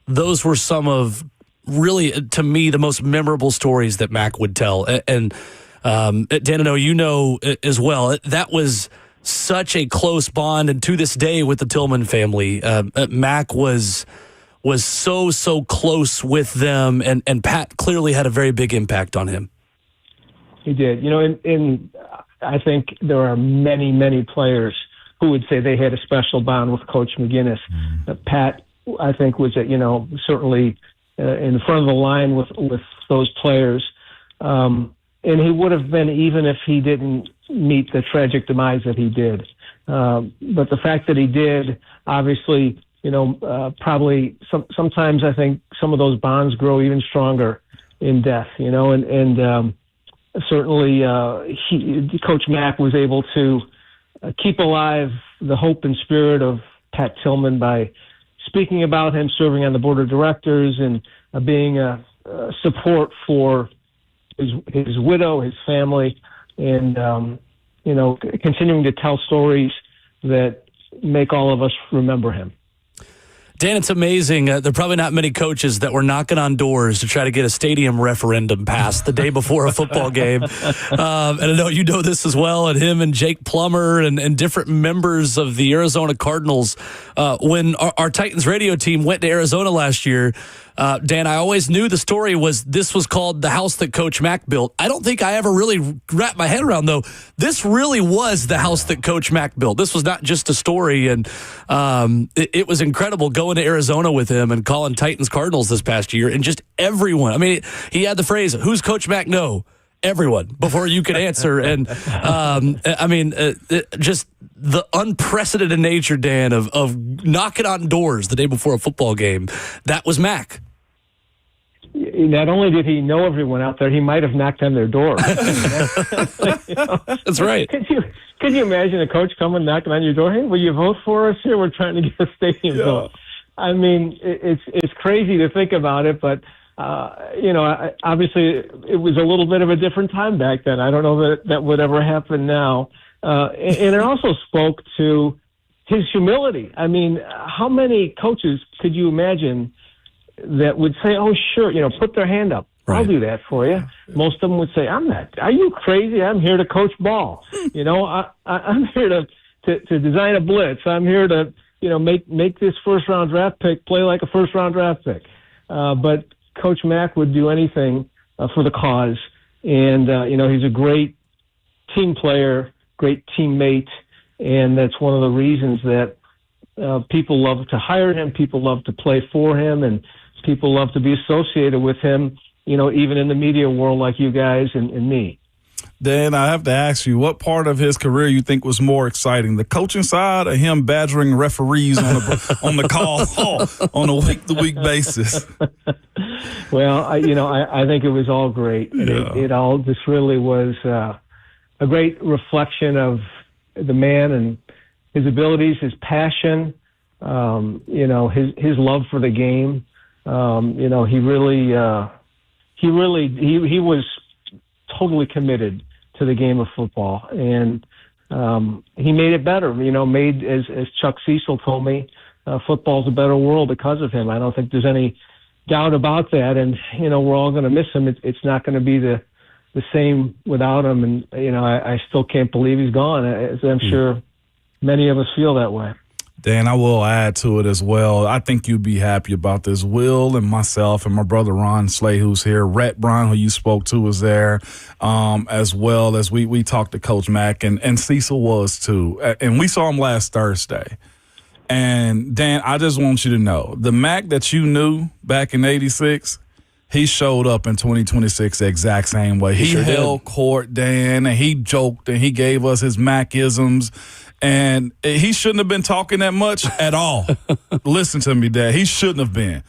those were some of really, to me, the most memorable stories that Mack would tell. And Dan, I know you know as well, that was such a close bond. And to this day with the Tillman family, Mack was so close with them. And Pat clearly had a very big impact on him. He did. And I think there are many, many players who would say they had a special bond with Coach McGinnis. Pat, I think, was certainly in front of the line with those players, and he would have been even if he didn't meet the tragic demise that he did. But the fact that he did, obviously, probably sometimes I think some of those bonds grow even stronger in death. And certainly Coach Mack was able to keep alive the hope and spirit of Pat Tillman by speaking about him, serving on the board of directors, and being a support for his widow, his family, and continuing to tell stories that make all of us remember him. Dan, it's amazing. There are probably not many coaches that were knocking on doors to try to get a stadium referendum passed the day before a football game. And I know you know this as well, and him and Jake Plummer and different members of the Arizona Cardinals. When our Titans radio team went to Arizona last year, Dan, I always knew the story was this was called the house that Coach Mack built. I don't think I ever really wrapped my head around, though, this really was the house that Coach Mack built. This was not just a story, and it was incredible going to Arizona with him and calling Titans Cardinals this past year, and just everyone. I mean, he had the phrase, "Who's Coach Mack?" No. Everyone, before you could answer. And just the unprecedented nature, Dan, of knocking on doors the day before a football game. That was Mack. not only did he know everyone out there, he might have knocked on their door. That's right. Could you imagine a coach coming knocking on your door? Hey, will you vote for us here? We're trying to get a stadium built. I mean, it's crazy to think about it, but obviously it was a little bit of a different time back then. I don't know that would ever happen now. And it also spoke to his humility. I mean, how many coaches could you imagine that would say, "Oh, sure, put their hand up. Right. I'll do that for you." Most of them would say, "I'm not. Are you crazy? I'm here to coach ball. I'm here to design a blitz. I'm here to make this first round draft pick play like a first round draft pick." But Coach Mack would do anything for the cause, and he's a great team player, great teammate, and that's one of the reasons that people love to hire him, people love to play for him, and people love to be associated with him, even in the media world like you guys and me. Dan, I have to ask you, what part of his career you think was more exciting, the coaching side or him badgering referees on the call on a week-to-week basis? Well, I think it was all great. Yeah. It all just really was a great reflection of the man and his abilities, his passion, his love for the game. He was totally committed to the game of football, and he made it better. Made, as Chuck Cecil told me, football's a better world because of him. I don't think there's any doubt about that, and we're all going to miss him. It's not going to be the same without him, and I still can't believe he's gone, as I'm sure many of us feel that way. Dan, I will add to it as well. I think you'd be happy about this. Will and myself and my brother Ron Slay, who's here, Rhett Brown, who you spoke to, was there, as well as we talked to Coach Mack, and Cecil was too. And we saw him last Thursday. And, Dan, I just want you to know, the Mack that you knew back in '86, he showed up in 2026 the exact same way. He sure held court, Dan, and he joked, and he gave us his Macisms. And he shouldn't have been talking that much at all. Listen to me, Dad. He shouldn't have been.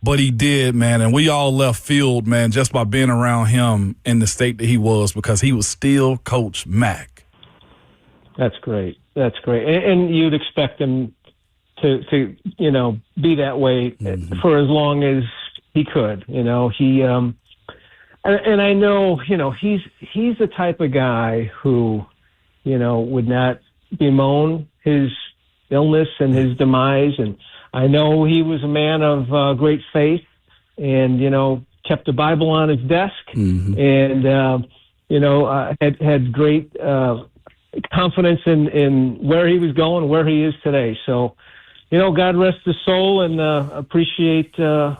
But he did, man. And we all left field, man, just by being around him in the state that he was, because he was still Coach Mack. That's great. That's great. And you'd expect him to be that way for as long as he could. He and I know, he's the type of guy who, would not bemoan his illness and his demise, and I know he was a man of great faith, and kept the Bible on his desk, and had great confidence in where he was going, where he is today. So, God rest his soul, and appreciate the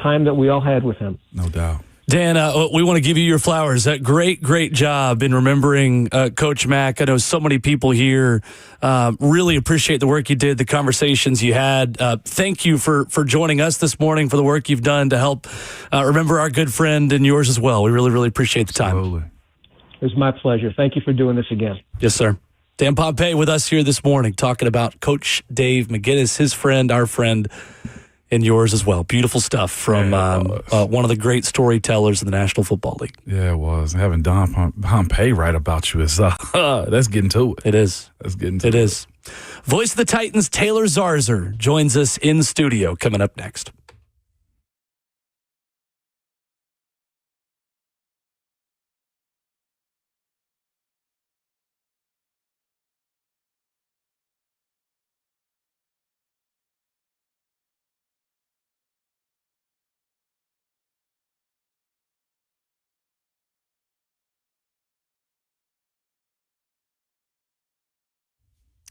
time that we all had with him. No doubt. Dan, we want to give you your flowers. That great job in remembering Coach Mack. I know so many people here really appreciate the work you did, the conversations you had. Thank you for joining us this morning, for the work you've done to help remember our good friend and yours as well. We really appreciate the time. Absolutely. It was my pleasure. Thank you for doing this again. Yes, sir. Dan Pompei with us here this morning, talking about Coach Dave McGinnis, his friend, our friend, and yours as well. Beautiful stuff from one of the great storytellers in the National Football League. Yeah, it was. Having Don Pompei write about you is that's getting to it. It is. That's getting to it. It is. Voice of the Titans, Taylor Zarzer, joins us in studio coming up next.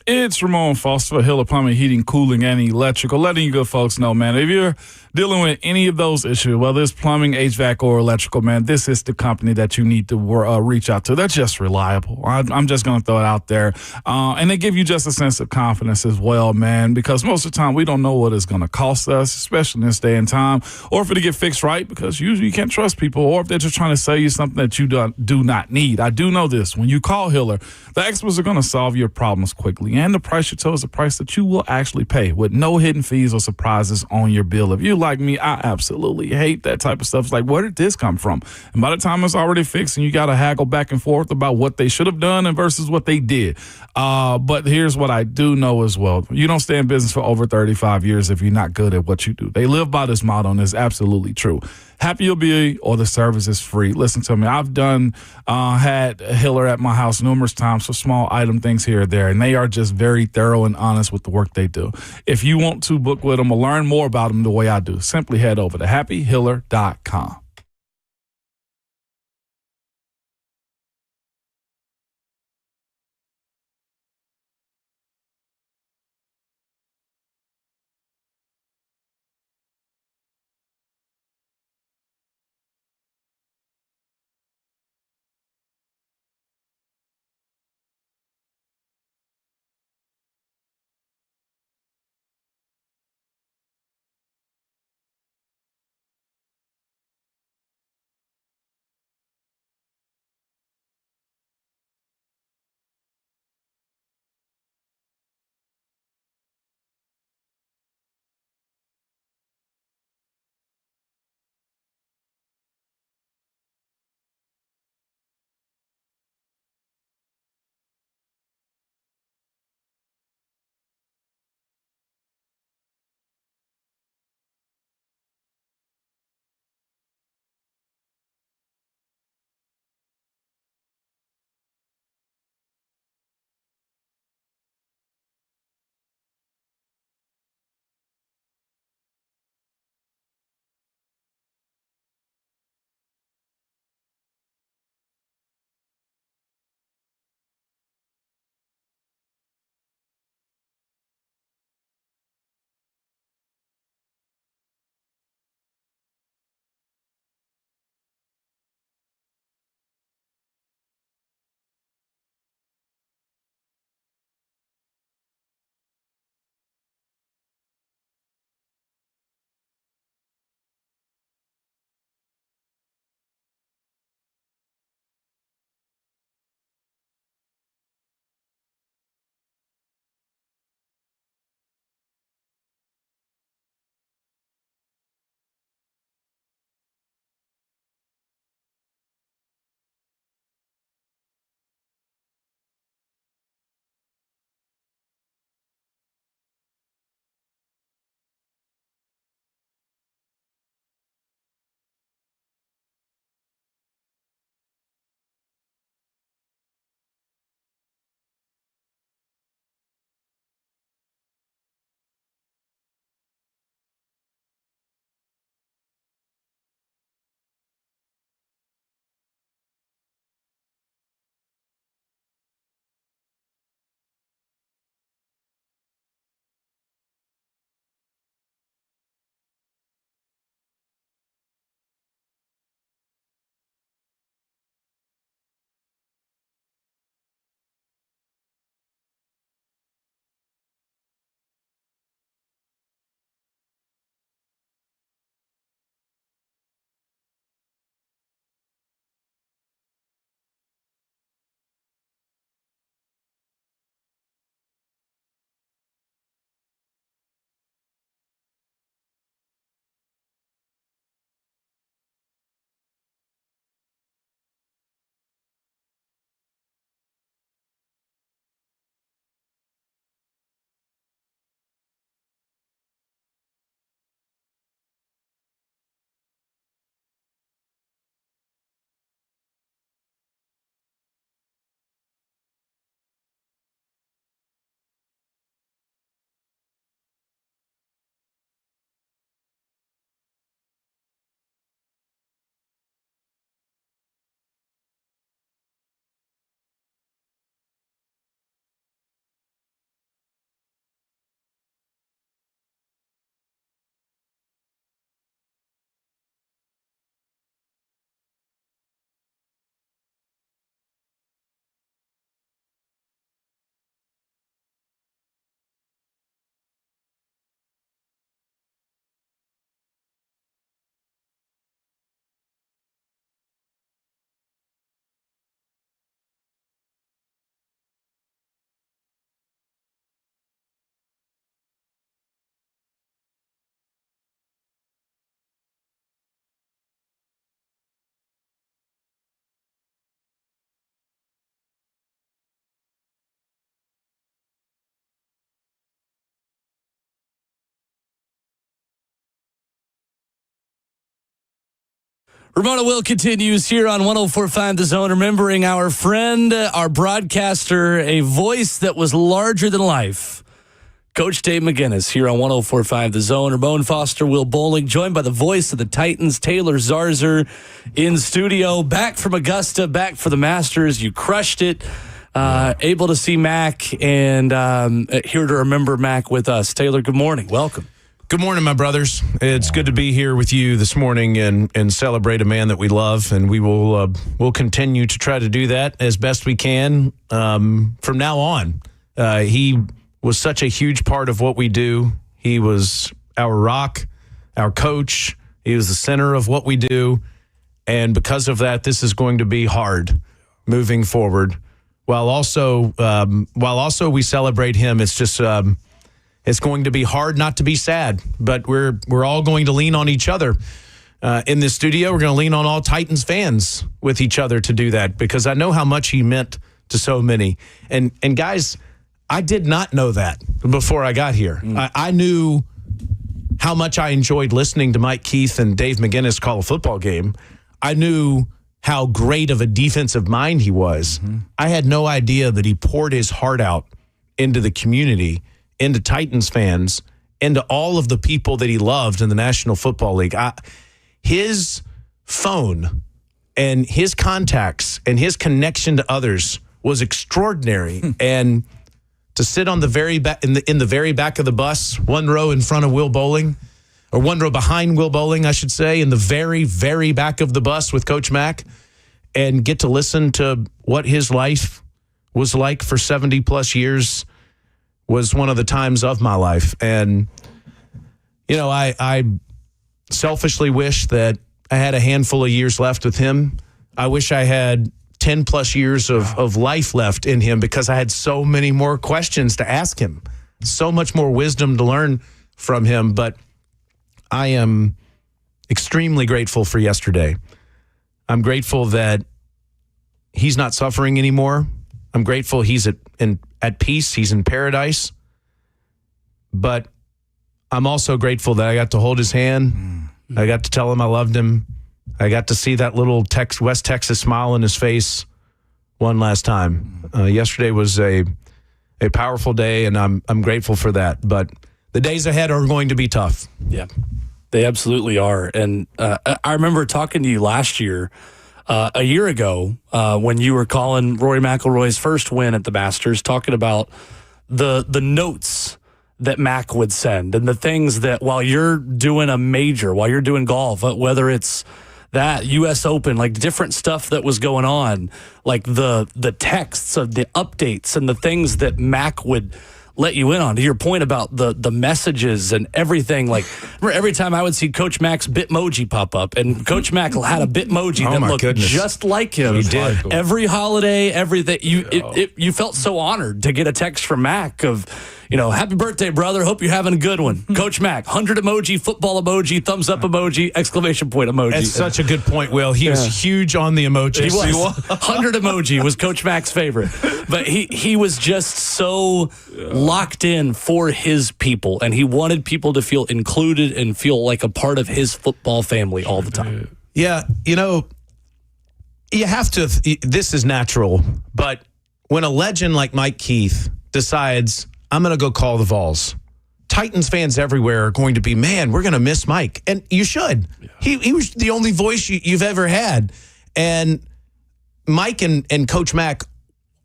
It's Ramon Foster, Hiller Plumbing, Heating, Cooling, and Electrical. Letting you good folks know, man, if you're dealing with any of those issues, whether it's plumbing, HVAC, or electrical, man, this is the company that you need to reach out to. They're just reliable. I'm just going to throw it out there. And they give you just a sense of confidence as well, man, because most of the time we don't know what it's going to cost us, especially in this day and time, or if it'll get fixed right, because usually you can't trust people, or if they're just trying to sell you something that you do not need. I do know this. When you call Hiller, the experts are going to solve your problems quickly and the price you tell is the price that you will actually pay with no hidden fees or surprises on your bill. If you like me, I absolutely hate that type of stuff. It's like, where did this come from? And by the time it's already fixed and you got to haggle back and forth about what they should have done and versus what they did. But here's what I do know as well. You don't stay in business for over 35 years if you're not good at what you do. They live by this motto, and it's absolutely true. Happy you'll be, or the service is free. Listen to me. I've had Hiller at my house numerous times for small item things here or there, and they are just very thorough and honest with the work they do. If you want to book with them or learn more about them the way I do, simply head over to happyhiller.com. Ramon Will continues here on 104.5 The Zone, remembering our friend, our broadcaster, a voice that was larger than life. Coach Dave McGinnis here on 104.5 The Zone. Ramon Foster, Will Bowling, joined by the voice of the Titans, Taylor Zarzer, in studio. Back from Augusta, back for the Masters. You crushed it. Able to see Mack and here to remember Mack with us. Taylor, good morning. Welcome. Good morning, my brothers. It's good to be here with you this morning and celebrate a man that we love, and we will we'll continue to try to do that as best we can from now on. He was such a huge part of what we do. He was our rock, our coach. He was the center of what we do, and because of that, this is going to be hard moving forward. While also we celebrate him, it's just. It's going to be hard not to be sad, but we're all going to lean on each other in this studio. We're going to lean on all Titans fans with each other to do that, because I know how much he meant to so many. And guys, I did not know that before I got here. I knew how much I enjoyed listening to Mike Keith and Dave McGinnis call a football game. I knew how great of a defensive mind he was. I had no idea that he poured his heart out into the community, into Titans fans, into all of the people that he loved in the National Football League. His phone and his contacts and his connection to others was extraordinary. And to sit on the very back in the very back of the bus, one row in front of Will Bowling, or one row behind Will Bowling, I should say, in the very, very back of the bus with Coach Mack, and get to listen to what his life was like for 70 plus years, was one of the times of my life. And, you know, I selfishly wish that I had a handful of years left with him. I wish I had 10 plus years of life left in him, because I had so many more questions to ask him, so much more wisdom to learn from him. But I am extremely grateful for yesterday. I'm grateful that he's not suffering anymore. I'm grateful he's at peace. He's in paradise. But I'm also grateful that I got to hold his hand. I got to tell him I loved him. I got to see that little West Texas smile on his face one last time. Yesterday was a powerful day, and I'm grateful for that. But the days ahead are going to be tough. Yeah, they absolutely are. And I remember talking to you last year, a year ago, when you were calling Rory McIlroy's first win at the Masters, talking about the notes that Mack would send and the things that while you're doing a major, while you're doing golf, whether it's that U.S. Open, like different stuff that was going on, like the texts of the updates and the things that Mack would let you in on. To your point about the messages and everything, like remember every time I would see Coach Mack's Bitmoji pop up, and Coach Mack had a Bitmoji that looked just like him. He did. Every holiday, everything. You felt so honored to get a text from Mack of, you know, happy birthday, brother. Hope you're having a good one. Coach Mack, 100 emoji, football emoji, thumbs up emoji, exclamation point emoji. That's such a good point, Will. He was huge on the emojis. He was. 100 emoji was Coach Mack's favorite. But he was just so locked in for his people, and he wanted people to feel included and feel like a part of his football family all the time. Yeah, you know, you have to, this is natural, but when a legend like Mike Keith decides, I'm going to go call the Vols, Titans fans everywhere are going to be, man, we're going to miss Mike. And you should. Yeah. He was the only voice you've ever had. And Mike and Coach Mack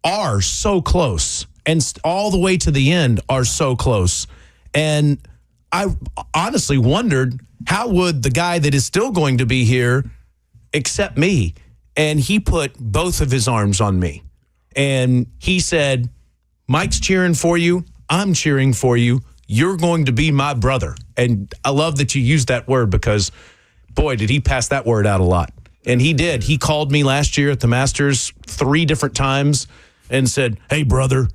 are so close, and all the way to the end are so close. And I honestly wondered, how would the guy that is still going to be here accept me? And he put both of his arms on me. And he said, Mike's cheering for you. I'm cheering for you. You're going to be my brother. And I love that you used that word, because, boy, did he pass that word out a lot. And he did. He called me last year at the Masters 3 different times and said, hey, brother,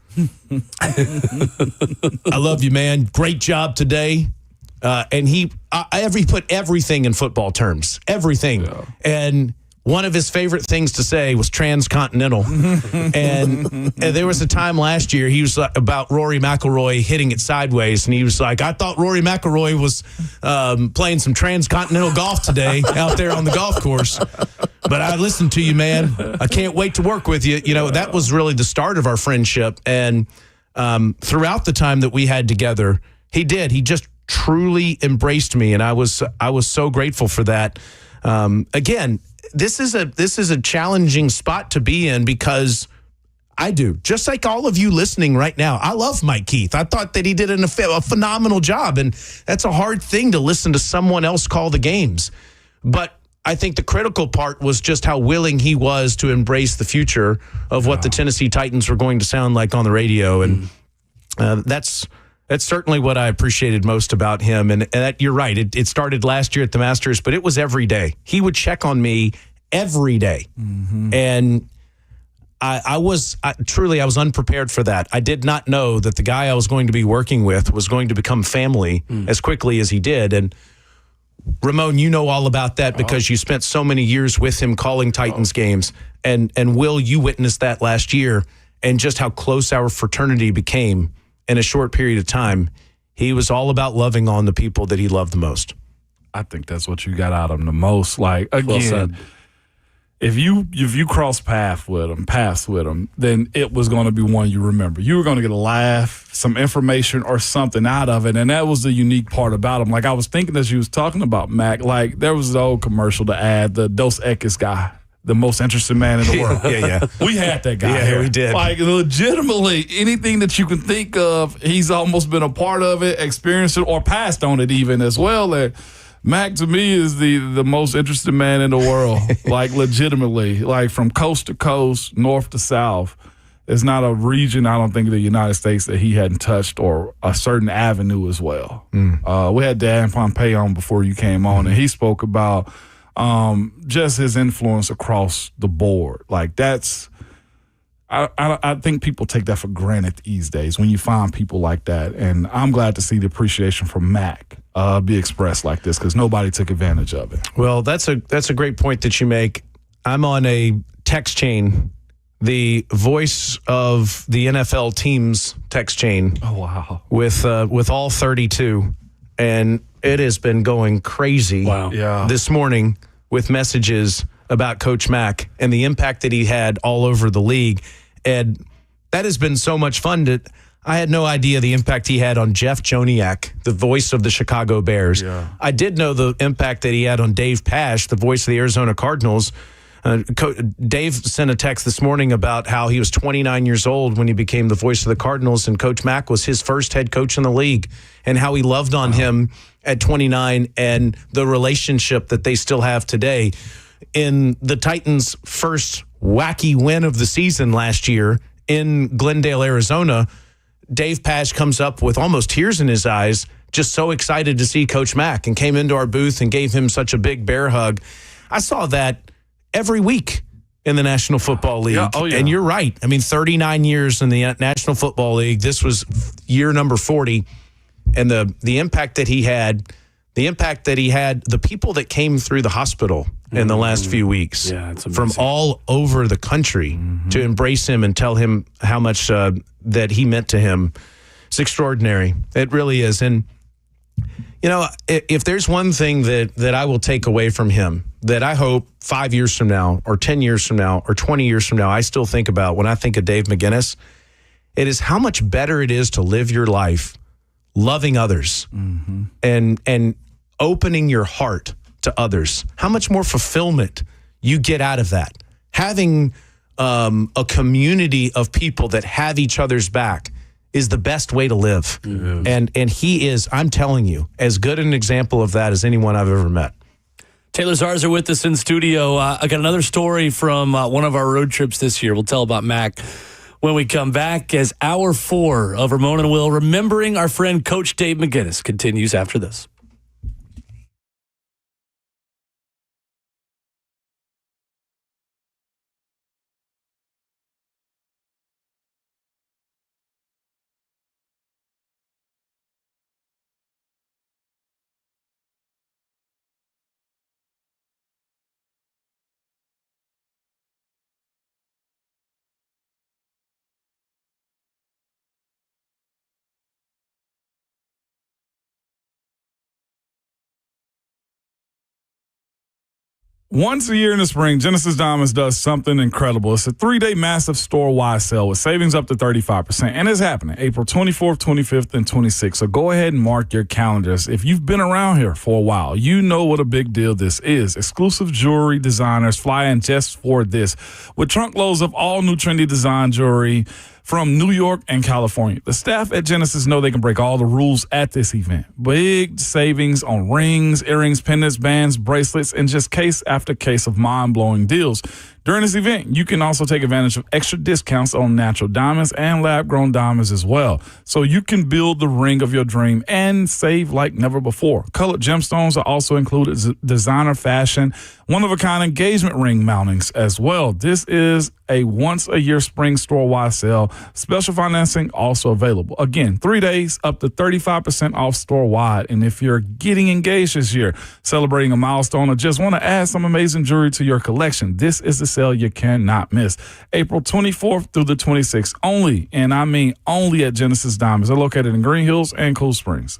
I love you, man. Great job today. And he put everything in football terms, everything. Yeah. And one of his favorite things to say was transcontinental. and there was a time last year he was about Rory McIlroy hitting it sideways, and he was like, I thought Rory McIlroy was playing some transcontinental golf today out there on the golf course. But I listened to you, man. I can't wait to work with you. You know, that was really the start of our friendship. And throughout the time that we had together, he did. He just truly embraced me, and I was so grateful for that. Again, this is a challenging spot to be in because I do, just like all of you listening right now. I love Mike Keith. I thought that he did a phenomenal job, and that's a hard thing to listen to someone else call the games. But I think the critical part was just how willing he was to embrace the future of what the Tennessee Titans were going to sound like on the radio, and that's certainly what I appreciated most about him. And that, you're right. It started last year at the Masters, but it was every day. He would check on me every day. And I was unprepared for that. I did not know that the guy I was going to be working with was going to become family as quickly as he did. And Ramon, you know all about that because you spent so many years with him calling Titans games. And Will, you witnessed that last year and just how close our fraternity became in a short period of time. He was all about loving on the people that he loved the most. I think that's what you got out of him the most. Like, again, if you cross paths with him, then it was going to be one you remember. You were going to get a laugh, some information, or something out of it, and that was the unique part about him. Like, I was thinking as you was talking about Mac, like, there was the old commercial to add, the Dos Equis guy, the most interesting man in the world. Yeah. We had that guy. Yeah, here. we did. Like, legitimately, anything that you can think of, he's almost been a part of it, experienced it, or passed on it even as well. And Mac, to me, is the most interesting man in the world. Like, legitimately. Like, from coast to coast, north to south. There's not a region, I don't think, of the United States that he hadn't touched, or a certain avenue as well. We had Dan Pompei on before you came on, and he spoke about just his influence across the board. Like, that's I think people take that for granted these days when you find people like that. And I'm glad to see the appreciation from Mac be expressed like this because nobody took advantage of it. Well, that's a great point that you make. I'm on a text chain, the voice of the NFL teams text chain. Oh, wow. With all 32. And it has been going crazy this morning with messages about Coach Mack and the impact that he had all over the league. And that has been so much fun. I had no idea the impact he had on Jeff Joniak, the voice of the Chicago Bears. Yeah. I did know the impact that he had on Dave Pasch, the voice of the Arizona Cardinals. Dave sent a text this morning about how he was 29 years old when he became the voice of the Cardinals, and Coach Mack was his first head coach in the league, and how he loved on him at 29 and the relationship that they still have today. In the Titans' first wacky win of the season last year in Glendale, Arizona, Dave Pasch comes up with almost tears in his eyes, just so excited to see Coach Mack, and came into our booth and gave him such a big bear hug. I saw that every week in the National Football League. Yeah. Oh, yeah. And you're right. I mean, 39 years in the National Football League. This was year number 40. And the impact that he had, the people that came through the hospital in the last few weeks from all over the country to embrace him and tell him how much that he meant to him. It's extraordinary. It really is. And, you know, if there's one thing that I will take away from him that I hope 5 years from now or 10 years from now or 20 years from now I still think about when I think of Dave McGinnis, it is how much better it is to live your life loving others and opening your heart to others. How much more fulfillment you get out of that. Having a community of people that have each other's back is the best way to live. And he is, I'm telling you, as good an example of that as anyone I've ever met. Taylor Zarzer with us in studio. I got another story from one of our road trips this year. We'll tell about Mack when we come back, as Hour 4 of Ramon and Will, remembering our friend Coach Dave McGinnis, continues after this. Once a year in the spring, Genesis Diamonds does something incredible. It's a 3-day massive store-wide sale with savings up to 35%. And it's happening April 24th, 25th, and 26th. So go ahead and mark your calendars. If you've been around here for a while, you know what a big deal this is. Exclusive jewelry designers fly in just for this. With trunk loads of all new trendy design jewelry from New York and California. The staff at Genesis know they can break all the rules at this event. Big savings on rings, earrings, pendants, bands, bracelets, and just case after case of mind-blowing deals. During this event, you can also take advantage of extra discounts on natural diamonds and lab-grown diamonds as well. So you can build the ring of your dream and save like never before. Colored gemstones are also included, designer fashion, one-of-a-kind engagement ring mountings as well. This is a once-a-year spring store-wide sale. Special financing also available. Again, 3 days, up to 35% off store-wide. And if you're getting engaged this year, celebrating a milestone, or just want to add some amazing jewelry to your collection, this is the sale you cannot miss. April 24th through the 26th only, and I mean only, at Genesis Diamonds. They're located in Green Hills and Cool Springs.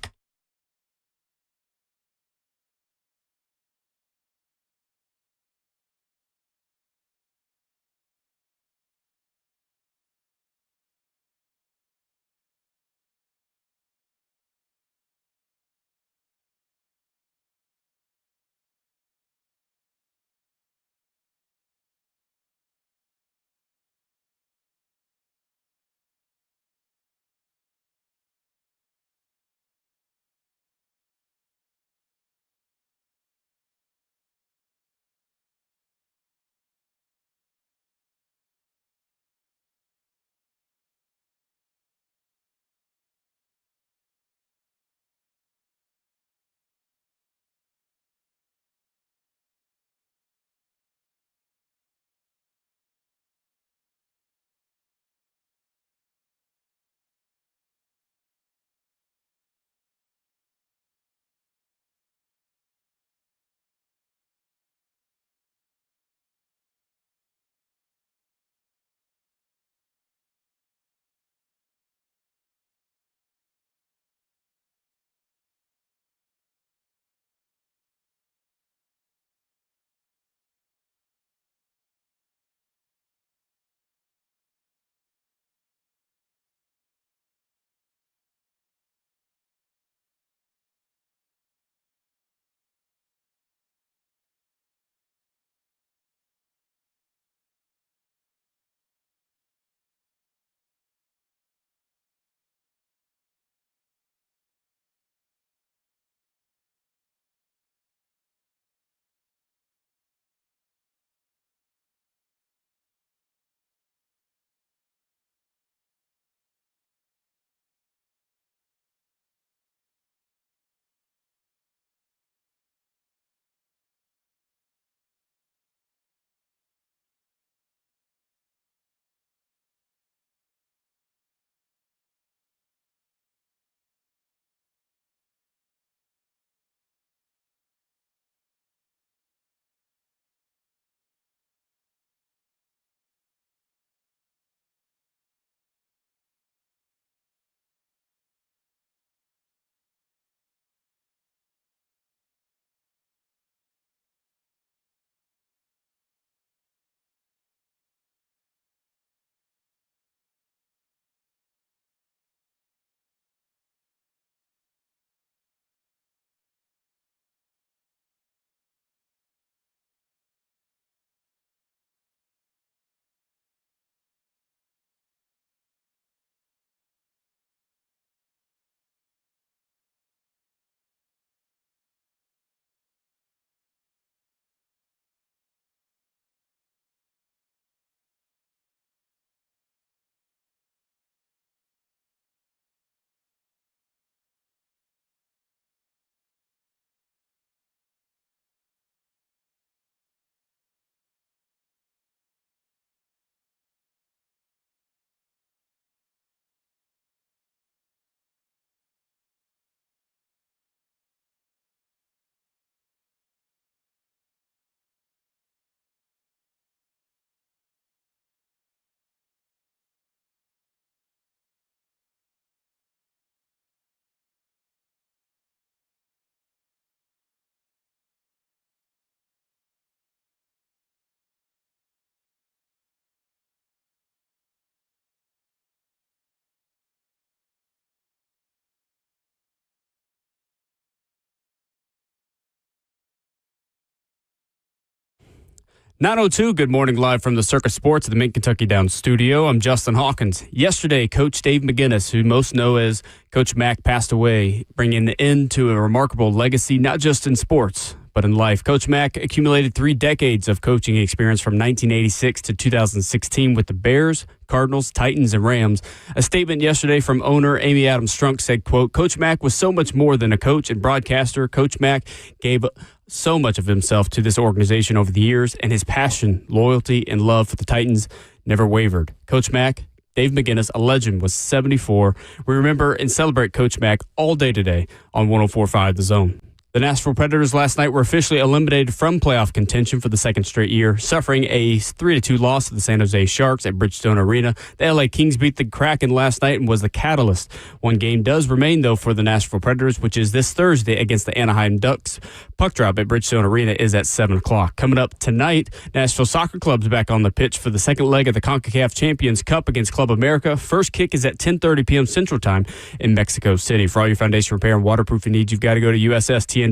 9:02, good morning, live from the Circus Sports at the Mid-Kentucky Downs studio. I'm Justin Hawkins. Yesterday, Coach Dave McGinnis, who most know as Coach Mack, passed away, bringing an end to a remarkable legacy, not just in sports, but in life. Coach Mack accumulated 3 decades of coaching experience from 1986 to 2016 with the Bears, Cardinals, Titans, and Rams. A statement yesterday from owner Amy Adams Strunk said, quote, Coach Mack was so much more than a coach and broadcaster. Coach Mack gave so much of himself to this organization over the years, and his passion, loyalty, and love for the Titans never wavered. Coach Mack, Dave McGinnis, a legend, was 74. We remember and celebrate Coach Mack all day today on 104.5 The Zone. The Nashville Predators last night were officially eliminated from playoff contention for the second straight year, suffering a 3-2 loss to the San Jose Sharks at Bridgestone Arena. The LA Kings beat the Kraken last night and was the catalyst. One game does remain, though, for the Nashville Predators, which is this Thursday against the Anaheim Ducks. Puck drop at Bridgestone Arena is at 7 o'clock. Coming up tonight, Nashville Soccer Club's back on the pitch for the second leg of the CONCACAF Champions Cup against Club America. First kick is at 10:30 p.m. Central Time in Mexico City. For all your foundation repair and waterproofing needs, you've got to go to USSTN.com.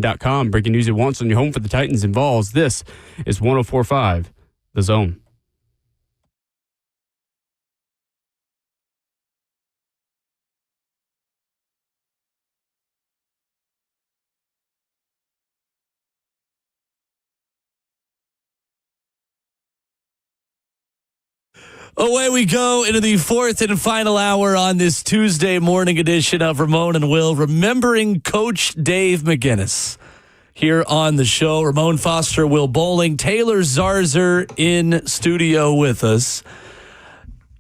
Breaking news at once on your home for the Titans and Vols. This is 104.5 The Zone. Away we go into the fourth and final hour on this Tuesday morning edition of Ramon and Will, remembering Coach Dave McGinnis. Here on the show, Ramon Foster, Will Bowling, Taylor Zarzer in studio with us.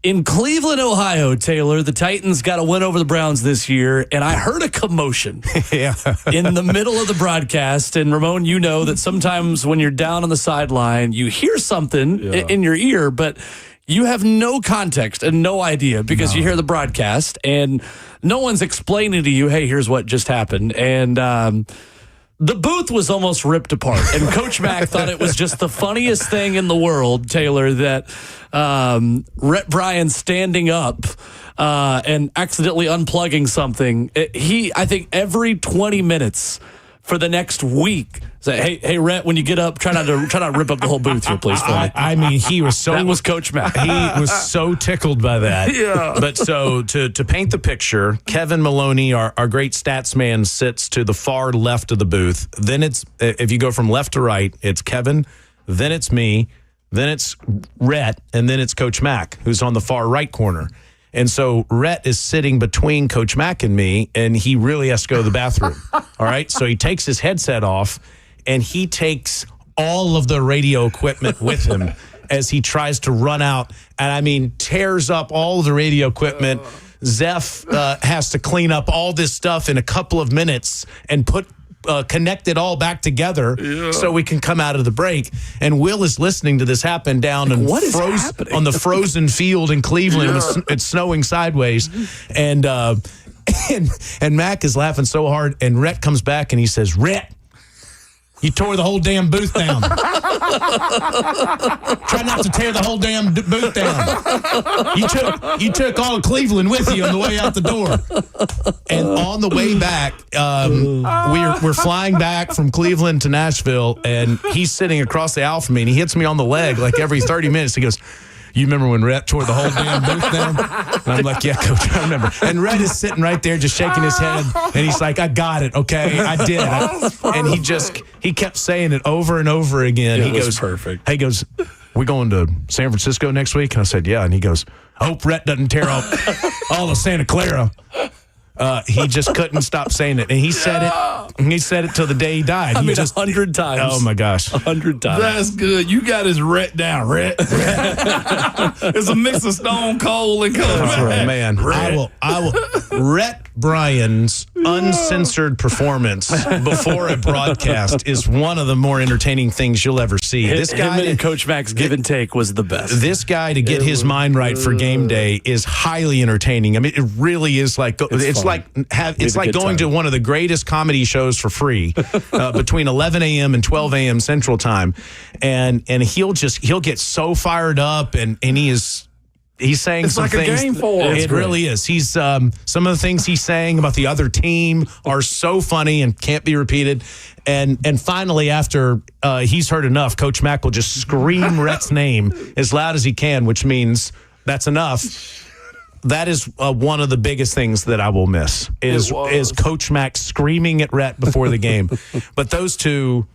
In Cleveland, Ohio, Taylor, the Titans got a win over the Browns this year, and I heard a commotion in the middle of the broadcast. And Ramon, you know that sometimes when you're down on the sideline, you hear something in your ear, but you have no context and no idea because you hear the broadcast and no one's explaining to you, hey, here's what just happened. And the booth was almost ripped apart. And Coach Mack thought it was just the funniest thing in the world, Taylor, that Rhett Bryan standing up and accidentally unplugging something. I think every 20 minutes for the next week, say, hey, Rhett, when you get up, try not to rip up the whole booth here, please. I mean, he was so. That was Coach Mack. He was so tickled by that. Yeah. But so to paint the picture, Kevin Maloney, our great stats man, sits to the far left of the booth. Then it's, if you go from left to right, it's Kevin, then it's me, then it's Rhett, and then it's Coach Mack, who's on the far right corner. And so Rhett is sitting between Coach Mack and me, and he really has to go to the bathroom. All right? So he takes his headset off, and he takes all of the radio equipment with him as he tries to run out. And, I mean, tears up all of the radio equipment. Zeph has to clean up all this stuff in a couple of minutes and connect it all back together so we can come out of the break. And Will is listening to this happen down on the frozen field in Cleveland. It's snowing sideways. And Mack is laughing so hard. And Rhett comes back and he says, Rhett, you tore the whole damn booth down. Try not to tear the whole damn booth down. You took all of Cleveland with you on the way out the door. And on the way back, we're flying back from Cleveland to Nashville, and he's sitting across the aisle from me, and he hits me on the leg like every 30 minutes. He goes, you remember when Rhett tore the whole damn booth down? And I'm like, yeah, Coach, I remember. And Rhett is sitting right there just shaking his head. And he's like, I got it, okay? I did. And he kept saying it over and over again. He goes, perfect. He goes, we going to San Francisco next week? And I said, yeah. And he goes, I hope Rhett doesn't tear up all of Santa Clara. He just couldn't stop saying it. And he said it. And he said it till the day he died. I mean, 100 times. Oh, my gosh. 100 times. That's good. You got his Rhett down, Rhett. It's a mix of Stone Cold and Coach Mack. Man, I will. Rhett Bryan's uncensored performance before a broadcast is one of the more entertaining things you'll ever see. This guy and Coach Mack's give and take was the best. This guy to get his mind right for game day is highly entertaining. I mean, it really is like it's like going to one of the greatest comedy shows for free between 11 a.m. and 12 a.m. Central Time, and he'll get so fired up, and he is saying It's some like a things. game for him. It really is. He's some of the things he's saying about the other team are so funny and can't be repeated. And finally, after he's heard enough, Coach Mack will just scream Rhett's name as loud as he can, which means that's enough. That is one of the biggest things that I will miss is Coach Mack screaming at Rhett before the game. But those two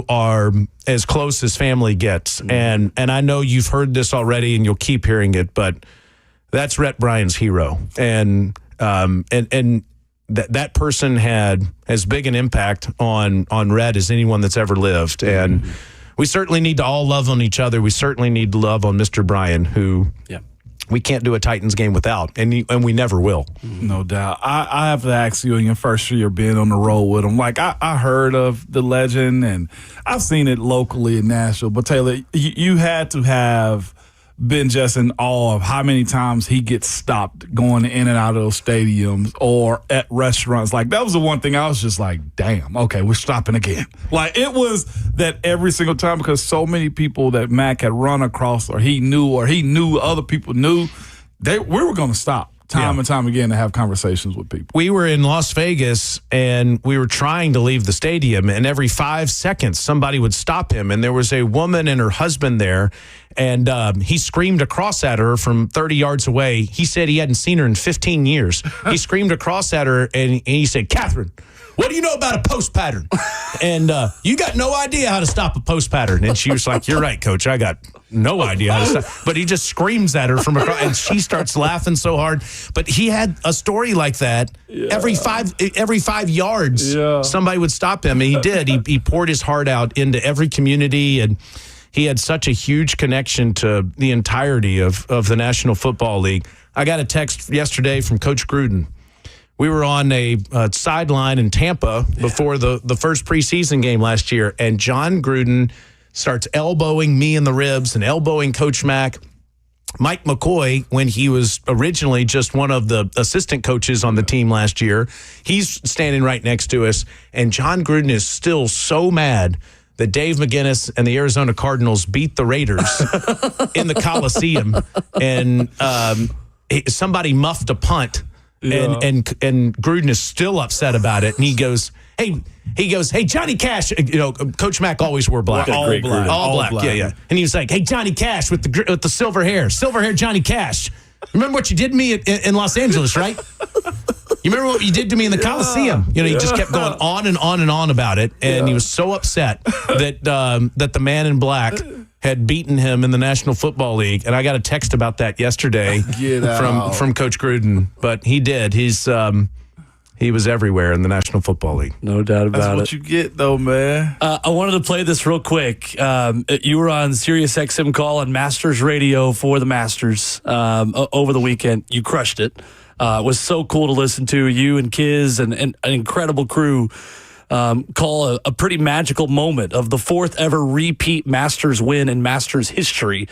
are as close as family gets. And I know you've heard this already and you'll keep hearing it, but that's Rhett Bryan's hero. And that person had as big an impact on Rhett as anyone that's ever lived. And we certainly need to all love on each other. We certainly need to love on Mr. Bryan, who we can't do a Titans game without, and we never will. No doubt. I have to ask you, in your first year being on the road with him, like I heard of the legend, and I've seen it locally in Nashville. But Taylor, you had to have been just in awe of how many times he gets stopped going in and out of those stadiums or at restaurants. Like, that was the one thing I was just like, damn, okay, we're stopping again. Like, it was that every single time, because so many people that Mack had run across or he knew other people knew, we were going to stop time and time again to have conversations with people. We were in Las Vegas and we were trying to leave the stadium, and every 5 seconds somebody would stop him, and there was a woman and her husband there, and he screamed across at her from 30 yards away. He said he hadn't seen her in 15 years. He screamed across at her and he said, "Catherine, what do you know about a post pattern?" And you got no idea how to stop a post pattern. And she was like, "You're right, Coach. I got no idea how to stop." But he just screams at her from across, and she starts laughing so hard. But he had a story like that. Every 5 yards, somebody would stop him, and he did. He poured his heart out into every community, and he had such a huge connection to the entirety of the National Football League. I got a text yesterday from Coach Gruden. We were on a sideline in Tampa before the first preseason game last year, and John Gruden starts elbowing me in the ribs and elbowing Coach Mack. Mike McCoy, when he was originally just one of the assistant coaches on the team last year, he's standing right next to us, and John Gruden is still so mad that Dave McGinnis and the Arizona Cardinals beat the Raiders in the Coliseum, and somebody muffed a punt. And Gruden is still upset about it, and he goes, "Hey, Johnny Cash." You know, Coach Mack always wore black, all black. Yeah. And he was like, "Hey, Johnny Cash with the silver hair Johnny Cash. Remember what you did to me in Los Angeles, right? You remember what you did to me in the Coliseum?" You know, he just kept going on and on and on about it, and he was so upset that the man in black had beaten him in the National Football League. And I got a text about that yesterday from Coach Gruden. But he did. He was everywhere in the National Football League. No doubt about it. That's what you get, though, man. I wanted to play this real quick. You were on Sirius XM Call on Masters Radio for the Masters over the weekend. You crushed it. It was so cool to listen to. You and Kiz and an incredible crew call a pretty magical moment of the fourth ever repeat Masters win in Masters history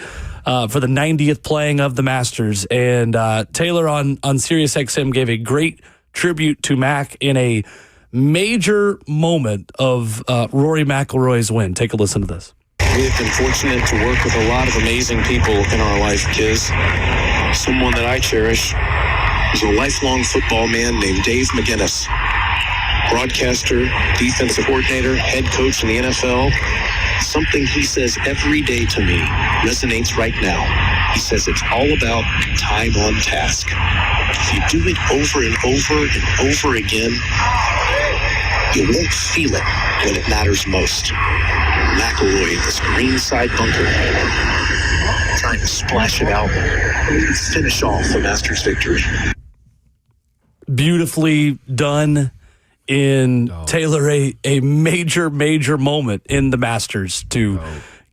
for the 90th playing of the Masters. And Taylor on Sirius XM gave a great tribute to Mack in a major moment of Rory McIlroy's win. Take a listen to this. We have been fortunate to work with a lot of amazing people in our life, Kiz. Someone that I cherish is a lifelong football man named Dave McGinnis. Broadcaster, defensive coordinator, head coach in the NFL. Something he says every day to me resonates right now. He says it's all about time on task. If you do it over and over and over again, you won't feel it when it matters most. McIlroy in this green side bunker, trying to splash it out and finish off the Masters victory. Beautifully done in Taylor, a major moment in the Masters to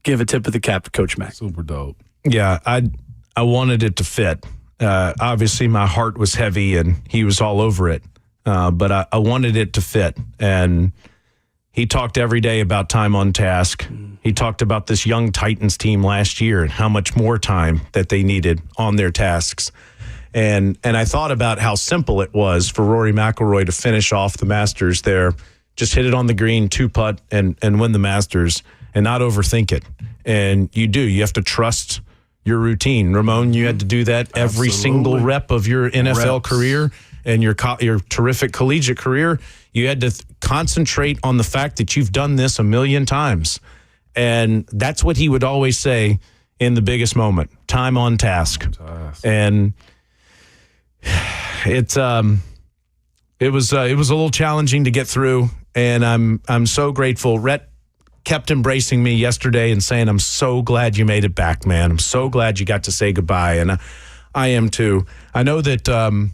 give a tip of the cap to Coach Mack. Super dope. Yeah, I wanted it to fit. Obviously, my heart was heavy, and he was all over it. But I wanted it to fit. And he talked every day about time on task. He talked about this young Titans team last year and how much more time that they needed on their tasks. And I thought about how simple it was for Rory McIlroy to finish off the Masters there. Just hit it on the green, 2-putt, and win the Masters and not overthink it. And you have to trust your routine. Ramon, you had to do that every single rep of your NFL career and your terrific collegiate career. You had to concentrate on the fact that you've done this a million times. And that's what he would always say in the biggest moment, time on task. And it was a little challenging to get through, and I'm so grateful. Rhett kept embracing me yesterday and saying, "I'm so glad you made it back, man. I'm so glad you got to say goodbye," and I am too. I know that on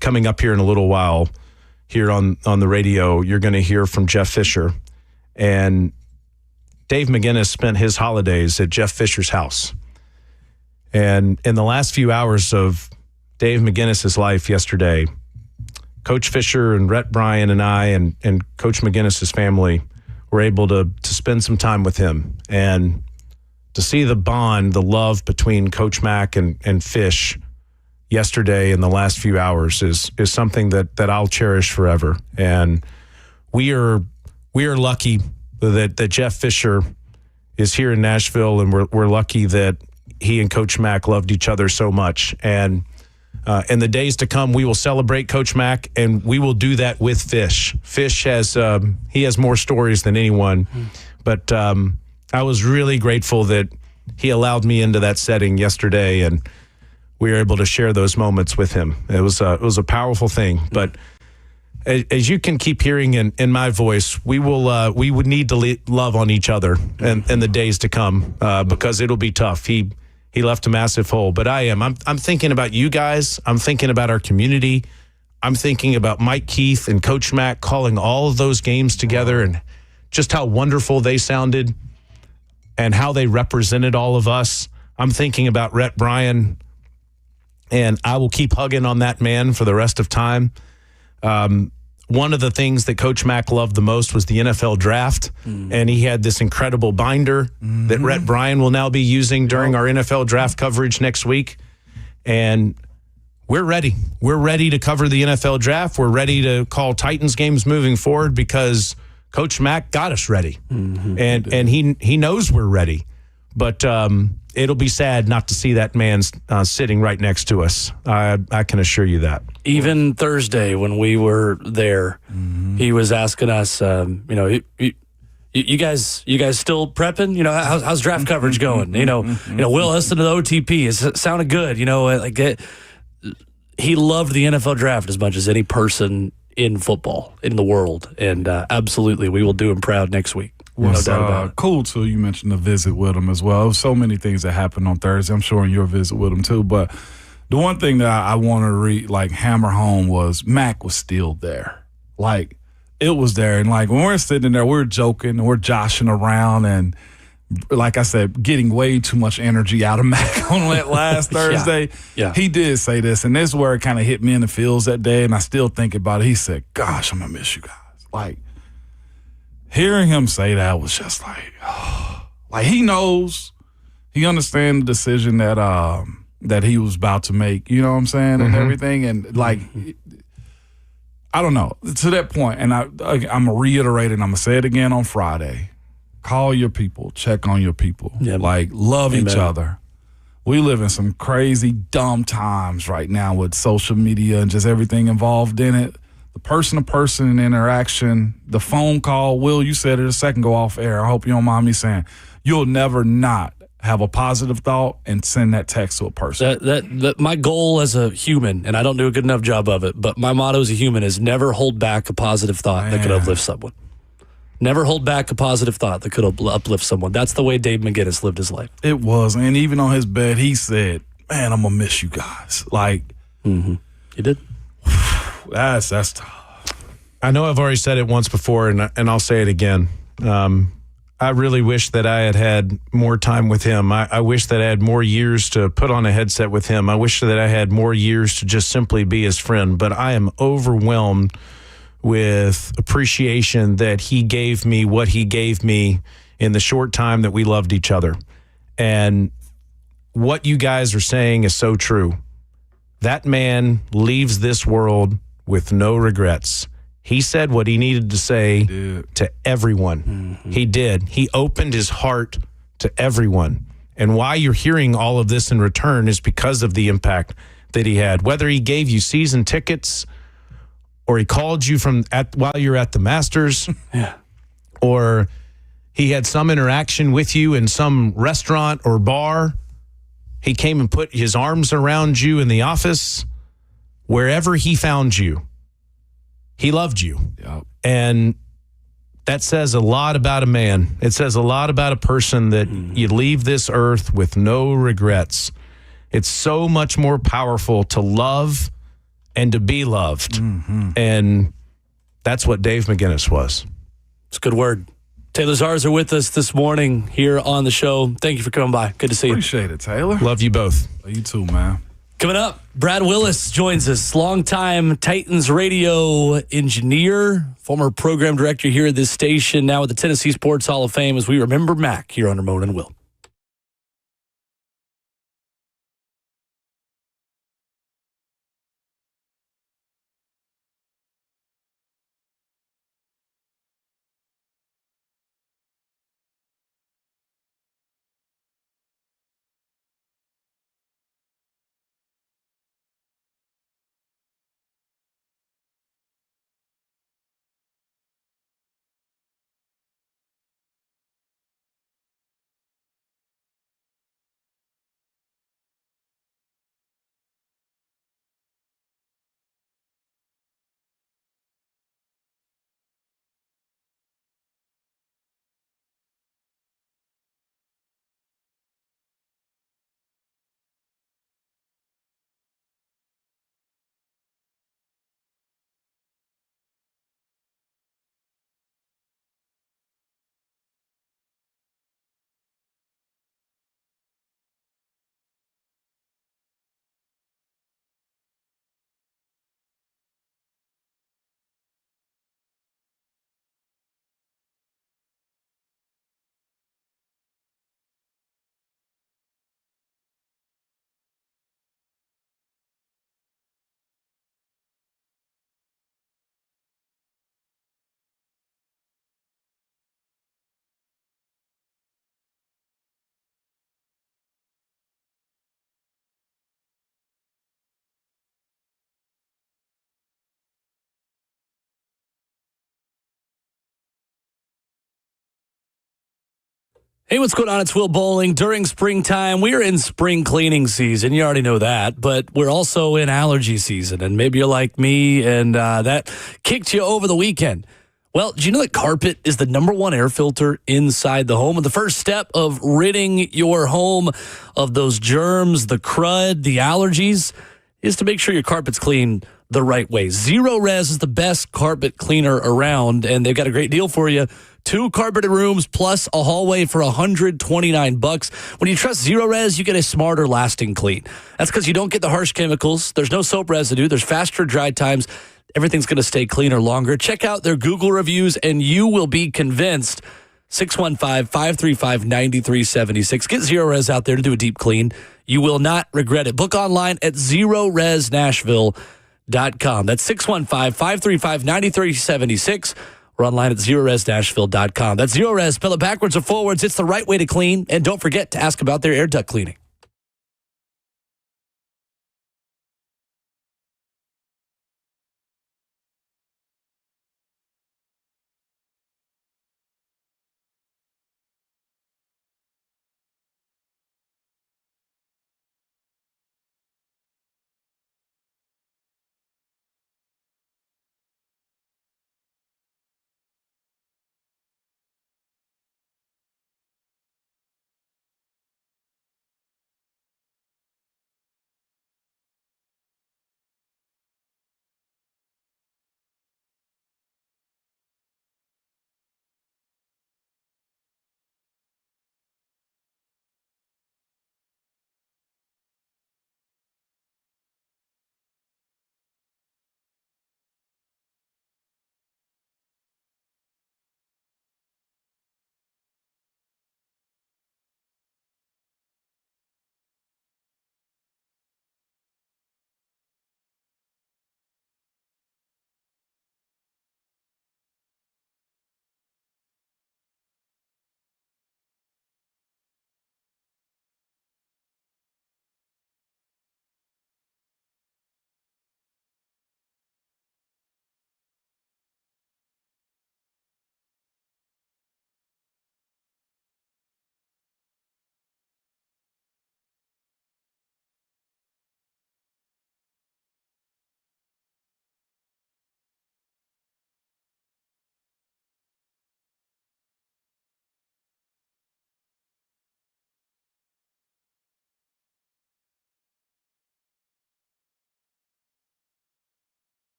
coming up here in a little while here on the radio, you're going to hear from Jeff Fisher, and Dave McGinnis spent his holidays at Jeff Fisher's house. And in the last few hours of Dave McGinnis' life yesterday, Coach Fisher and Rhett Bryan and I and Coach McGinnis' family were able to spend some time with him. And to see the bond, the love between Coach Mack and Fish yesterday in the last few hours is something that I'll cherish forever. And we are lucky that Jeff Fisher is here in Nashville, and we're lucky that he and Coach Mack loved each other so much. And in the days to come, we will celebrate Coach Mack, and we will do that with Fish. Fish has more stories than anyone, but I was really grateful that he allowed me into that setting yesterday, and we were able to share those moments with him. It was a powerful thing. But as you can keep hearing in my voice, we would need to love on each other in the days to come because it'll be tough. He left a massive hole, but I'm thinking about you guys. I'm thinking about our community. I'm thinking about Mike Keith and Coach Mack calling all of those games together and just how wonderful they sounded and how they represented all of us. I'm thinking about Rhett Bryan, and I will keep hugging on that man for the rest of time. One of the things that Coach Mack loved the most was the NFL draft, and he had this incredible binder that Rhett Bryan will now be using during our NFL draft coverage next week. And we're ready. We're ready to cover the NFL draft. We're ready to call Titans games moving forward because Coach Mack got us ready, and he knows we're ready. But it'll be sad not to see that man sitting right next to us. I can assure you that. Even Thursday when we were there, he was asking us, you guys still prepping? You know, how's draft coverage going? Will, listen to the OTP. It sounded good. He loved the NFL draft as much as any person in football in the world, and absolutely, we will do him proud next week. No doubt about it. Cool too. You mentioned the visit with him as well. So many things that happened on Thursday. I'm sure in your visit with him too. But the one thing that I want to hammer home was Mack was still there. Like it was there, and like when we're sitting there, we're joking and we're joshing around, and like I said, getting way too much energy out of Mack on that last Thursday. Yeah. He did say this, and this is where it kind of hit me in the feels that day, and I still think about it. He said, "Gosh, I'm gonna miss you guys." Like. Hearing him say that was just like he knows, he understands the decision that he was about to make, you know what I'm saying, and everything. And like, I don't know, to that point, and I'm going to reiterate it, and I'm going to say it again on Friday. Call your people, check on your people, love each other. We live in some crazy, dumb times right now with social media and just everything involved in it. The person-to-person interaction, the phone call. Will, you said it a second ago off air. I hope you don't mind me saying you'll never not have a positive thought and send that text to a person. That my goal as a human, and I don't do a good enough job of it, but my motto as a human is never hold back a positive thought that could uplift someone. Never hold back a positive thought that could uplift someone. That's the way Dave McGinnis lived his life. It was, and even on his bed, he said, "Man, I'm gonna miss you guys." Like, he did. That's tough. I know I've already said it once before, and I'll say it again. I really wish that I had more time with him. I wish that I had more years to put on a headset with him. I wish that I had more years to just simply be his friend. But I am overwhelmed with appreciation that he gave me what he gave me in the short time that we loved each other. And what you guys are saying is so true. That man leaves this world with no regrets. He said what he needed to say to everyone. He did. He opened his heart to everyone. And why you're hearing all of this in return is because of the impact that he had. Whether he gave you season tickets or he called you while you're at the Masters, or he had some interaction with you in some restaurant or bar, he came and put his arms around you in the office, wherever he found you, he loved you. Yep. And that says a lot about a man. It says a lot about a person that you leave this earth with no regrets. It's so much more powerful to love and to be loved. Mm-hmm. And that's what Dave McGinnis was. It's a good word. Taylor Zarzer with us this morning here on the show. Thank you for coming by. Good to see you. Appreciate it, Taylor. Love you both. You too, man. Coming up, Brad Willis joins us, longtime Titans radio engineer, former program director here at this station, now with the Tennessee Sports Hall of Fame as we remember Mack here on Ramon and Will. Hey, what's going on? It's Will Bowling. During springtime, we're in spring cleaning season. You already know that, but we're also in allergy season. And maybe you're like me and that kicked you over the weekend. Well, do you know that carpet is the #1 air filter inside the home? And the first step of ridding your home of those germs, the crud, the allergies, is to make sure your carpet's clean the right way. Zero Res is the best carpet cleaner around, and they've got a great deal for you. 2 carpeted rooms plus a hallway for $129. When you trust Zero Res, you get a smarter lasting clean. That's because you don't get the harsh chemicals. There's no soap residue. There's faster dry times. Everything's going to stay cleaner longer. Check out their Google reviews, and you will be convinced. 615-535-9376. Get Zero Res out there to do a deep clean. You will not regret it. Book online at ZeroResNashville.com. That's 615-535-9376. Or online at ZeroResNashville.com. That's Zero Res. Spell it backwards or forwards. It's the right way to clean. And don't forget to ask about their air duct cleaning.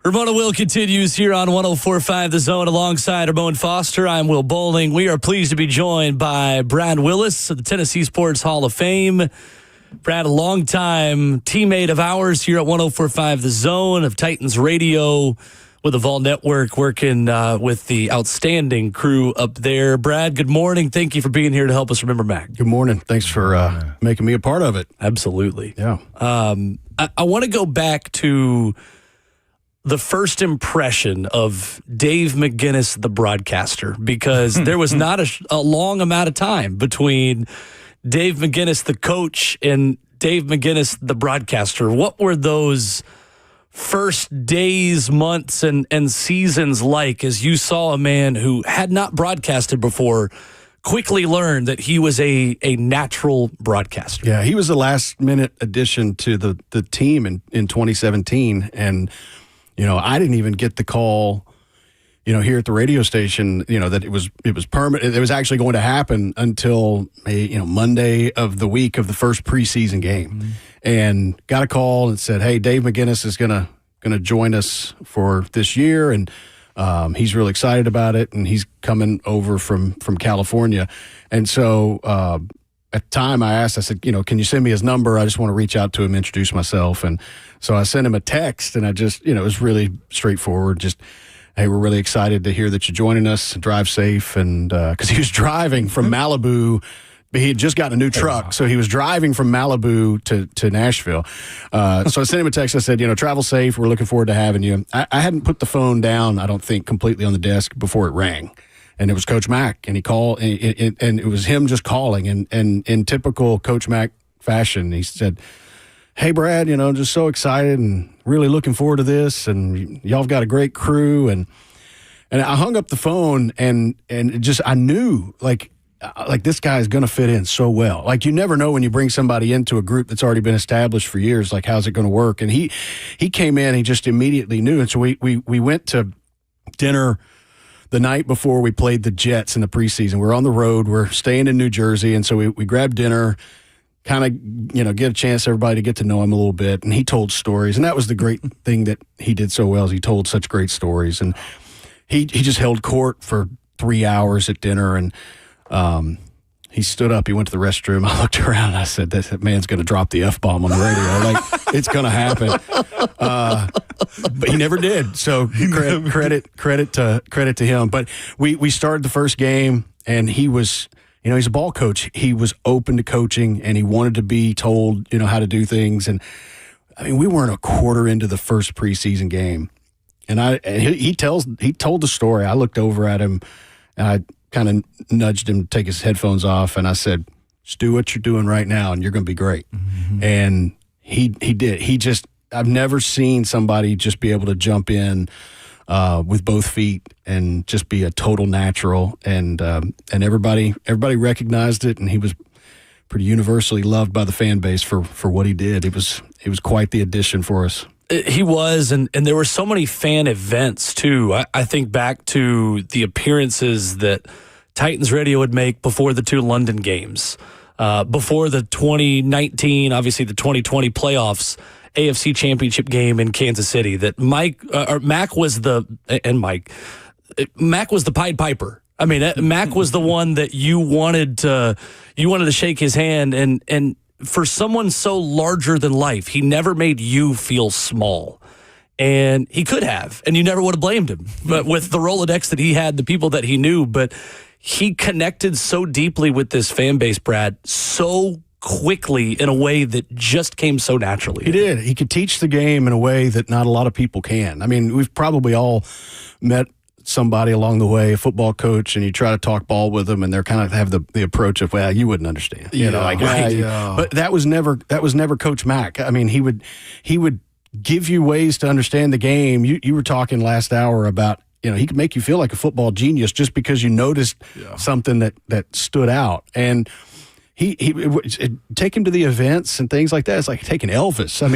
Ramon and Will continues here on 104.5 The Zone alongside Ramon Foster. I'm Will Bowling. We are pleased to be joined by Brad Willis of the Tennessee Sports Hall of Fame. Brad, a longtime teammate of ours here at 104.5 The Zone of Titans Radio with the Vol Network, working with the outstanding crew up there. Brad, good morning. Thank you for being here to help us remember Mack. Good morning. Thanks for making me a part of it. Absolutely. Yeah. I want to go back to the first impression of Dave McGinnis, the broadcaster, because there was not a long amount of time between Dave McGinnis, the coach, and Dave McGinnis, the broadcaster. What were those first days, months, and seasons like as you saw a man who had not broadcasted before quickly learn that he was a natural broadcaster? Yeah, he was the last-minute addition to the team in 2017, and I didn't even get the call, here at the radio station, that it was permanent. It was actually going to happen until Monday of the week of the first preseason game, and got a call and said, "Hey, Dave McGinnis is gonna join us for this year, and he's really excited about it, and he's coming over from California." And so at the time, I said, "Can you send me his number? I just want to reach out to him, introduce myself." And so I sent him a text, and I just, it was really straightforward. Just, "Hey, we're really excited to hear that you're joining us. Drive safe." And because he was driving from Malibu, but he had just gotten a new truck, so he was driving from Malibu to Nashville. So I sent him a text. I said, "Travel safe. We're looking forward to having you." I hadn't put the phone down, I don't think, completely on the desk before it rang. And it was Coach Mack, and he called, and it was him just calling. And in typical Coach Mack fashion, he said, "Hey, Brad, just so excited and really looking forward to this. And y'all have got a great crew." And I hung up the phone, and I knew, like this guy is going to fit in so well. Like, you never know when you bring somebody into a group that's already been established for years, like, how's it going to work? And he came in, he just immediately knew. And so we went to dinner the night before we played the Jets in the preseason. We're on the road. We're staying in New Jersey. And so we grabbed dinner, kind of, get a chance for everybody to get to know him a little bit. And he told stories. And that was the great thing that he did so well, is he told such great stories. And he just held court for 3 hours at dinner. And he stood up. He went to the restroom. I looked around. And I said, "That man's going to drop the F-bomb on the radio. Like, it's going to happen." But he never did. So credit to him. But we started the first game, and he was, he's a ball coach. He was open to coaching, and he wanted to be told, how to do things. And I mean, we weren't a quarter into the first preseason game, and he told the story. I looked over at him, and I kind of nudged him to take his headphones off, and I said, "Just do what you're doing right now, and you're going to be great." Mm-hmm. And he did. I've never seen somebody just be able to jump in with both feet and just be a total natural. And everybody recognized it, and he was pretty universally loved by the fan base for what he did. It was quite the addition for us. He was, and there were so many fan events, too. I think back to the appearances that Titans Radio would make before the 2 London games, before the 2019, obviously the 2020 playoffs, AFC Championship game in Kansas City, that Mack was the Pied Piper. I mean, Mack was the one that you wanted to shake his hand, and for someone so larger than life, he never made you feel small. And he could have, and you never would have blamed him. But with the Rolodex that he had, the people that he knew, but he connected so deeply with this fan base, Brad, so quickly in a way that just came so naturally. He did. He could teach the game in a way that not a lot of people can. I mean, we've probably all met somebody along the way, a football coach, and you try to talk ball with them, and they're kind of have the approach of, "Well, you wouldn't understand," But that was never Coach Mack. I mean, he would give you ways to understand the game. You were talking last hour about, he could make you feel like a football genius just because you noticed something that stood out. And he take him to the events and things like that. It's like taking Elvis. I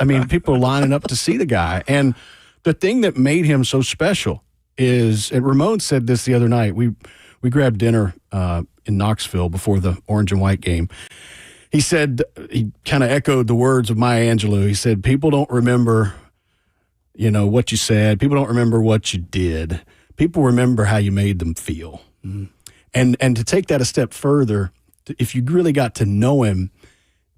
mean, people are lining up to see the guy. And the thing that made him so special is, and Ramon said this the other night, we grabbed dinner in Knoxville before the orange and white game. He said, he kind of echoed the words of Maya Angelou. He said, "People don't remember what you said. People don't remember what you did. People remember how you made them feel. Mm-hmm. And to take that a step further, if you really got to know him,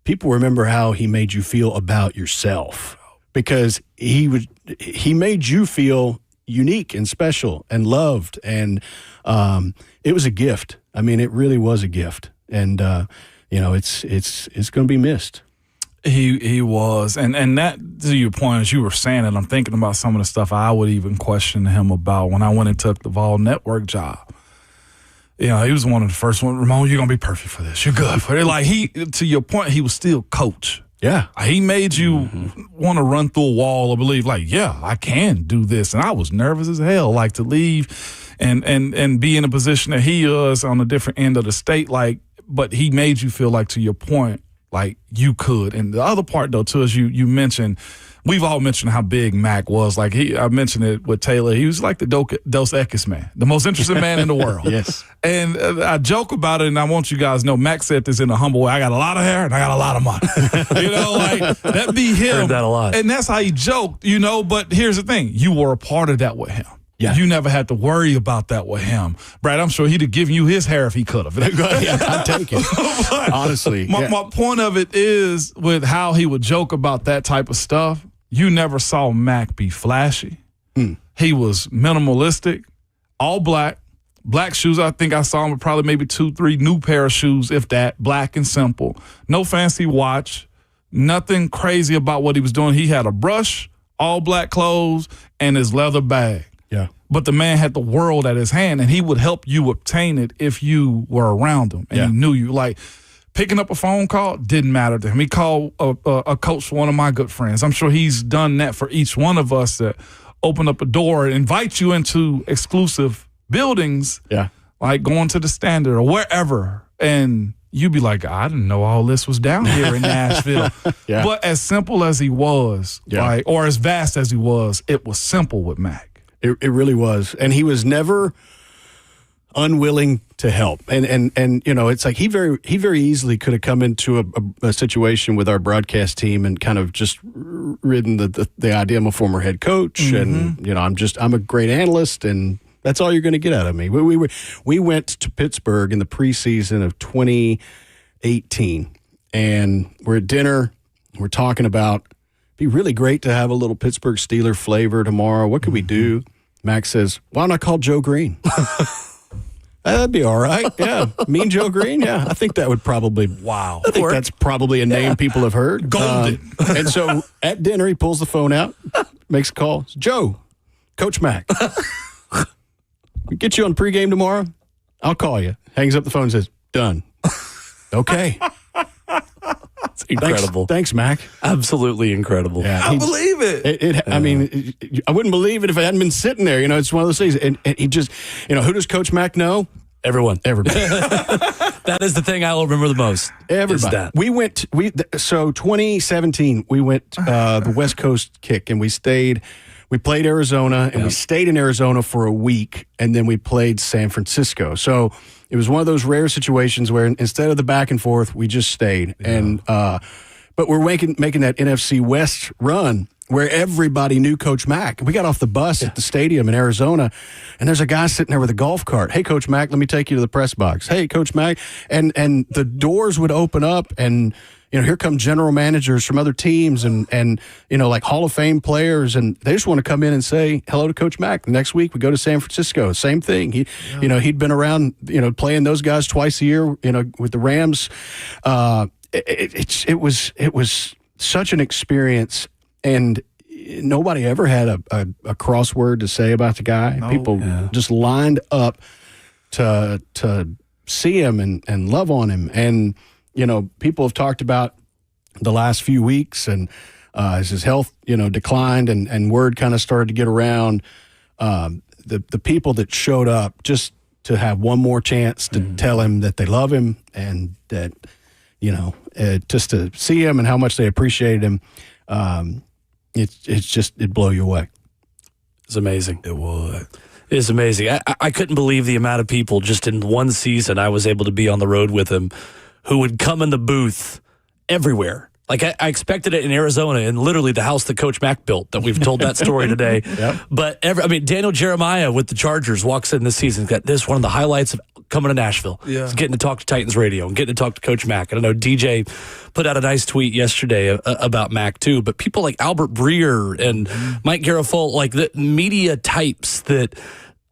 people remember how he made you feel about yourself, because he made you feel unique and special and loved. And it was a gift. I mean, it really was a gift. And, it's going to be missed. He was. And that, to your point, as you were saying it, I'm thinking about some of the stuff I would even question him about when I went and took the Vol Network job. He was one of the first ones. Ramon, you're going to be perfect for this. You're good for it. Like, to your point, he was still coach. Yeah. He made you want to run through a wall or believe, like, yeah, I can do this. And I was nervous as hell, like, to leave and be in a position that he was on a different end of the state. Like, but he made you feel like, to your point, like you could. And the other part, though, too, is you mentioned, we've all mentioned how big Mack was. Like, I mentioned it with Taylor. He was like the Dos Equis man, the most interesting man in the world. Yes. And I joke about it, and I want you guys to know, Mack said this in a humble way. I got a lot of hair, and I got a lot of money. Like, that be him. Heard that a lot. And that's how he joked, but here's the thing. You were a part of that with him. Yeah. You never had to worry about that with him. Brad, I'm sure he'd have given you his hair if he could have. Yeah, I'd take it. But honestly. My point of it is, with how he would joke about that type of stuff, you never saw Mack be flashy. He was minimalistic, all black shoes. I think I saw him with probably maybe 2-3 new pair of shoes, if that, black and simple. No fancy watch, nothing crazy about what he was doing. He had a brush, all black clothes, and his leather bag. Yeah. But the man had the world at his hand, and he would help you obtain it if you were around him and he knew you. Like, picking up a phone call didn't matter to him. He called a coach for one of my good friends. I'm sure he's done that for each one of us, to open up a door and invite you into exclusive buildings, like going to the Standard or wherever. And you'd be like, I didn't know all this was down here in Nashville. But as simple as he was, or as vast as he was, it was simple with Mack. It really was. And he was never unwilling to help. And it's like he very easily could have come into a situation with our broadcast team and kind of just ridden the idea I'm a former head coach and I'm a great analyst and that's all you're going to get out of me. We went to Pittsburgh in the preseason of 2018 and we're at dinner. We're talking about it'd be really great to have a little Pittsburgh Steeler flavor tomorrow. What could we do? Mack says, why don't I call Joe Green? That'd be all right. Yeah. Mean Joe Green? Yeah. I think that would probably. Wow. I think that's probably a name people have heard. Golden. And so at dinner, he pulls the phone out, makes a call. Joe, Coach Mack. We get you on pregame tomorrow? I'll call you. Hangs up the phone and says, done. Okay. It's incredible. Thanks, Mack. Absolutely incredible. Yeah, I believe it. I mean, I wouldn't believe it if it hadn't been sitting there. It's one of those things. And he just, who does Coach Mack know? Everyone. Everybody. That is the thing I will remember the most. Everybody. So 2017, we went the West Coast kick, and we played Arizona, and we stayed in Arizona for a week, and then we played San Francisco. So it was one of those rare situations where instead of the back and forth, we just stayed. Yeah. And but we're making that NFC West run where everybody knew Coach Mack. We got off the bus at the stadium in Arizona, and there's a guy sitting there with a golf cart. Hey, Coach Mack, let me take you to the press box. Hey, Coach Mack. And the doors would open up, and here come general managers from other teams and like Hall of Fame players, and they just want to come in and say hello to Coach Mack. The next week we go to San Francisco, same thing. He'd been around, playing those guys twice a year, with the Rams. It was such an experience, and nobody ever had a crossword to say about the guy. No. People just lined up to see him and love on him. And people have talked about the last few weeks, and as his health, declined and word kind of started to get around, the people that showed up just to have one more chance to tell him that they love him and that, just to see him and how much they appreciated him, it'd blow you away. It's amazing. It would. It's amazing. I couldn't believe the amount of people just in one season I was able to be on the road with him who would come in the booth everywhere Like I expected it in Arizona, and literally the house that Coach Mack built. That we've told that story today. Yep. But Daniel Jeremiah with the Chargers walks in this season. Got this one of the highlights of coming to Nashville. Yeah. He's getting to talk to Titans radio and getting to talk to Coach Mack. And I know DJ put out a nice tweet yesterday about Mack too. But people like Albert Breer and Mike Garafolo, like the media types that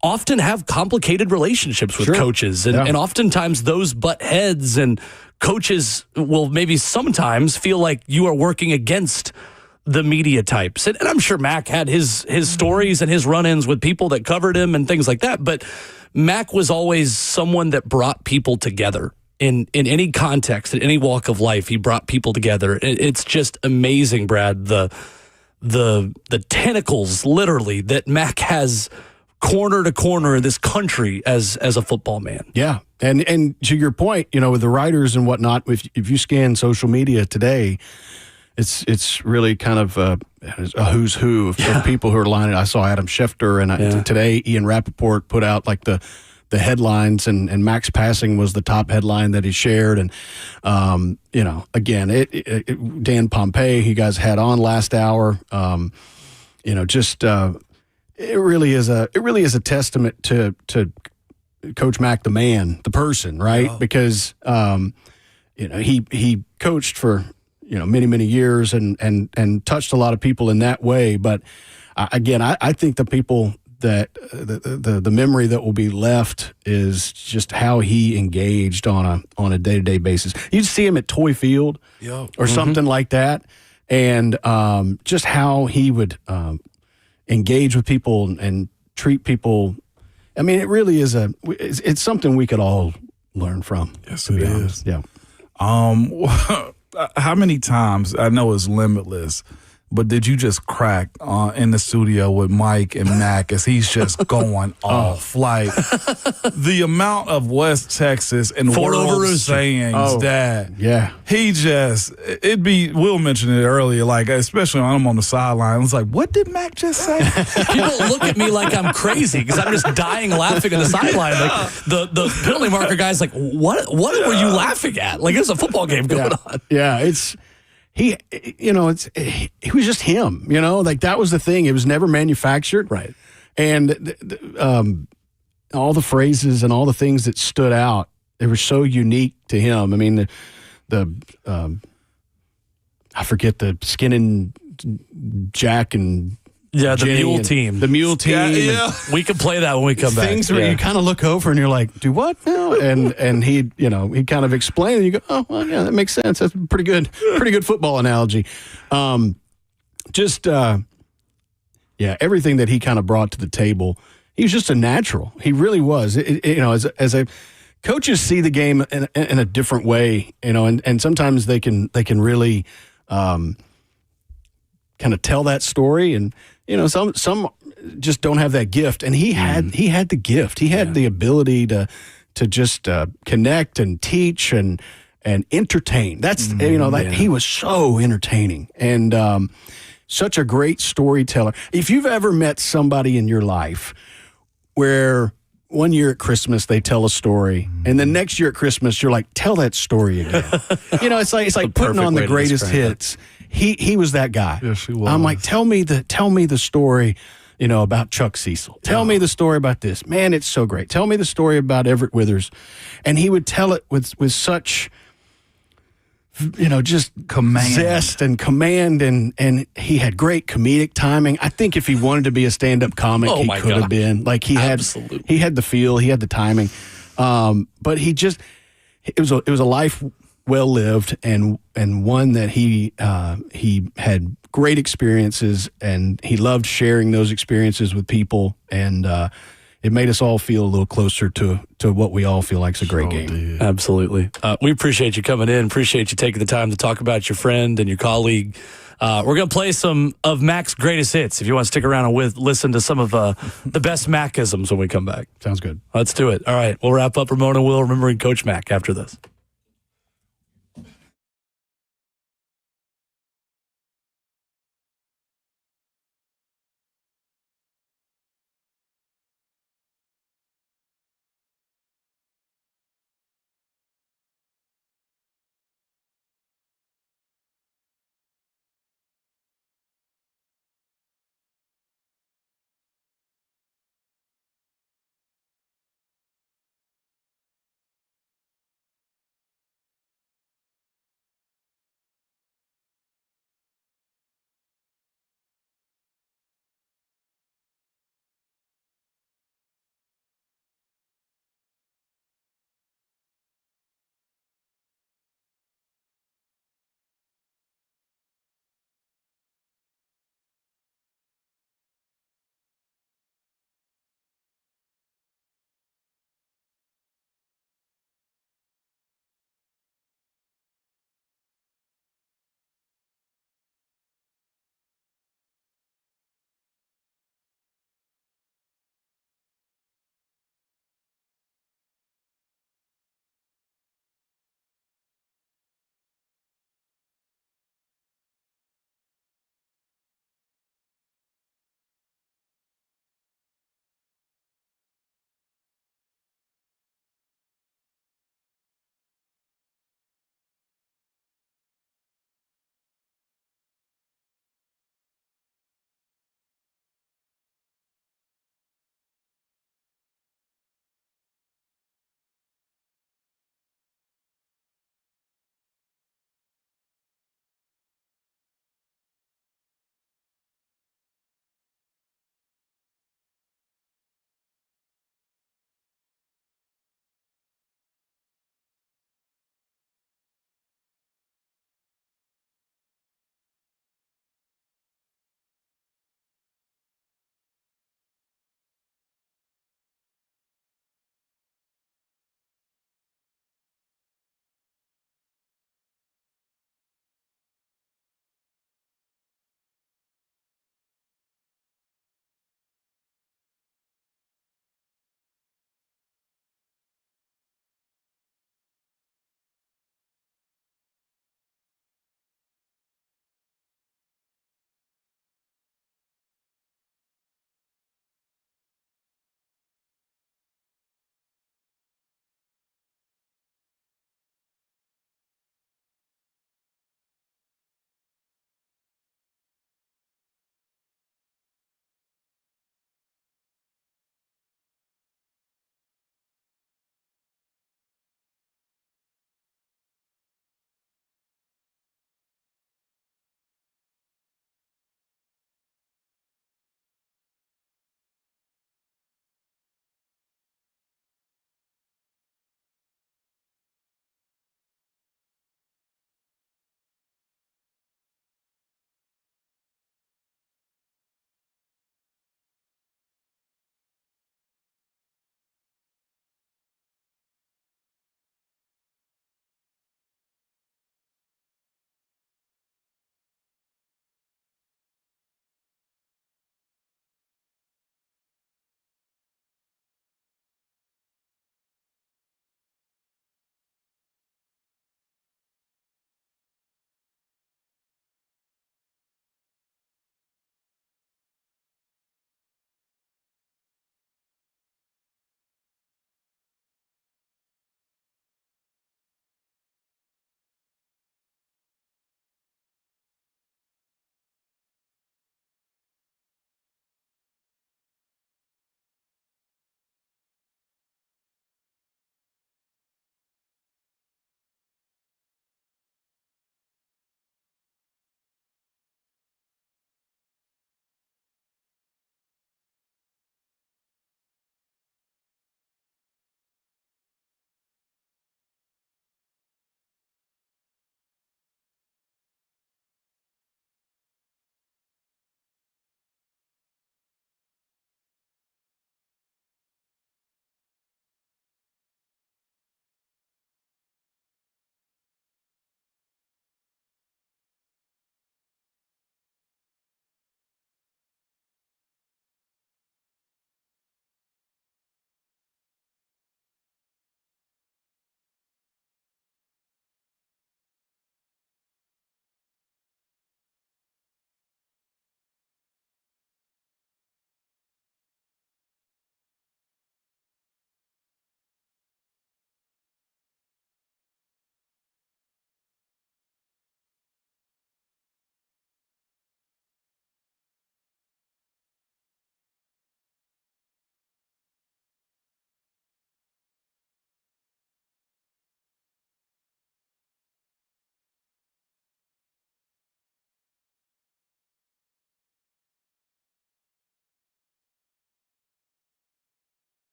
often have complicated relationships with coaches, and oftentimes those butt heads, and coaches will maybe sometimes feel like you are working against the media types. And I'm sure Mack had his stories and his run-ins with people that covered him and things like that, but Mack was always someone that brought people together. In any context, in any walk of life, he brought people together. It's just amazing, Brad, the tentacles, literally, that Mack has corner to corner in this country as a football man. Yeah. And to your point, with the writers and whatnot, if you scan social media today, it's really kind of a who's who of people who are lining. I saw Adam Schefter, and today Ian Rappaport put out like the headlines, and Max passing was the top headline that he shared. And, again, Dan Pompei, you guys had on last hour, it really is a testament to Coach Mack, the man, the person, right? Because he coached for many years and touched a lot of people in that way. But again, I think the people that the memory that will be left is just how he engaged on a day-to-day basis. You'd see him at Toy Field or something like that, and just how he would engage with people and treat people. I mean, it really is it's something we could all learn from. Yes, to be it honest. is. Yeah. How many times, I know it's limitless, but did you just crack in the studio with Mike and Mack as he's just going off? Like, the amount of West Texas and world sayings that he just, Will mentioned it earlier, like, especially when I'm on the sideline, it's like, what did Mack just say? People look at me like I'm crazy because I'm just dying laughing on the sideline. Like the penalty marker guy's like, what were you laughing at? Like, there's a football game going on. Yeah, he was just him, like that was the thing. It was never manufactured. Right. And all the phrases and all the things that stood out, they were so unique to him. I mean, I forget the skinning Jack and the Jenny mule team. The mule team. Yeah. We can play that when we come back. Things where you kind of look over and you're like, do what now? And he kind of explained, and you go, oh, well, yeah, that makes sense. That's a pretty good football analogy. Everything that he kind of brought to the table, he was just a natural. He really was. As a coaches see the game in a different way, and sometimes they can really kind of tell that story, and some just don't have that gift, and he had the gift. He had the ability to just connect and teach and entertain. That's he was so entertaining and such a great storyteller. If you've ever met somebody in your life where one year at Christmas they tell a story, and the next year at Christmas you're like, tell that story again. It's like putting on the greatest hits. He was that guy. Yes, he was. I'm like, tell me the story, about Chuck Cecil. Tell me the story about this. Man, it's so great. Tell me the story about Everett Withers. And he would tell it with such, just command, zest and command, and he had great comedic timing. I think if he wanted to be a stand-up comic, he could have been. Like he had the feel, he had the timing. But it was a life well lived, and one that he had great experiences, and he loved sharing those experiences with people, and it made us all feel a little closer to what we all feel like is a great game. Absolutely. We appreciate you coming in. Appreciate you taking the time to talk about your friend and your colleague. We're going to play some of Mack's greatest hits if you want to stick around and listen to some of the best Macisms when we come back. Sounds good. Let's do it. All right. We'll wrap up Ramon and Will remembering Coach Mack after this.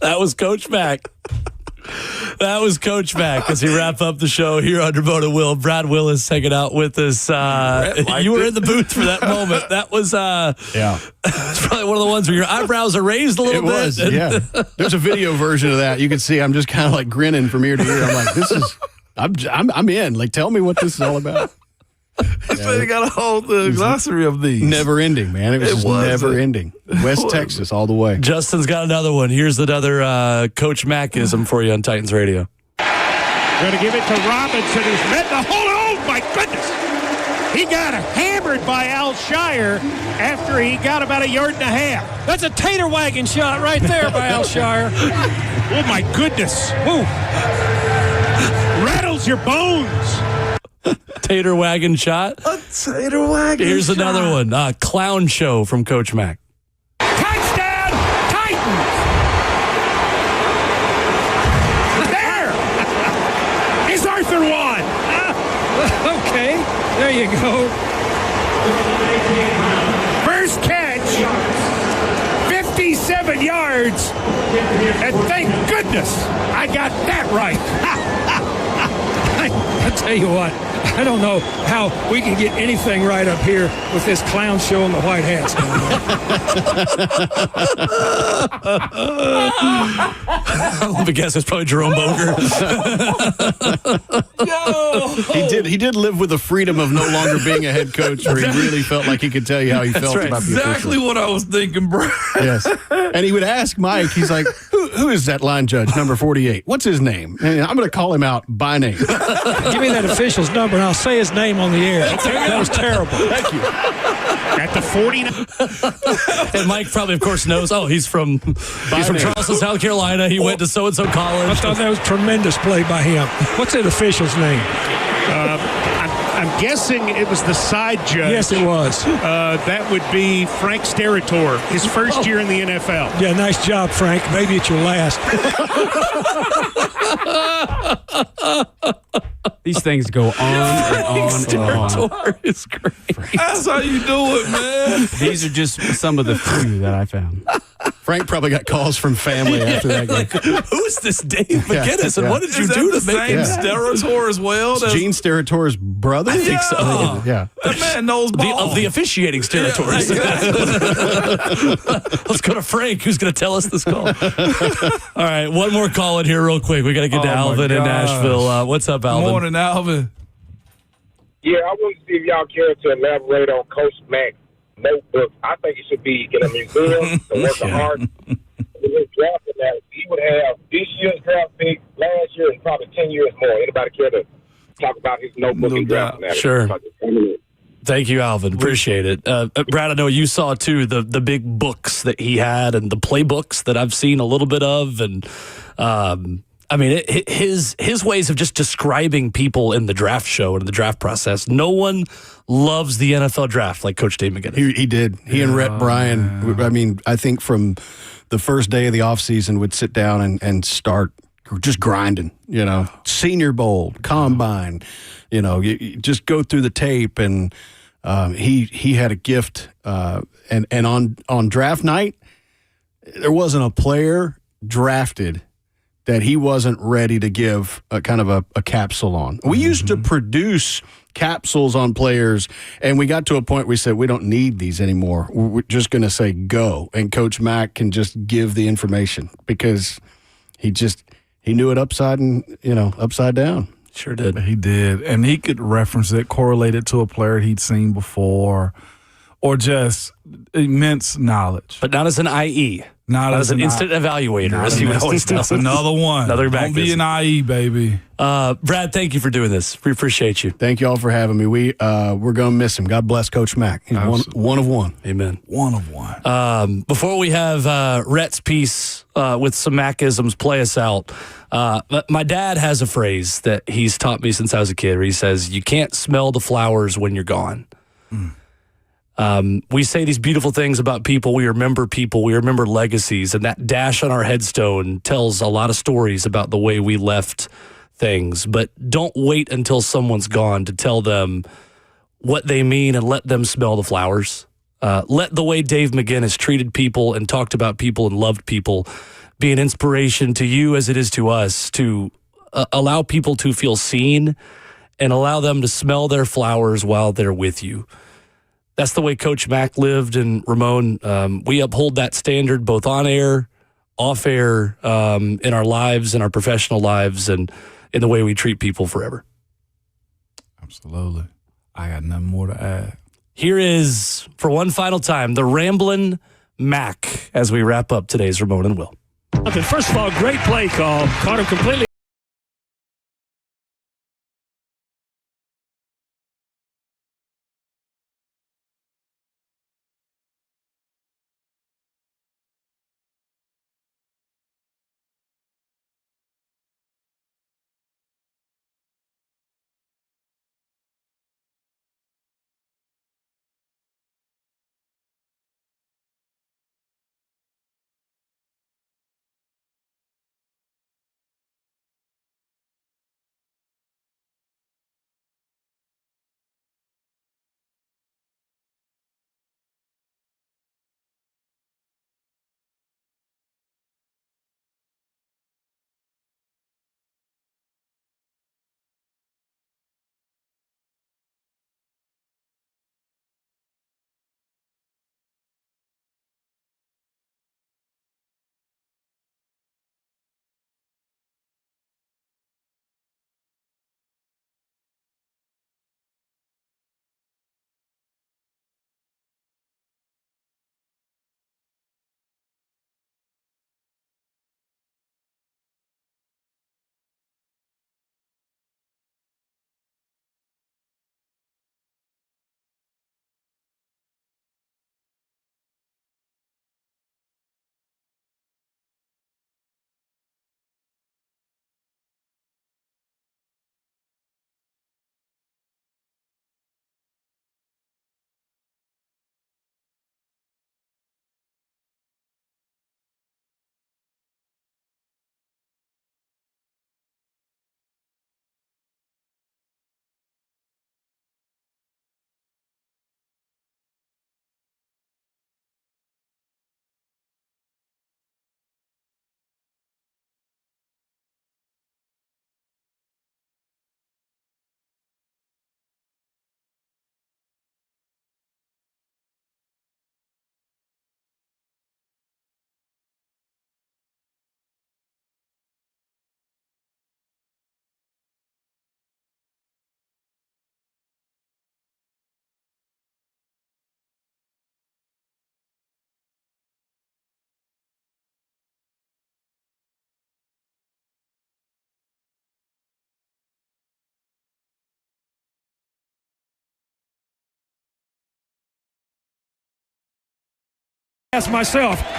That was Coach Mack. That was Coach Mack as he wrap up the show here on Ramon and Will. Brad Willis hanging out with us. You were in the booth for that moment. That was it's probably one of the ones where your eyebrows are raised a little bit. It was, yeah. There's a video version of that. You can see I'm just kind of like grinning from ear to ear. I'm like, this is, I'm in. Like, tell me what this is all about. They got a whole glossary of these. Never ending, man. It was just never ending. West Texas all the way. Justin's got another one. Here's another Coach Mackism for you on Titans Radio. Going to give it to Robinson, who's met the hole. Oh, my goodness. He got hammered by Al Shire after he got about 1.5 yards. That's a tater wagon shot right there by Al Shire. Oh, my goodness. Woo. Rattles your bones. Tater wagon shot. A tater wagon Here's shot. another one. Clown show from Coach Mack. Touchdown, Titans. There is Arthur Juan. Okay, there you go. First catch, 57 yards. And thank goodness I got that right. I tell you what, I don't know how we can get anything right up here with this clown show and the white hats. I guess it's probably Jerome Boger. He did live with the freedom of no longer being a head coach, where he really felt like he could tell you how he felt about the Exactly officials. what I was thinking, bro. Yes. And he would ask Mike, he's like, who is that line judge, number 48? What's his name? And I'm going to call him out by name. Give me that official's number and I'll say his name on the air. That was terrible. Thank you. At the 49. And Mike probably, of course, knows, he's from Charleston, South Carolina. He went to so-and-so college. I thought that was a tremendous play by him. What's that official's name? I'm guessing it was the side judge. Yes, it was. That would be Frank Sterator, his first year in the NFL. Yeah, nice job, Frank. Maybe it's your last. These things go on and on and on. Is great. That's how you do it, man. These are just some of the few that I found. Frank probably got calls from family after that game. Who's this Dave McGinnis, and what did you Is do that to the make him? same Sterator as well? It's Gene Sterator's brother? I think so. Yeah. That man knows ball. Of the officiating Sterators. Let's go to Frank, who's going to tell us this call. All right, one more call in here real quick. We got to get to Alvin in Nashville. What's up, Alvin? Morning, Alvin. Yeah, I want to see if y'all care to elaborate on Coach Mack's notebook. I think it should be in a museum to work of art. Drafting that, he would have this year's draft pick, last year, and probably 10 years more. Anybody care to talk about his notebook and drafting that? Sure. Thank you, Alvin. Appreciate it. Brad, I know you saw, too, the big books that he had and the playbooks that I've seen a little bit of. And, I mean, his ways of just describing people in the draft show and the draft process. No one loves the NFL draft like Coach Dave McGinnis. He did. He and Rhett Bryan, I mean, I think from the first day of the offseason would sit down and start just grinding, Senior Bowl, Combine, you just go through the tape. And he had a gift. And on draft night, there wasn't a player drafted that he wasn't ready to give a kind of a capsule on. We used to produce capsules on players, and we got to a point where we said, we don't need these anymore. We're just going to say go, and Coach Mack can just give the information because he knew it upside down. Sure did. He did. And he could reference it, correlate it to a player he'd seen before, or just immense knowledge. But not as an IE. Not as an instant evaluator, as he would always tell us. Another one. Another back. Don't be an IE, baby. Brad, thank you for doing this. We appreciate you. Thank you all for having me. We're going to miss him. God bless Coach Mack. He's one of one. Amen. One of one. Before we have Rhett's piece with some Macisms play us out, my dad has a phrase that he's taught me since I was a kid where he says, you can't smell the flowers when you're gone. We say these beautiful things about people. We remember legacies, and that dash on our headstone tells a lot of stories about the way we left things. But don't wait until someone's gone to tell them what they mean and let them smell the flowers. Let the way Dave McGinnis treated people and talked about people and loved people be an inspiration to you as it is to us, to allow people to feel seen and allow them to smell their flowers while they're with you. That's the way Coach Mack lived, and Ramon, we uphold that standard both on air, off air, in our lives, in our professional lives, and in the way we treat people forever. Absolutely. I got nothing more to add. Here is, for one final time, the Ramblin' Mack as we wrap up today's Ramon and Will. Okay, first of all, great play call. Caught him completely. Ask myself.